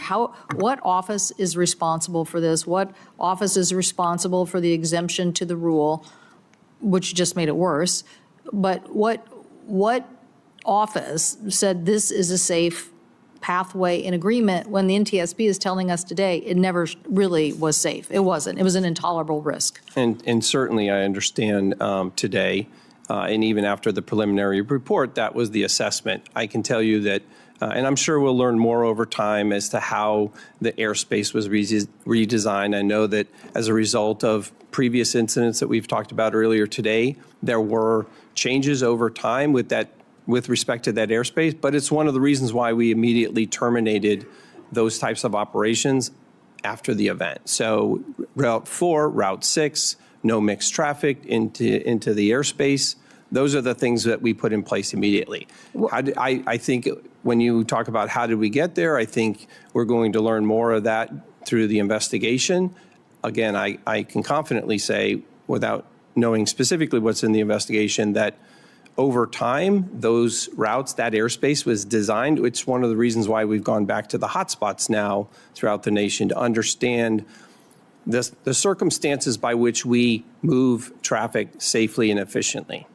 what office is responsible for this? What office is responsible for the exemption to the rule, which just made it worse? But what office said this is a safe pathway in agreement when the NTSB is telling us today it never really was safe? It wasn't. It was an intolerable risk. And certainly I understand today, and even after the preliminary report, that was the assessment. I can tell you that, and I'm sure we'll learn more over time as to how the airspace was redesigned. I know that as a result of previous incidents that we've talked about earlier today, there were changes over time with respect to that airspace, but it's one of the reasons why we immediately terminated those types of operations after the event. So Route 4, Route 6, no mixed traffic into the airspace. Those are the things that we put in place immediately. I think when you talk about how did we get there, I think we're going to learn more of that through the investigation. Again, I can confidently say, without knowing specifically what's in the investigation, that over time, those routes, that airspace was designed. It's one of the reasons why we've gone back to the hotspots now throughout the nation to understand the circumstances by which we move traffic safely and efficiently.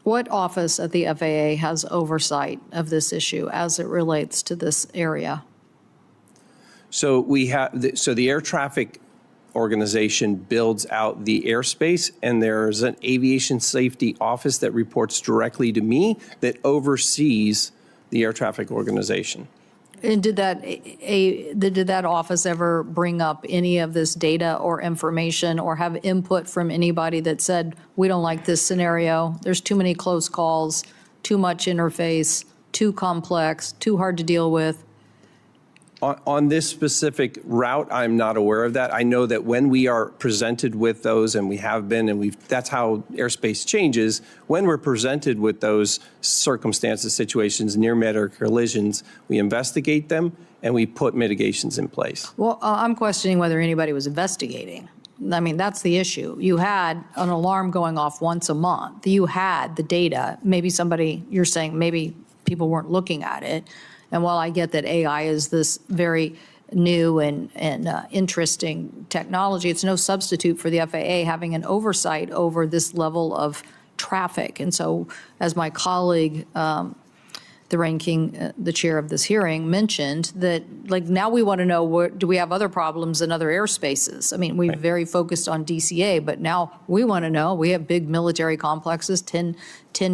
What office at the FAA has oversight of this issue as it relates to this area? So we have, the air traffic organization builds out the airspace, and there's an aviation safety office that reports directly to me that oversees the air traffic organization. And did that office ever bring up any of this data or information or have input from anybody that said, we don't like this scenario, there's too many close calls, too much interface, too complex, too hard to deal with? On this specific route, I'm not aware of that. I know that when we are presented with those, and we have been, and that's how airspace changes, when we're presented with those circumstances, situations, near-miss collisions, we investigate them and we put mitigations in place. Well, I'm questioning whether anybody was investigating. I mean, that's the issue. You had an alarm going off once a month. You had the data. Maybe you're saying maybe people weren't looking at it. And while I get that AI is this very new and interesting technology, it's no substitute for the FAA having an oversight over this level of traffic. And so, as my colleague, the chair of this hearing mentioned, that like now we want to know, do we have other problems in other airspaces? I mean, we're very focused on DCA, but now we want to know, we have big military complexes, 10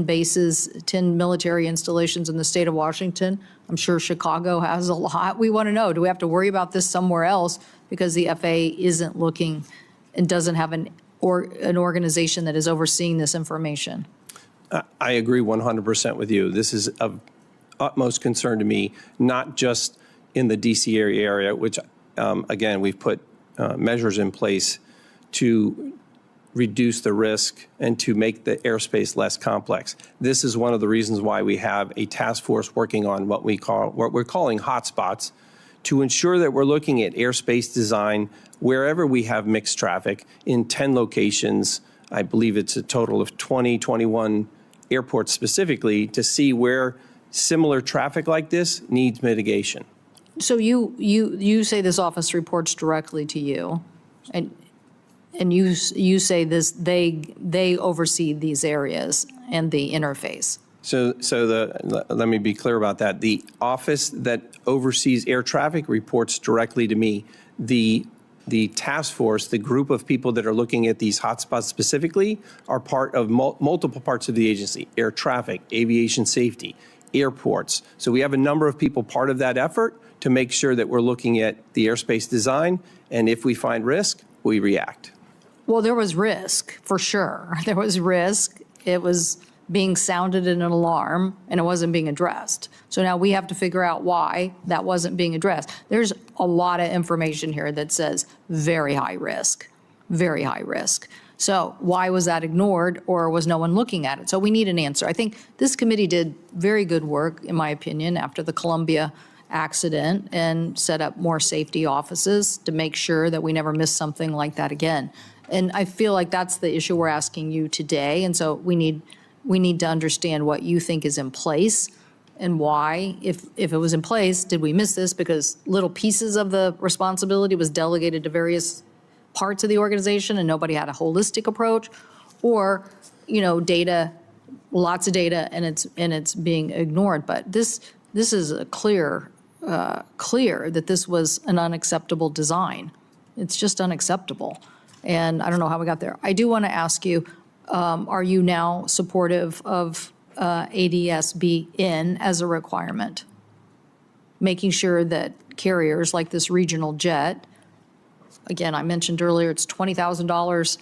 bases, 10 military installations in the state of Washington. I'm sure Chicago has a lot. We want to know, do we have to worry about this somewhere else because the FAA isn't looking and doesn't have an organization that is overseeing this information? I agree 100% with you. This is of utmost concern to me, not just in the DC area, which again, we've put measures in place to reduce the risk and to make the airspace less complex. This is one of the reasons why we have a task force working on what we're calling hotspots, to ensure that we're looking at airspace design wherever we have mixed traffic in 10 locations. I believe it's a total of 21 airports specifically, to see where similar traffic like this needs mitigation. So you say this office reports directly to you, and you say this they oversee these areas and the interface. So let me be clear about that. The office that oversees air traffic reports directly to me. The task force, the group of people that are looking at these hotspots specifically, are part of multiple parts of the agency: air traffic, aviation safety, airports. So we have a number of people part of that effort to make sure that we're looking at the airspace design, and if we find risk, we react. Well, there was risk, for sure. There was risk. It was being sounded in an alarm, and it wasn't being addressed. So now we have to figure out why that wasn't being addressed. There's a lot of information here that says very high risk, very high risk. So why was that ignored, or was no one looking at it? So we need an answer. I think this committee did very good work, in my opinion, after the Columbia accident, and set up more safety offices to make sure that we never miss something like that again. And I feel like that's the issue we're asking you today. And so we need to understand what you think is in place and why. If it was in place, did we miss this because little pieces of the responsibility was delegated to various parts of the organization and nobody had a holistic approach? Or, data, lots of data, and it's being ignored. But this is a clear that this was an unacceptable design. It's just unacceptable. And I don't know how we got there. I do want to ask you, are you now supportive of ADSB in as a requirement? Making sure that carriers like this regional jet, again, I mentioned earlier, it's $20,000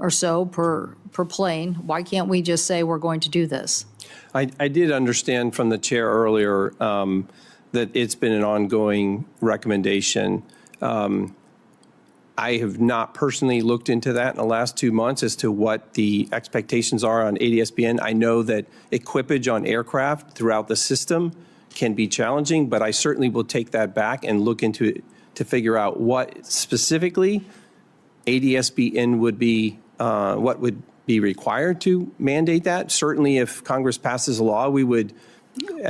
or so per plane. Why can't we just say we're going to do this? I did understand from the chair earlier that it's been an ongoing recommendation. I have not personally looked into that in the last 2 months as to what the expectations are on ADSBN. I know that equipage on aircraft throughout the system can be challenging, but I certainly will take that back and look into it to figure out what specifically ADSBN would be, what would be required to mandate that. Certainly, if Congress passes a law, we would, we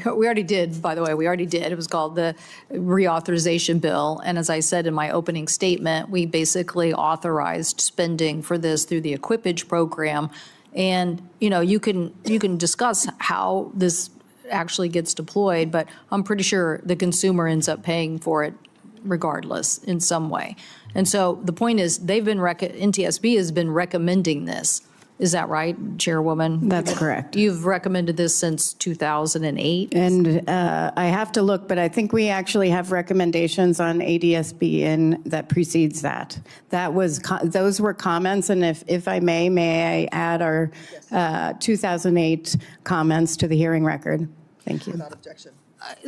already did, by the way, we already did. It was called the reauthorization bill. And as I said in my opening statement, we basically authorized spending for this through the equipage program. And, you can discuss how this actually gets deployed, but I'm pretty sure the consumer ends up paying for it regardless in some way. And so the point is, NTSB has been recommending this. Is that right, Chairwoman? That's correct. You've recommended this since 2008? And I have to look, but I think we actually have recommendations on ADSB that precedes that. Those were comments, and if I may I add our 2008 comments to the hearing record? Thank you. Without objection.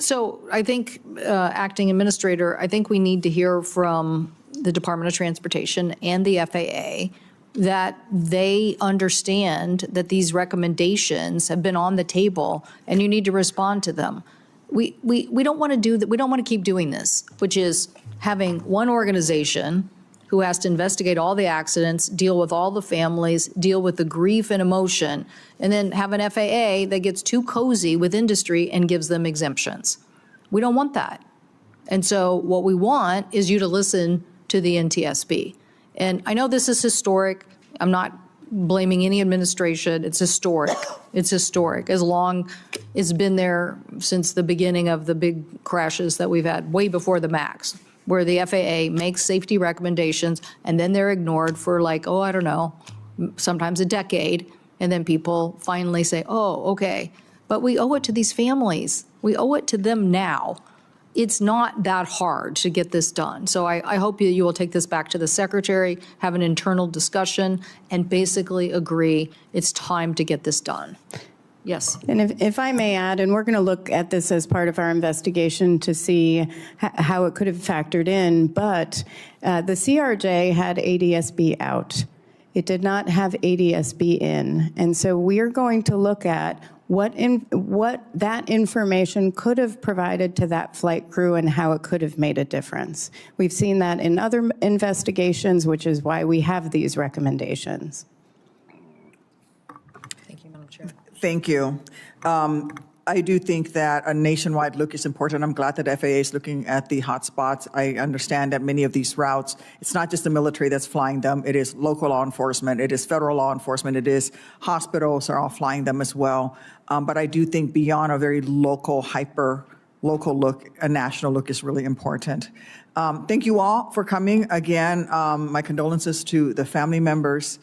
So I think, Acting Administrator, I think we need to hear from the Department of Transportation and the FAA that they understand that these recommendations have been on the table and you need to respond to them. We don't want to do that. We don't want to keep doing this, which is having one organization who has to investigate all the accidents, deal with all the families, deal with the grief and emotion, and then have an FAA that gets too cozy with industry and gives them exemptions. We don't want that. And so what we want is you to listen to the NTSB. And I know this is historic. I'm not blaming any administration. It's historic. It's historic. It's been there since the beginning of the big crashes that we've had, way before the MAX, where the FAA makes safety recommendations and then they're ignored for I don't know, sometimes a decade. And then people finally say, oh, okay. But we owe it to these families. We owe it to them now. It's not that hard to get this done. So I hope you will take this back to the Secretary, have an internal discussion, and basically agree it's time to get this done. Yes. And if I may add, and we're going to look at this as part of our investigation to see how it could have factored in, but the CRJ had ADSB out. It did not have ADSB in. And so we are going to look at what that information could have provided to that flight crew and how it could have made a difference. We've seen that in other investigations, which is why we have these recommendations. Thank you, Madam Chair. Thank you. I do think that a nationwide look is important. I'm glad that FAA is looking at the hotspots. I understand that many of these routes, it's not just the military that's flying them. It is local law enforcement. It is federal law enforcement. It is hospitals are all flying them as well. But I do think beyond a very local, hyper-local look, a national look is really important. Thank you all for coming. Again, my condolences to the family members.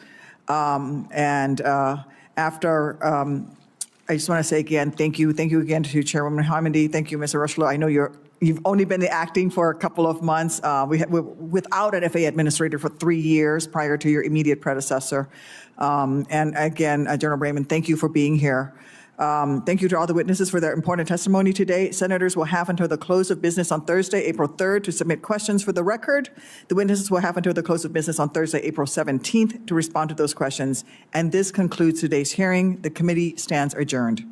I just want to say again, thank you. Thank you again to Chairwoman Hamidi. Thank you, Mr. Rushlow. I know you've only been acting for a couple of months. We're without an FAA administrator for 3 years prior to your immediate predecessor. And again, General Brayman, thank you for being here. Thank you to all the witnesses for their important testimony today. Senators will have until the close of business on Thursday, April 3rd, to submit questions for the record. The witnesses will have until the close of business on Thursday, April 17th, to respond to those questions. And this concludes today's hearing. The committee stands adjourned.